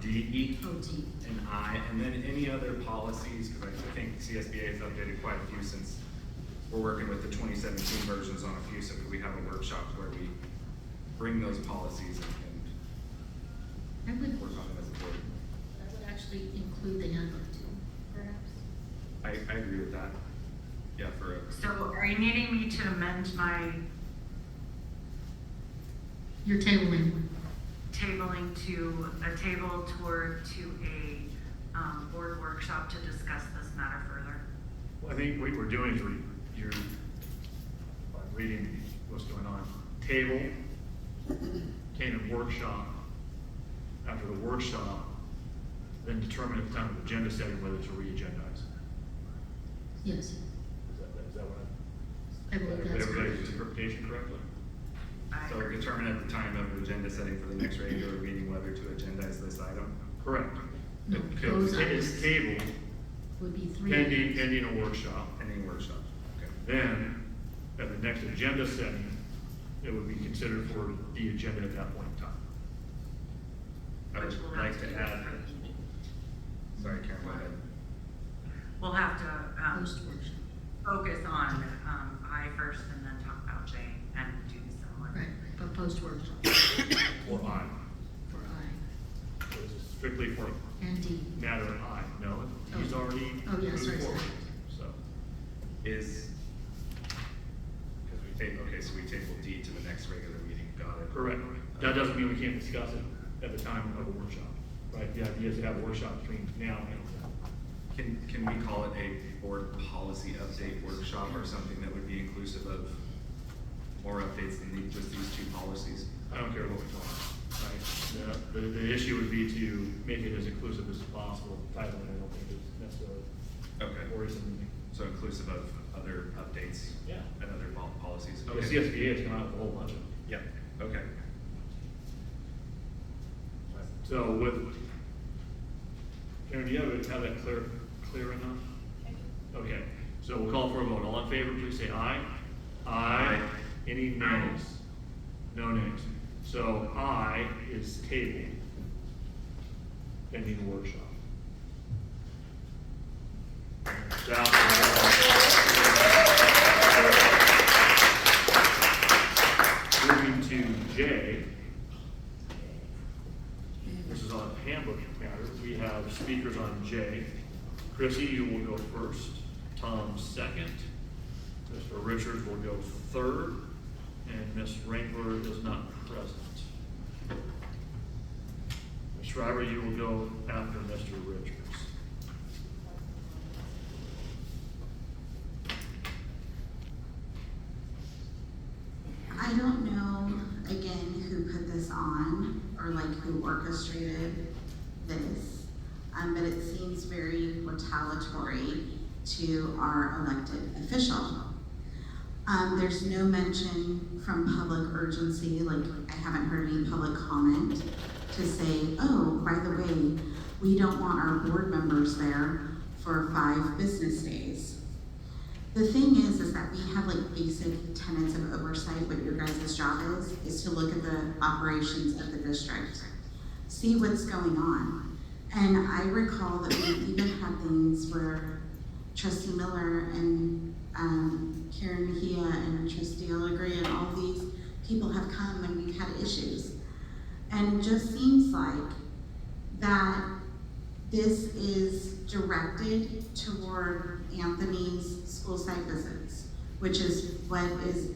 D, E, Oh, D. and I, and then any other policies, because I think CSBA has updated quite a few since we're working with the 2017 versions on a few, so could we have a workshop where we bring those policies I would, work on them as a board? I would actually include the handbook too, perhaps. I agree with that. Yeah, So are you needing me to amend my You're tabling. tabling to a table toward to a board workshop to discuss this matter further? Well, I think what we're doing is you're reading what's going on. Table, came in workshop. After the workshop, then determine at the time of agenda setting whether to re-agendize. Yes. Is that what I believe that's everybody's correct. interpretation correctly? So determine at the time of agenda setting for the next regular meeting whether to agendize this item? Correct. No, Okay, those it's tabled would be three. pending a workshop. Pending workshop, okay. Then, at the next agenda setting, it would be considered for the agenda at that point in time. I would Which will like have to to be add, for the evening. sorry Karen, go ahead. We'll have to Post workshop. focus on I first and then talk about J and do similar. Right, but post workshop Or I. for I So this is strictly for and D. matter of I. No, he's already Oh, yeah, moved sorry, forward. sorry. So, Is, because we table, okay, so we table D to the next regular meeting, got it? correct. That doesn't mean we can't discuss it at the time of a workshop, right? The idea is to have a workshop between now and then. Can we call it a board policy update workshop or something that would be inclusive of more updates than just these two policies? I don't care what we call it, right? The issue would be to make it as inclusive as possible. Titling, I don't think is necessarily Okay. worrisome. So inclusive of other updates? Yeah. And other policies? The Okay. CSBA has come out with a whole bunch of them. Yep, okay. So with, Karen, do you have that clear enough? Okay, so we'll call for a vote. All in favor, please say aye. Aye. Any nays? No nays. So I is tabled pending the workshop. Moving to J. This is on handbook matter. We have speakers on J. Chrissy, you will go first. Tom second. Mr. Richards will go third. And Ms. Wrangler is not present. Ms. Shriver, you will go after Mr. Richards. I don't know, again, who put this on, or like who orchestrated this, but it seems very retaliatory to our elected official. There's no mention from public urgency, like I haven't heard any public comment to say, oh, by the way, we don't want our board members there for 5 business days. The thing is that we have like basic tenets of oversight. What your guys' job is to look at the operations of the district, see what's going on. And I recall that we even had things where Trustee Miller and Karen Mejia and Trustee Allegria and all these people have come and we've had issues. And it just seems like that this is directed toward Anthony's school site visits, which is what is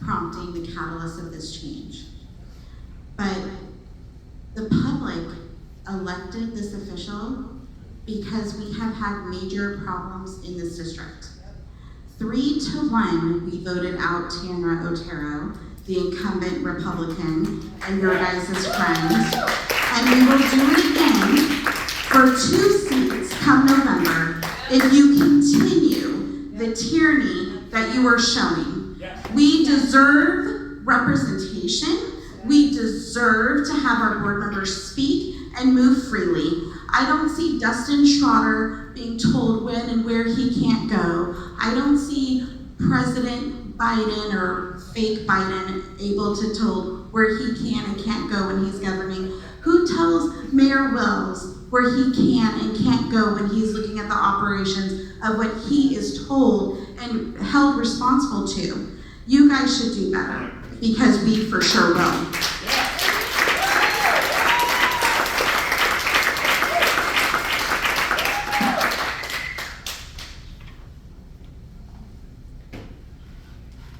prompting the catalyst of this change. But the public elected this official because we have had major problems in this district. 3-1, we voted out Tamara Otero, the incumbent Republican and your guys' friend. and we will do it again for 2 seats come November if you continue the tyranny that you are showing. We deserve representation. We deserve to have our board members speak and move freely. I don't see Dustin Schroeder being told when and where he can't go. I don't see President Biden or fake Biden able to told where he can and can't go when he's governing. Who tells Mayor Wells where he can and can't go when he's looking at the operations of what he is told and held responsible to? You guys should do better, because we for sure will.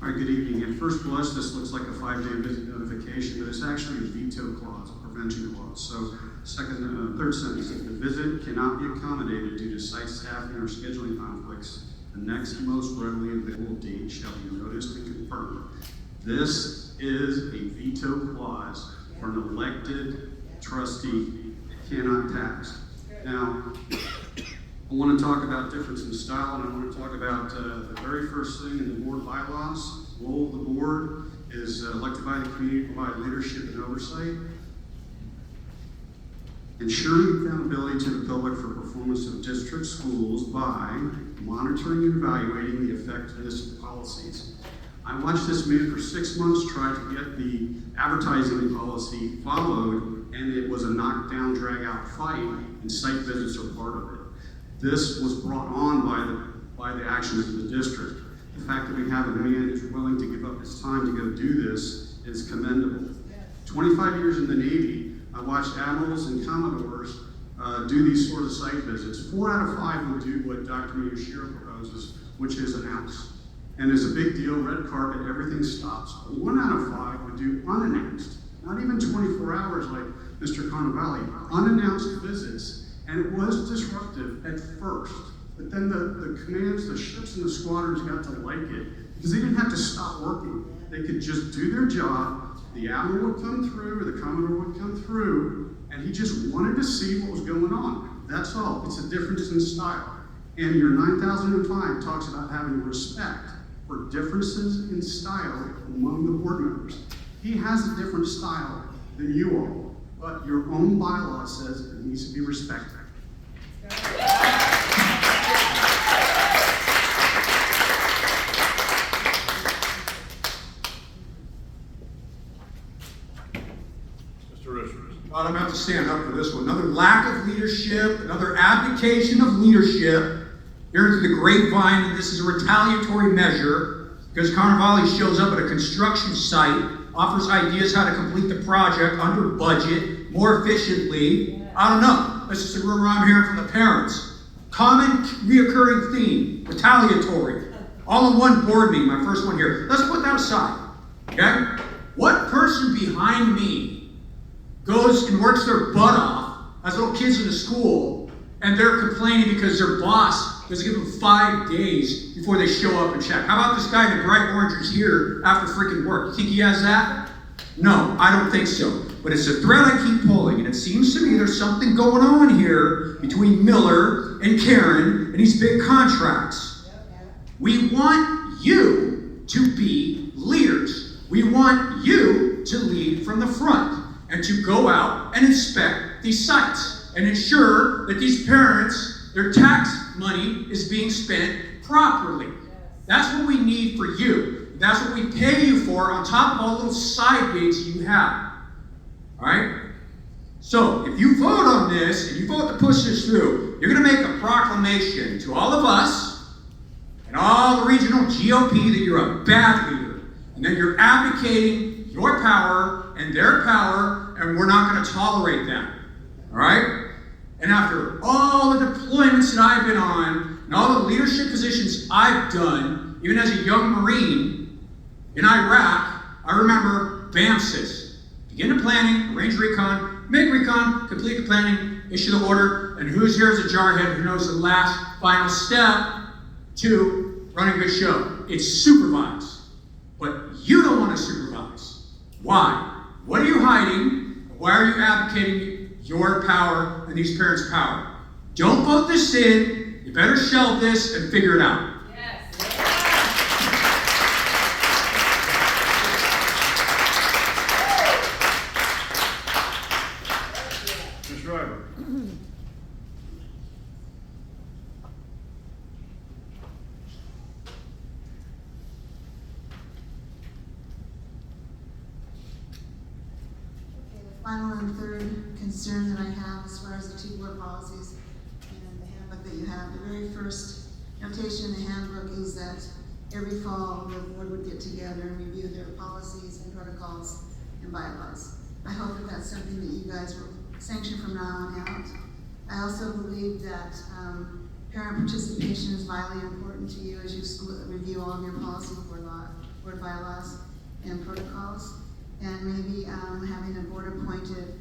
All right, good evening. At first blush, this looks like a 5-day visit notification, but it's actually a veto clause, a prevention clause. So, third sentence, if the visit cannot be accommodated due to site staffing or scheduling conflicts, the next most readily available date shall be noticed and confirmed. This is a veto clause for an elected trustee cannot pass. Now, I want to talk about difference in style, and I want to talk about the very first thing in the board bylaws. The role of the board is elected by the community to provide leadership and oversight, ensuring accountability to the public for performance of district schools by monitoring and evaluating the effectiveness of policies. I watched this man for 6 months try to get the advertising policy followed, and it was a knockdown, drag-out fight, and site visits are part of it. This was brought on by the actions of the district. The fact that we have a man who's willing to give up his time to go do this is commendable. 25 years in the Navy, I watched admirals and commodores do these sort of site visits. 4 out of 5 will do what Dr. Miyashiro proposes, which is announce. And it's a big deal, red carpet, everything stops. But 1 out of 5 would do unannounced, not even 24 hours like Mr. Cajon Valley, unannounced visits. And it was disruptive at first, but then the commands, the ships and the squadrons got to like it because they didn't have to stop working. They could just do their job. The admiral would come through, or the commodore would come through, and he just wanted to see what was going on. That's all. It's a difference in style. And your 9005 talks about having respect for differences in style among the board members. He has a different style than you all, but your own bylaw says it needs to be respected. Mr. Richards. I'm going to have to stand up for this one. Another lack of leadership, another abdication of leadership. Here into the grapevine, and this is a retaliatory measure because Cajon Valley shows up at a construction site, offers ideas how to complete the project under budget, more efficiently. I don't know. That's just a rumor I'm hearing from the parents. Common reoccurring theme, retaliatory. All in one board meeting, my first one here. Let's put that aside, okay? What person behind me goes and works their butt off as little kids in the school and they're complaining because their boss doesn't give them 5 days before they show up and check? How about this guy in the bright orange who's here after freaking work? You think he has that? No, I don't think so. But it's a thread I keep pulling, and it seems to me there's something going on here between Miller and Karen and these big contracts. We want you to be leaders. We want you to lead from the front and to go out and inspect these sites and ensure that these parents, their tax money is being spent properly. That's what we need for you. That's what we pay you for on top of all the little side gigs you have. All right? So, if you vote on this and you vote to push this through, you're going to make a proclamation to all of us and all the regional GOP that you're a bad leader and that you're advocating your power and their power, and we're not going to tolerate that. All right? And after all the deployments that I've been on and all the leadership positions I've done, even as a young Marine in Iraq, I remember BAMSIS. Begin the planning, arrange recon, make recon, complete the planning, issue the order, and who's here as a jarhead who knows the last final step to running a good show? It's supervise. But you don't want to supervise. Why? What are you hiding? Why are you advocating your power and these parents' power. Don't vote this in. You better shelve this and figure it out. Mr. Driver. Final and third concern that I have as far as the two board policies and the handbook that you have. The very first notation in the handbook is that every fall the board would get together and review their policies and protocols and bylaws. I hope that that's something that you guys will sanction from now on out. I also believe that parent participation is vitally important to you as you review all of your policy board bylaws and protocols. And maybe having a board-appointed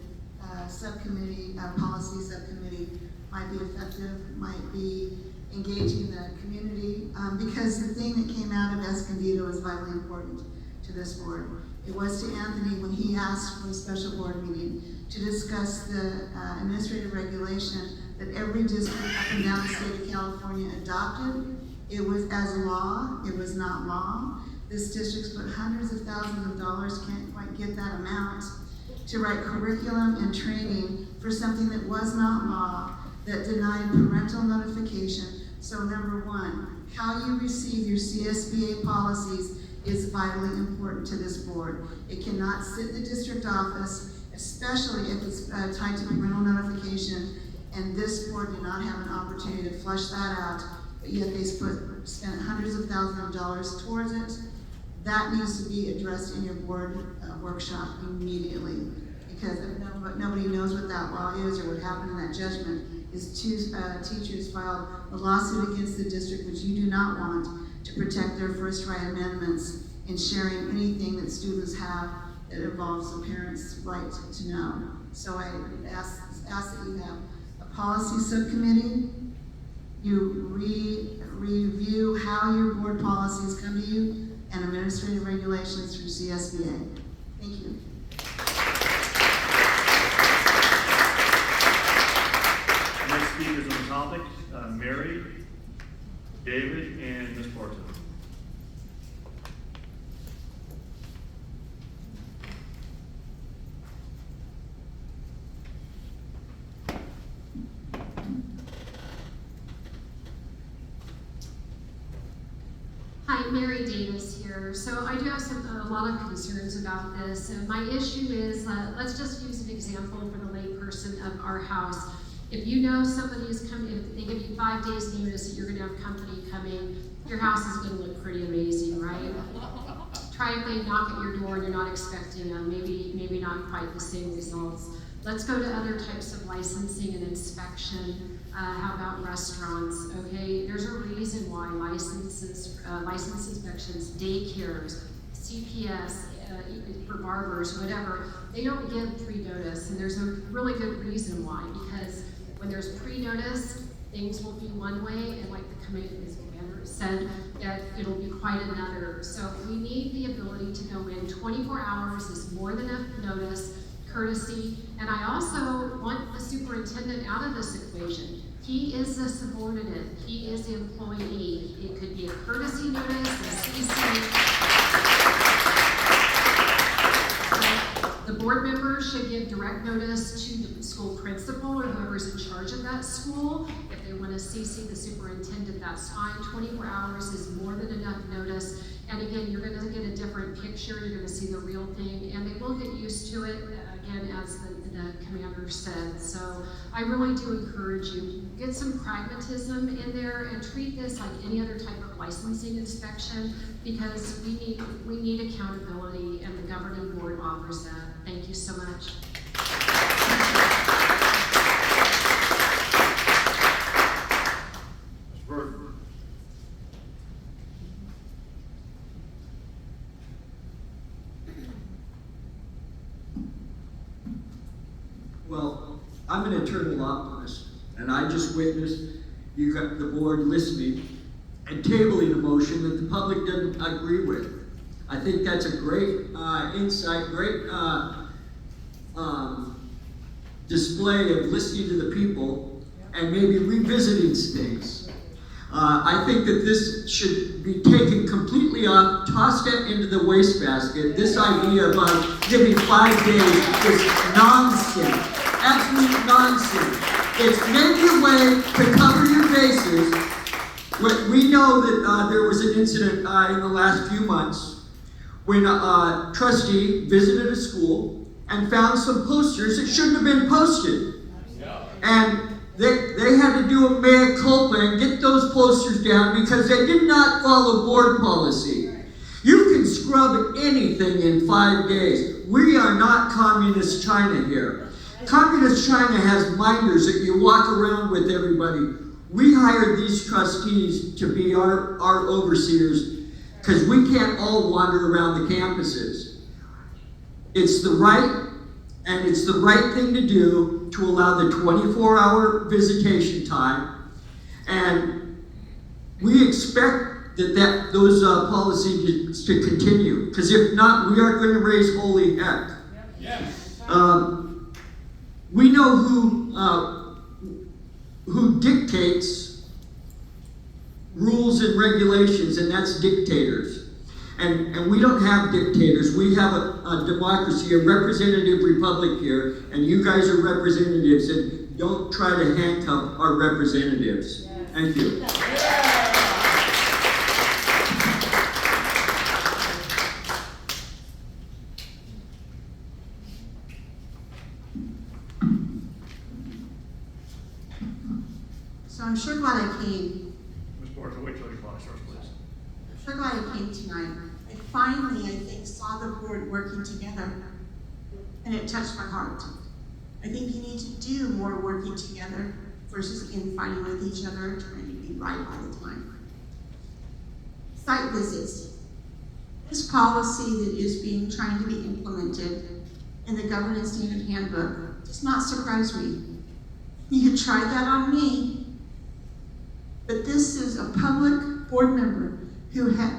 subcommittee, policy subcommittee might be effective, might be engaging the community, because the thing that came out of Escondido was vitally important to this board. It was to Anthony when he asked for a special board meeting to discuss the administrative regulation that every district up and down the state of California adopted. It was as law, it was not law. This district's put hundreds of thousands of dollars, can't quite get that amount, to write curriculum and training for something that was not law, that denied parental notification. So number one, how you receive your CSBA policies is vitally important to this board. It cannot sit in the district office, especially if it's tied to parental notification, and this board did not have an opportunity to flush that out, but yet they spent hundreds of thousands of dollars towards it. That needs to be addressed in your board workshop immediately, because nobody knows what that law is or what happened in that judgment. Is two teachers filed a lawsuit against the district, which you do not want, to protect their first right amendments in sharing anything that students have that involves the parents' right to know. So I ask that you have a policy subcommittee, you review how your board policies come to you, and administrative regulations through CSBA. Thank you. Next speakers on the topic, Mary, David, and Ms. Barton. Hi, Mary Davis here. So I do have a lot of concerns about this. And my issue is, let's just use an example for the layperson of our house. If you know somebody is coming, if they give you 5 days notice that you're gonna have company coming, your house is gonna look pretty amazing, right? Try if they knock at your door and you're not expecting them, maybe not quite the same results. Let's go to other types of licensing and inspection. How about restaurants? Okay, there's a reason why license inspections, daycares, CPS, for barbers, whatever, they don't give pre-notice, and there's a really good reason why, because when there's pre-notice, things will be one way, and like the commander said, that it'll be quite another. So we need the ability to go in 24 hours is more than enough notice, courtesy, and I also want the superintendent out of this equation. He is a subordinate, he is the employee. It could be a courtesy notice, a CC. The board members should give direct notice to the school principal or whoever's in charge of that school. If they want to CC the superintendent, that's fine. 24 hours is more than enough notice. And again, you're going to get a different picture, you're going to see the real thing, and they will get used to it, again, as the commander said. So I really do encourage you, get some pragmatism in there and treat this like any other type of licensing inspection, because we need accountability, and the governing board offers that. Thank you so much. Well, I'm an eternal optimist, and I just witnessed you got the board listening and tabling a motion that the public doesn't agree with. I think that's a great insight, great display of listening to the people and maybe revisiting things. I think that this should be taken completely off, tossed it into the wastebasket. This idea about giving 5 days is nonsense, absolute nonsense. It's maybe a way to cover your bases. We know that there was an incident in the last few months when a trustee visited a school and found some posters that shouldn't have been posted. And they had to do a mea culpa and get those posters down because they did not follow board policy. You can scrub anything in 5 days. We are not communist China here. Communist China has minders that you walk around with everybody. We hired these trustees to be our overseers because we can't all wander around the campuses. It's the right thing to do to allow the 24-hour visitation time, and we expect those policies to continue, because if not, we are going to raise holy heck. We know who dictates rules and regulations, and that's dictators. And we don't have dictators. We have a democracy, a representative republic here, and you guys are representatives, and don't try to handcuff our representatives. Thank you. So I'm sure glad I came. Ms. Barker, wait till your clock starts, please. I'm sure glad I came tonight. I finally, I think, saw the board working together, and it touched my heart. I think you need to do more working together versus infighting with each other, trying to be right all the time. Site visits. This policy that is trying to be implemented in the governance standard handbook does not surprise me. You tried that on me. But this is a public board member who had,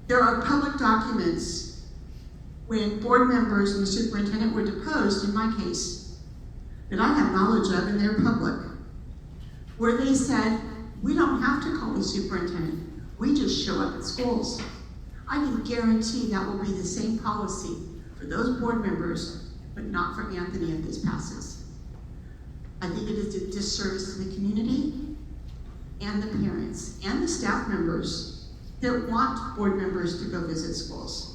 there are public documents when board members and the superintendent were deposed, in my case, that I have knowledge of, and they're public, where they said, we don't have to call the superintendent, we just show up at schools. I can guarantee that will be the same policy for those board members, but not for Anthony if this passes. I think it is a disservice to the community and the parents and the staff members that want board members to go visit schools.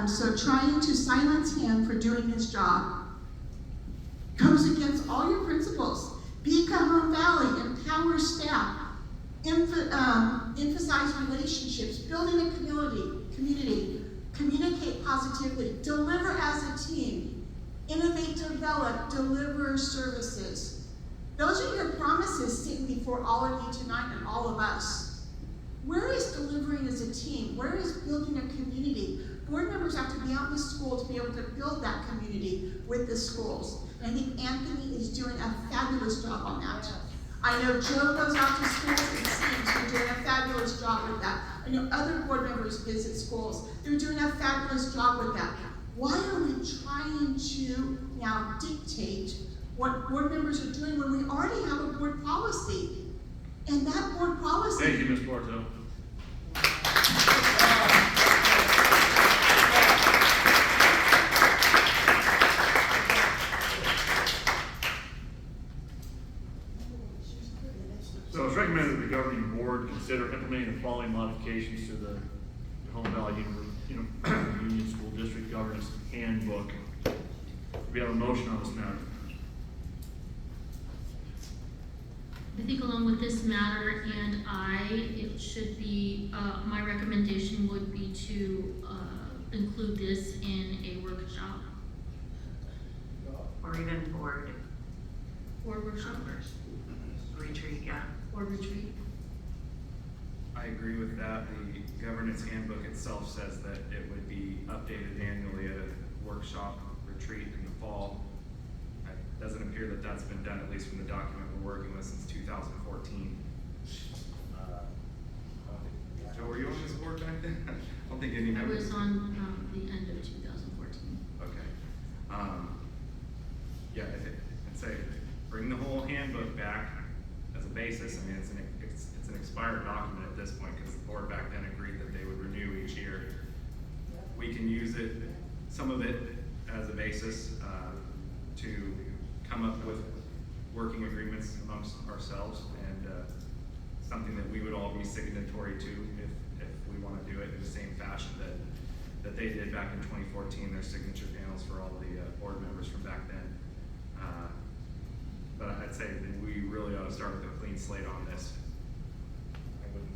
So trying to silence him for doing his job goes against all your principles. Be Cajon Valley, empower staff, emphasize relationships, building a community, communicate positively, deliver as a team, innovate, develop, deliver services. Those are your promises sitting before all of you tonight and all of us. Where is delivering as a team? Where is building a community? Board members have to be out in the school to be able to build that community with the schools. And I think Anthony is doing a fabulous job on that. I know Joe goes out to schools and sees they're doing a fabulous job with that. I know other board members visit schools. They're doing a fabulous job with that. Why are we trying to now dictate what board members are doing when we already have a board policy? And that board policy... Thank you, Ms. Bartow. So it's recommended that the governing board consider implementing the following modifications to the Cajon Valley Union School District Governance Handbook. We have a motion on this matter. I think along with this matter it should be, my recommendation would be to include this in a workshop. Or even board. Or workshop. Retreat, yeah. Or retreat. I agree with that. The governance handbook itself says that it would be updated annually at a workshop retreat in the fall. It doesn't appear that that's been done, at least from the document we're working with, since 2014. Joe, were you on this board back then? I don't think any I members. was on the end of 2014. basis. I mean, it's an expired document at this point, because the board back then agreed that they would renew each year. We can use it, some of it, as a basis to come up with working agreements amongst ourselves, and something that we would all be signatory to if we want to do it in the same fashion that they did back in 2014, their signature panels for all the board members from back then. But I'd say that we really ought to start with a clean slate on this. I wouldn't,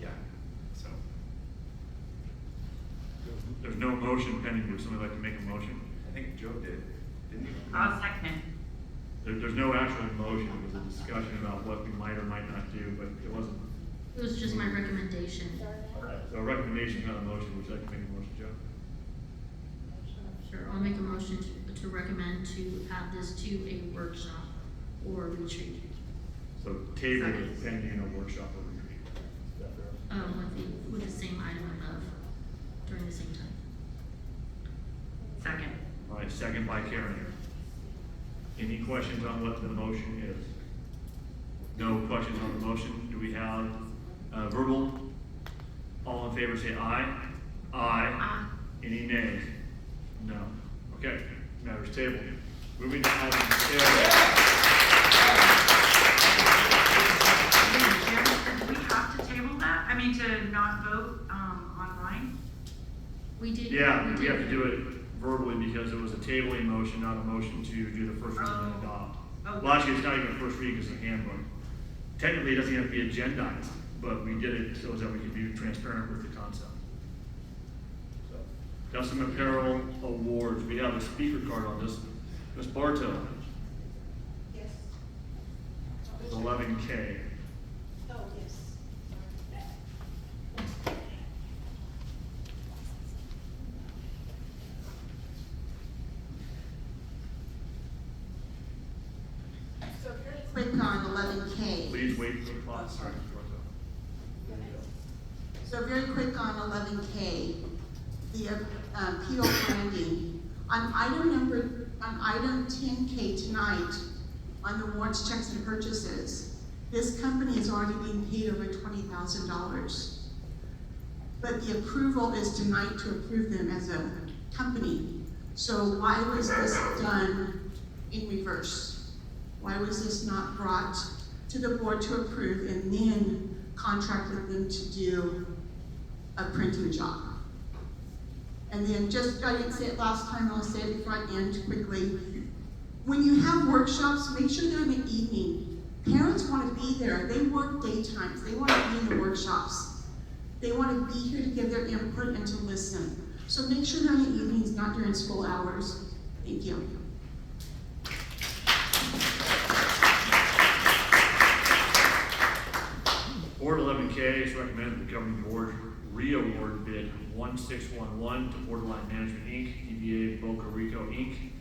yeah, so. There's no motion pending. Would somebody like to make a motion? I think Joe did, didn't he? I'll second. There's no actual motion. It was a discussion about what we might or might not do, but it wasn't. It was just my recommendation. So a recommendation, not a motion. Would you like to make a motion, Joe? Sure, I'll make a motion to recommend to add this to a workshop or retreat. So table is pending a workshop or retreat. Is that fair? With the same item above, during the same time. Second. All right, second by Karen. Any questions on what the motion is? No questions on the motion. Do we have verbal? All in favor say aye. Aye. Any nays? No. Okay, matters tabled. Moving to item 10. Do we have to table that? I mean, to not vote online? We did. Yeah, we have to do it verbally because it was a tabling motion, not a motion to do the first reading and adopt. Okay. Well, actually, it's not even a first reading, it's a handbook. Technically, it doesn't have to be agendized, but we did it so that we could be transparent with the concept. So, Custom Apparel Awards, we have a speaker card on this. Ms. Bartow. Yes. It's 11K. Oh, yes. So very quick on 11K. Please wait for the clock. Sorry, Ms. Bartow. So very quick on 11K, the PO branding. On item 10K tonight, on the warrants, checks, and purchases, this company is already being paid over $20,000. But the approval is tonight to approve them as a company. So why was this done in reverse? Why was this not brought to the board to approve and then contracted them to do a printing job? And then just, I didn't say it last time, I'll say it before I end quickly. When you have workshops, make sure they're in the evening. Parents want to be there. They work daytimes. They want to be in the workshops. They want to be here to give their input and to listen. So make sure they're in the evenings, not during school hours. Thank you. Board 11K is recommended the governing board re-award bid 1611 to Borderline Management Inc., DBA Boca Rico Inc.,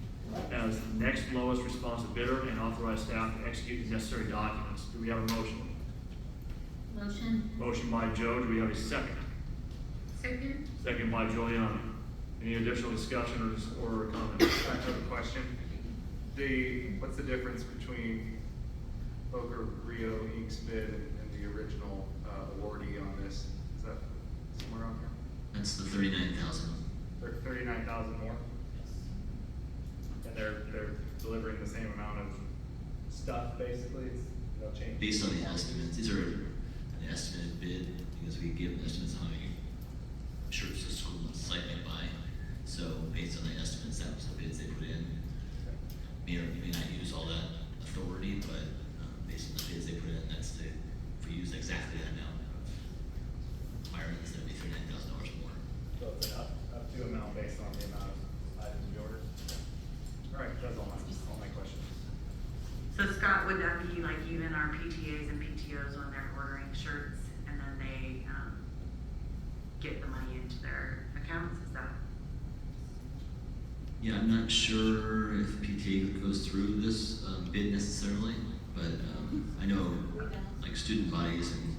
as next lowest responsive bidder and authorize staff to execute the necessary documents. Do we have a motion? Motion. Motion by Joe. Do we have a second? Second. Second by Juliana. Any additional discussion or comment? I have a question. What's the difference between Boca Rio Inc.'s bid and the original awardee on this? Is that somewhere on here? That's the 39,000. 39,000 more? And they're delivering the same amount of stuff, basically? It's no change? Based on the estimates, these are an estimated bid, because we give estimates on how many shirts the school site may buy. So based on the estimates, that was the bids they put in. You may not use all that authority, but based on the bids they put in, that's if we use exactly that amount of hirings, that'd be $39,000 more. So it's an up to amount based on the amount of items we ordered? All right, that's all my questions. So Scott, would that be like even our PTAs and PTOs when they're ordering shirts and then they get the money into their accounts? Is that? Yeah, I'm not sure if PTA goes through this bid necessarily, but I know like student bodies and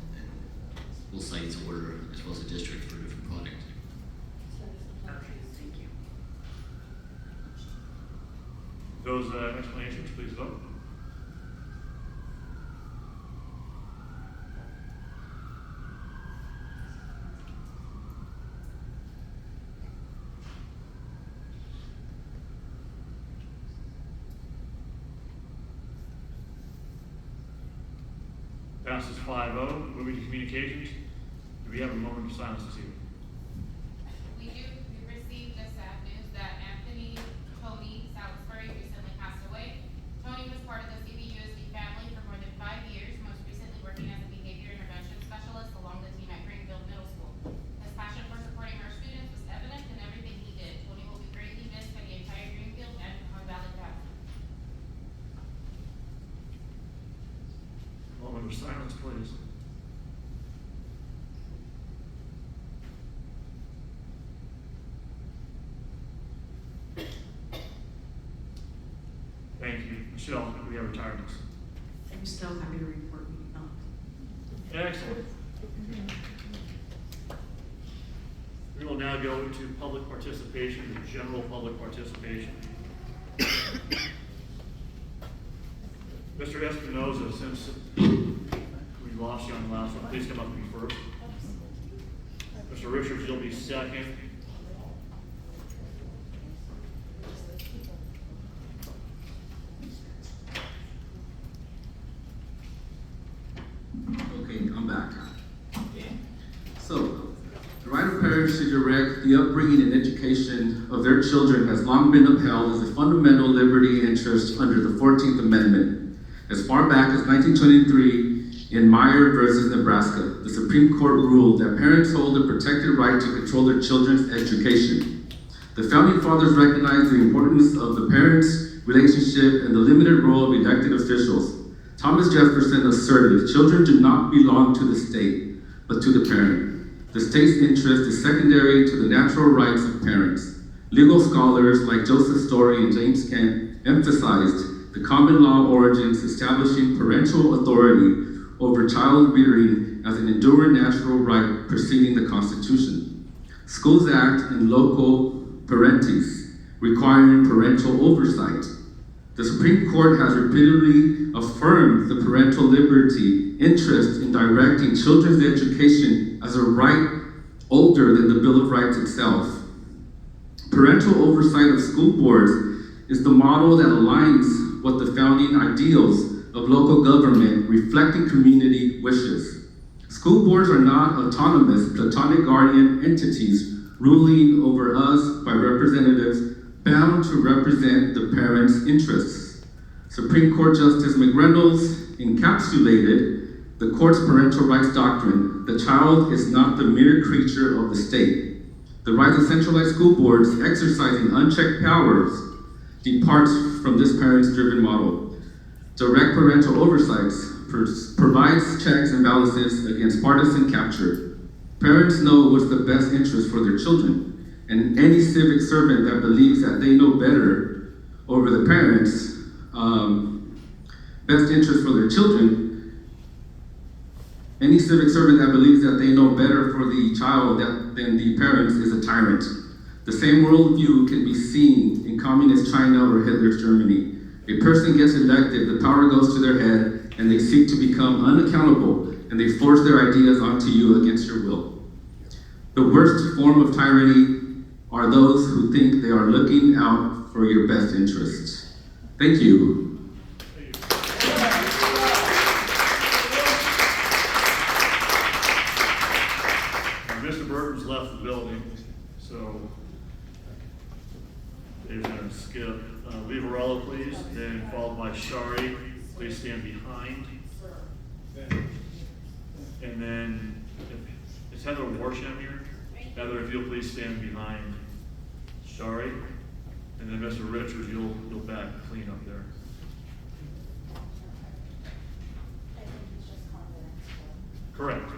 school sites order as well as a district for different products. Okay, thank you. Those explanations, please vote. Passes 5-0. Moving to communications. Do we have a moment of silence this evening? We do. We received the sad news that Anthony Tony Salisbury recently passed away. Tony was part of the CBUSD family for more than 5 years, most recently working as a behavior intervention specialist along the team at Greenfield Middle School. His passion for supporting our students was evident in everything he did. Tony will be greatly missed by the entire Greenfield and Cajon Valley family. Moment of silence, please. Thank you. Michelle, do we have retirements? I'm so happy to report we not. Excellent. We will now go to public participation, the general public participation. Mr. Espinoza, since we lost you on the last one, please come up and be first. Mr. Richards, you'll be second. Okay, I'm back. So, the right of parents to direct the upbringing and education of their children has long been upheld as a fundamental liberty and interest under the 14th Amendment. As far back as 1923, in Meyer versus Nebraska, the Supreme Court ruled that parents hold a protected right to control their children's education. The Founding Fathers recognized the importance of the parents' relationship and the limited role of elected officials. Thomas Jefferson asserted, children do not belong to the state, but to the parent. The state's interest is secondary to the natural rights of parents. Legal scholars like Joseph Story and James Kent emphasized the common law origins establishing parental authority over child rearing as an enduring natural right preceding the Constitution. Schools Act and local parentis requiring parental oversight. The Supreme Court has repeatedly affirmed the parental liberty interest in directing children's education as a right older than the Bill of Rights itself. Parental oversight of school boards is the model that aligns with the founding ideals of local government reflecting community wishes. School boards are not autonomous, platonic guardian entities ruling over us by representatives bound to represent the parents' interests. Supreme Court Justice McReynolds encapsulated the court's parental rights doctrine. The child is not the mere creature of the state. The rise of centralized school boards exercising unchecked powers departs from this parents-driven model. Direct parental oversights provides checks and balances against partisan capture. Parents know what's the best interest for their children. And any civic servant that believes that they know better over the parents' best interest for their children, any civic servant that believes that they know better for the child than the parents is a tyrant. The same worldview can be seen in communist China or Hitler's Germany. A person gets elected, the power goes to their head, and they seek to become unaccountable, and they force their ideas onto you against your will. The worst form of tyranny are those who think they are looking out for your best interests. Thank you. Mr. Burton's left the building, so Dave's going to skip. Leverella, please, then followed by Shari. Please stand behind. And then, is Heather Warsham here? Heather, if you'll please stand behind Shari. And then Mr. Richards, you'll back clean up there. Correct.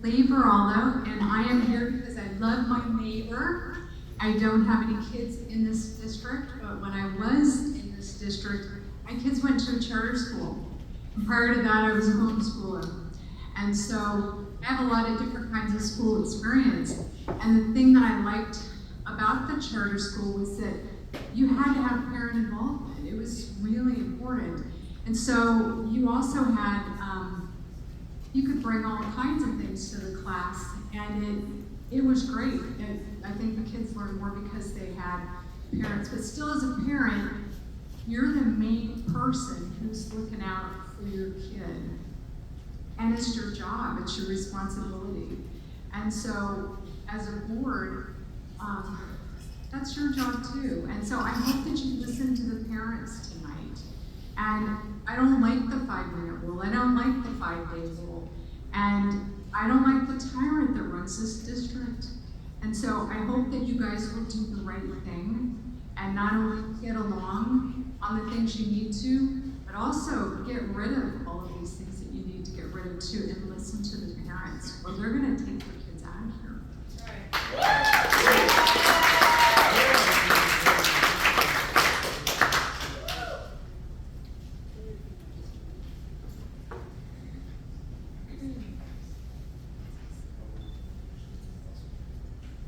Lee Veraldo, and I am here because I love my neighbor. I don't have any kids in this district, but when I was in this district, my kids went to a charter school. And prior to that, I was a homeschooler. And so I have a lot of different kinds of school experience. And the thing that I liked about the charter school was that you had to have parent involvement. It was really important. And so you also had, you could bring all kinds of things to the class, and it was great. I think the kids learned more because they had parents, but still as a parent, You're the main person who's looking out for your kid. And it's your job, it's your responsibility. And so, as a board, that's your job too. And so I hope that you listen to the parents tonight. And I don't like the 5-minute rule. I don't like the 5-day rule. And I don't like the tyrant that runs this district. And so I hope that you guys will do the right thing and not only get along on the things you need to, but also get rid of all of these things that you need to get rid of too, and listen to the parents, or they're gonna take their kids out of here.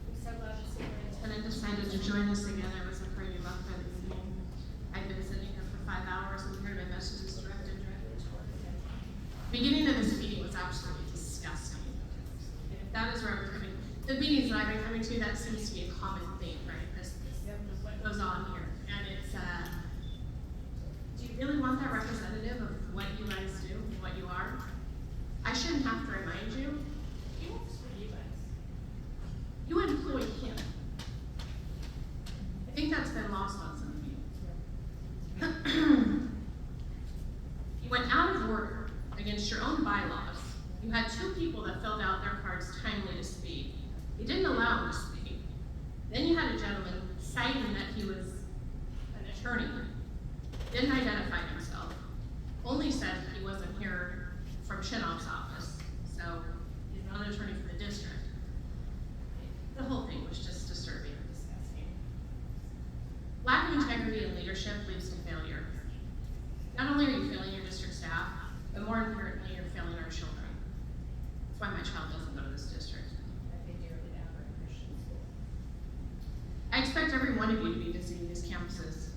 I'm so glad the superintendent decided to join us again. I was afraid he left by the evening. I've been sitting here for 5 hours and heard my messages directed toward him. Beginning of this meeting was absolutely disgusting. And if that is where we're coming, the meetings that I've been coming to, that seems to be a common theme, right? This is what goes on here. And it's, do you really want that representative of what you guys do, what you are? I shouldn't have to remind you. He works for you guys. You employ him. I think that's been lost on some of you. You went out of order against your own bylaws. You had 2 people that filled out their cards timely to speak. You didn't allow him to speak. Then you had a gentleman citing that he was an attorney, didn't identify himself, only said he wasn't here from Chinoff's office, so he's not an attorney for the district. The whole thing was just disturbing and disgusting. Lack of integrity and leadership leads to failure. Not only are you failing your district staff, but more importantly, you're failing our children. That's why my child doesn't go to this district. I expect every one of you to be visiting these campuses.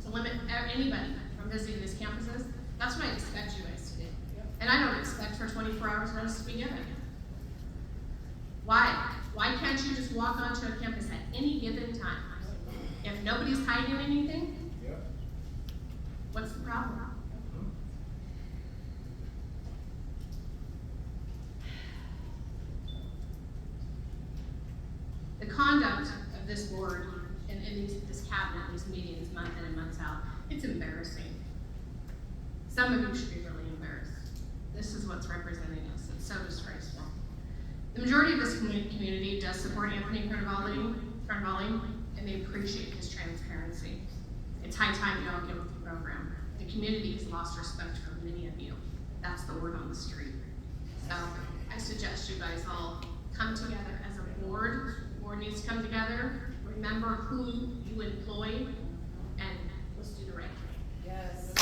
To limit anybody from visiting these campuses, that's what I expect you guys to do. And I don't expect for 24 hours notice to be given. Why? Why can't you just walk onto a campus at any given time? If nobody's hiding anything, what's the problem? The conduct of this board and this cabinet, these meetings, month in and months out, it's embarrassing. Some of you should be really embarrassed. This is what's representing us. It's so disgraceful. The majority of this community does support Anthony Carnevale, and they appreciate his transparency. It's high time you all get with the program. The community has lost respect for many of you. That's the word on the street. So I suggest you guys all come together as a board. The board needs to come together, remember who you employ, and let's do the right thing. Yes.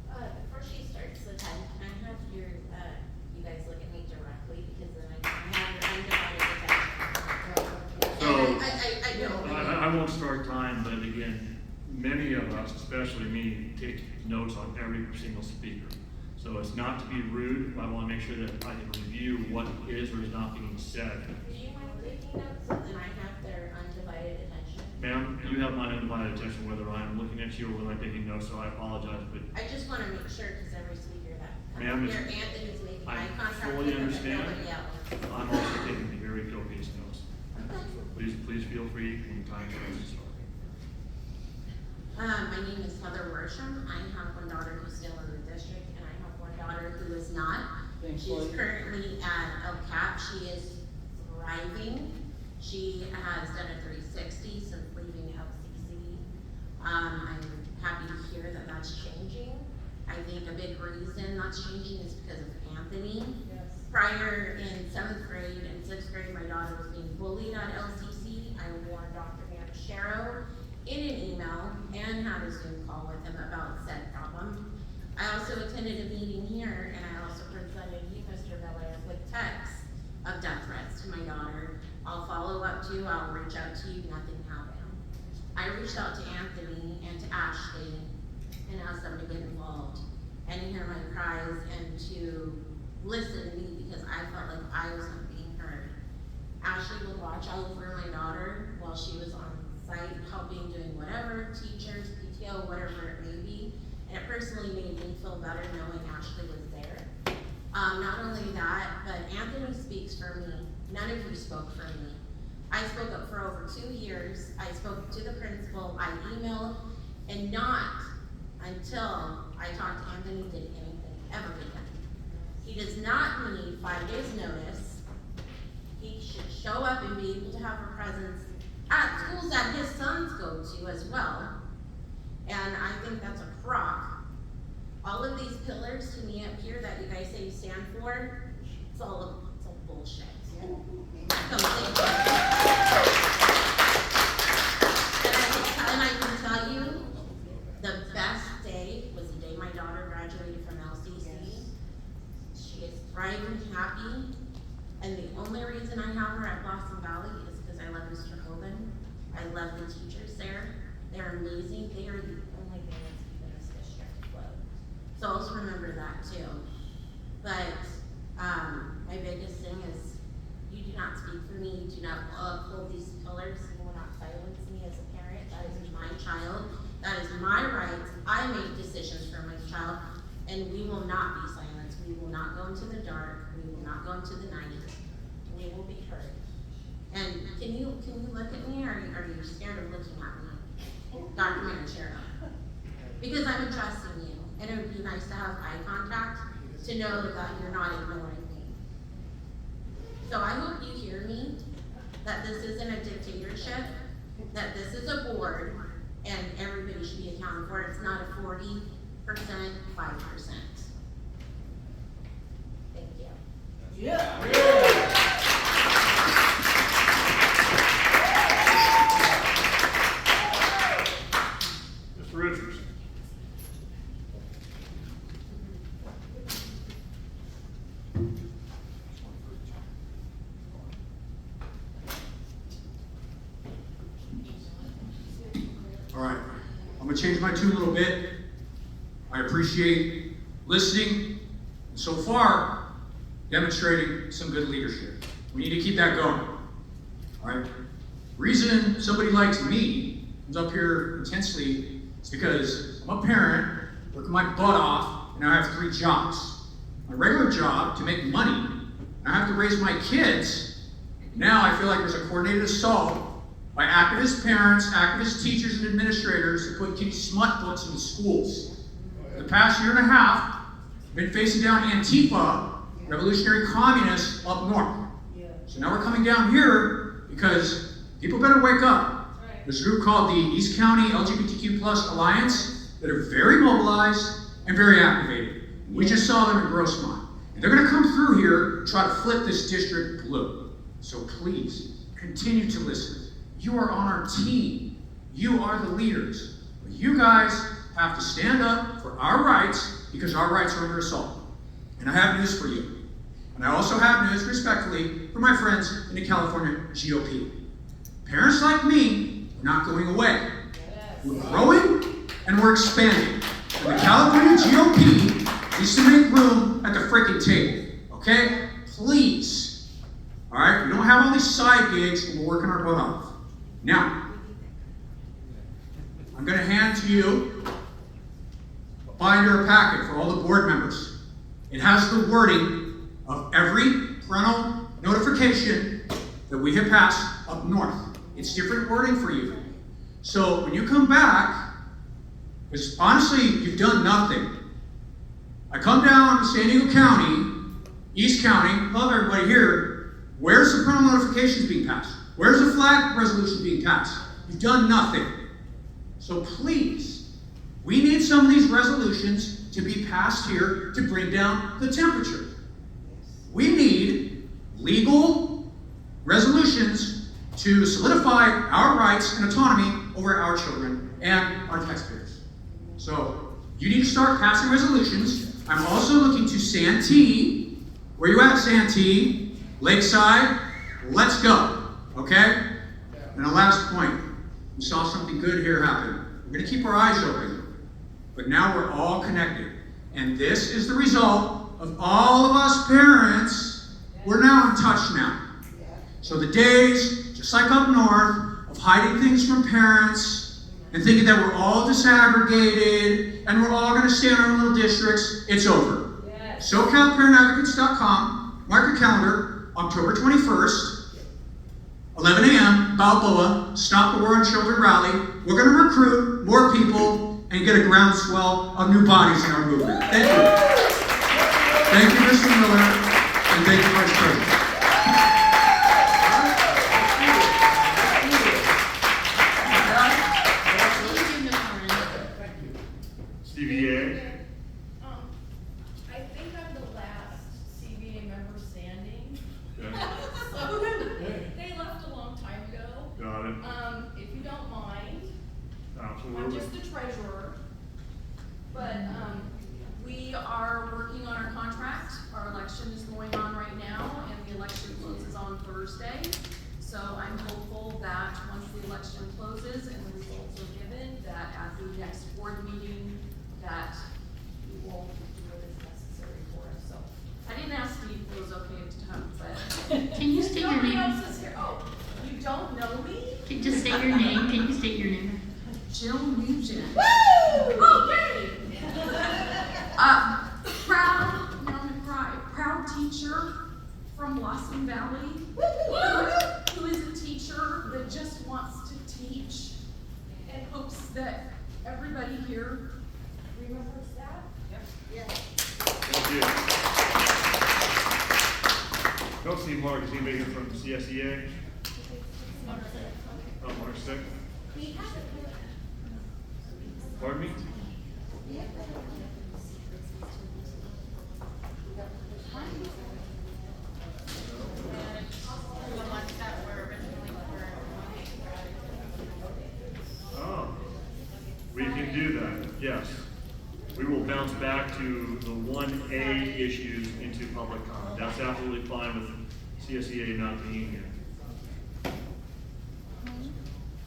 Before she starts the time, can I have your, you guys look at me directly, because then I have your undivided attention. So, I won't start time, but again, many of us, especially me, take notes on every single speaker. So it's not to be rude, but I want to make sure that I can review what is or is not being said. Do you mind taking notes so that I have their undivided attention? Ma'am, you have my undivided attention whether I'm looking at you or whether I'm taking notes, so I apologize, but I just want to make sure, because every speaker that Ma'am, comes here, Anthony's making I eye contact fully with them, but understand. nobody else. I'm also taking very copious notes. So please feel free when time comes to start. My name is Heather Worsham. I have one daughter who's still in the district, and I have one daughter who is not. She's currently at El Cap. She is thriving. She has done a 360 since leaving LCC. I'm happy to hear that that's changing. I think a big reason that's changing is because of Anthony. Yes. Prior in 7th grade and 6th grade, my daughter was being bullied at LCC. I warned Dr. Manichero in an email and had a Zoom call with him about said problem. I also attended a meeting here, and I also presented you, Mr. Miller, with texts of death threats to my daughter. I'll follow up to, I'll reach out to you, nothing happened. I reached out to Anthony and to Ashley and asked them to get involved. and hear my cries and to listen to me because I felt like I was not being heard. Ashley would watch over my daughter while she was on site, helping, doing whatever, teachers, PTO, whatever it may be. And it personally made me feel better knowing Ashley was there. Not only that, but Anthony speaks for me. None of you spoke for me. I spoke up for over 2 years. I spoke to the principal, I emailed, and not until I talked to Anthony did anything ever get done. He does not need 5 days notice. He should show up and be able to have a presence at schools that his sons go to as well. And I think that's a crock. All of these pillars to me up here that you guys say you stand for, it's all bullshit. And I can tell you, the best day was the day my daughter graduated from LCC. She is thriving, happy, and the only reason I have her at Blossom Valley is because I love Mr. Hogan. I love the teachers there. They're amazing. They are the only thing that's keeping this district afloat. So also remember that too. But my biggest thing is you do not speak for me. You do not uphold these pillars. You will not silence me as a parent. That is my child. That is my right. I make decisions for my child, and we will not be silenced. We will not go into the dark. We will not go into the night. We will be heard. And can you look at me, or are you scared of looking at me, Dr. Manchero? Because I'm entrusting you, and it would be nice to have eye contact to know that you're not ignoring me. So I hope you hear me, that this isn't a dictatorship, that this is a board, and everybody should be accounted for. It's not a 40%, 5%. Thank you. Yeah. Mr. Richards. All right, I'm gonna change my tune a little bit. I appreciate listening, and so far, demonstrating some good leadership. We need to keep that going, all right? Reason somebody likes me, comes up here intensely, is because I'm a parent, working my butt off, and I have 3 jobs. My regular job to make money, and I have to raise my kids. Now I feel like there's a coordinated assault by activist parents, activist teachers, and administrators to put kitty smut books in schools. For the past year and a half, I've been facing down Antifa, revolutionary communists up north. So now we're coming down here because people better wake up. There's a group called the East County LGBTQ+ Alliance that are very mobilized and very activated. We just saw them in Grossmont. And they're gonna come through here and try to flip this district blue. So please, continue to listen. You are on our team. You are the leaders. But you guys have to stand up for our rights because our rights are under assault. And I have news for you. And I also have news, respectfully, for my friends in the California GOP. Parents like me are not going away. We're growing and we're expanding. And the California GOP needs to make room at the freaking table. Okay? Please. All right? We don't have all these side gigs and we're working our butt off. Now, I'm going to hand to you a binder, a packet for all the board members. It has the wording of every parental notification that we have passed up north. It's different wording for you. So when you come back, because honestly, you've done nothing. I come down to San Diego County, East County, love everybody here. Where's the parental notifications being passed? Where's the flag resolution being passed? You've done nothing. So please, we need some of these resolutions to be passed here to bring down the temperature. We need legal resolutions to solidify our rights and autonomy over our children and our taxpayers. So you need to start passing resolutions. I'm also looking to Santee. Where you at, Santee? Lakeside? Let's go. Okay? And a last point. We saw something good here happen. We're going to keep our eyes open. But now we're all connected. And this is the result of all of us parents. We're now in touch now. So the days, just like up north, of hiding things from parents and thinking that we're all disaggregated and we're all going to stay in our little districts, it's over. SoCalParentAdvocates.com, mark your calendar, October 21st, 11 a.m., Balboa, Stop the War on Children rally. We're going to recruit more people and get a groundswell of new bodies in our movement. Thank you. Thank you, Mr. Miller, and thank you, Vice President. CBA. I think I'm the last CBA member standing. Okay. So, they left a long time ago. Got it. If you don't mind, Absolutely. I'm just the treasurer. But, we are working on our contract. Our election is going on right now, and the election closes on Thursday. So I'm hopeful that once the election closes and the results are given, that at the next board meeting, that we will do what is necessary for us. So I didn't ask Steve if it was okay to talk, but Can you state your nobody name? else is here. Oh, you don't know me? Can you just state your name? Can you state your name? Jill Nugent. Woo! Okay. Proud teacher from Blossom Valley, who is a teacher that just wants to teach and hopes that everybody here remembers that. Thank you. Don't see Mark. Is anybody here from CSEA? Oh, Mark's sick. Pardon me? Oh, we can do that, yes. We will bounce back to the 1A issues into public comment. That's absolutely fine with CSEA not being here.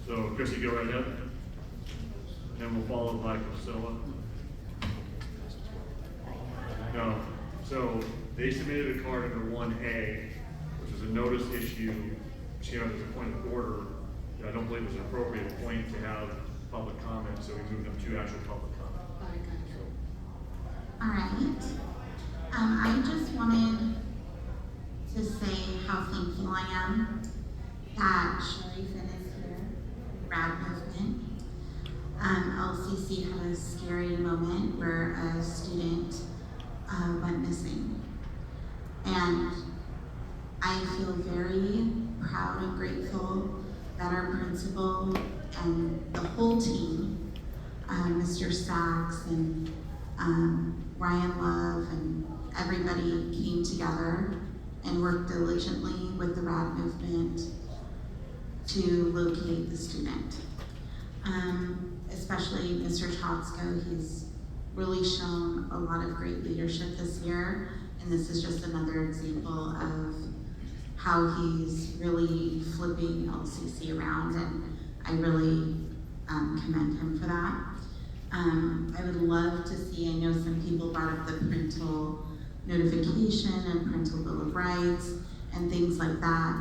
So, Chrissy, go right ahead. And then we'll follow by Priscilla. No, so they submitted a card under 1A, which is a notice issue, which came out as a point of order. I don't believe it was an appropriate point to have public comment, so we moved them to actual public comment. All right. I just wanted to say how thankful I am that Sharifin is here, Rad Movement. LCC had a scary moment where a student went missing. And I feel very proud and grateful that our principal and the whole team, Mr. Sachs and Ryan Love and everybody came together and worked diligently with the RAD movement to locate the student. Especially Mr. Chotsko, he's really shown a lot of great leadership this year, and this is just another example of how he's really flipping LCC around, and I really commend him for that. I would love to see, I know some people brought up the parental notification and parental bill of rights and things like that.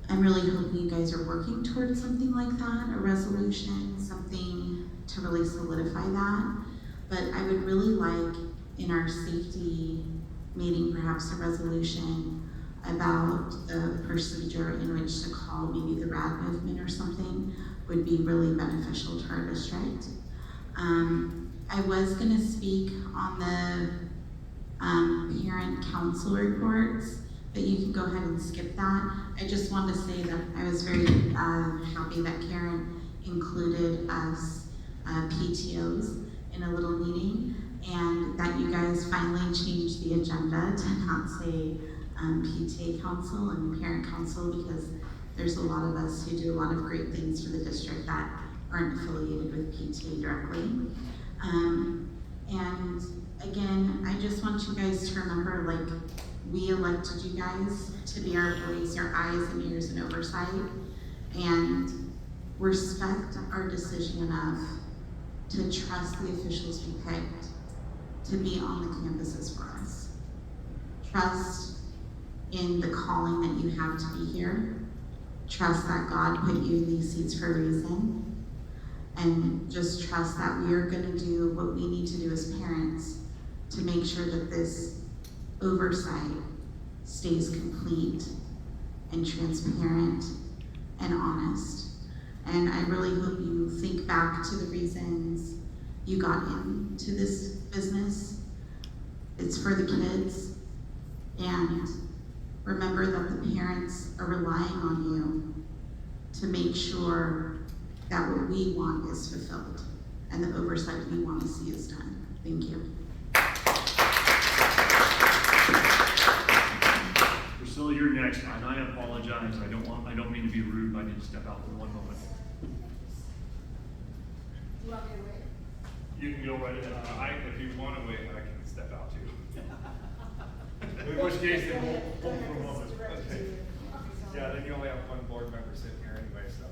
I'm really hoping you guys are working towards something like that, a resolution, something to really solidify that. But I would really like in our safety meeting, perhaps a resolution about the procedure in which to call maybe the RAD movement or something would be really beneficial to our district. I was gonna speak on the parent council reports, but you can go ahead and skip that. I just wanted to say that I was very happy that Karen included us PTOs in a little meeting, and that you guys finally changed the agenda to not say PTA council and parent council, because there's a lot of us who do a lot of great things for the district that aren't affiliated with PTA directly. And again, I just want you guys to remember, like, we elected you guys to be our voice, our eyes and ears and oversight, and respect our decision enough to trust the officials we picked to be on the campuses for us. Trust in the calling that you have to be here. Trust that God put you in these seats for a reason. And just trust that we are going to do what we need to do as parents to make sure that this oversight stays complete and transparent and honest. And I really hope you think back to the reasons you got into this business. It's for the kids. And remember that the parents are relying on you to make sure that what we want is fulfilled and the oversight we want to see is done. Thank you. Priscilla, you're next, and I apologize. I don't mean to be rude, but I need to step out for one moment. Do you want me to wait? You can go right ahead. If you want to wait, I can step out too. In which case, then we'll hold for a moment. Yeah, then you only have one board member sitting here anyway, so.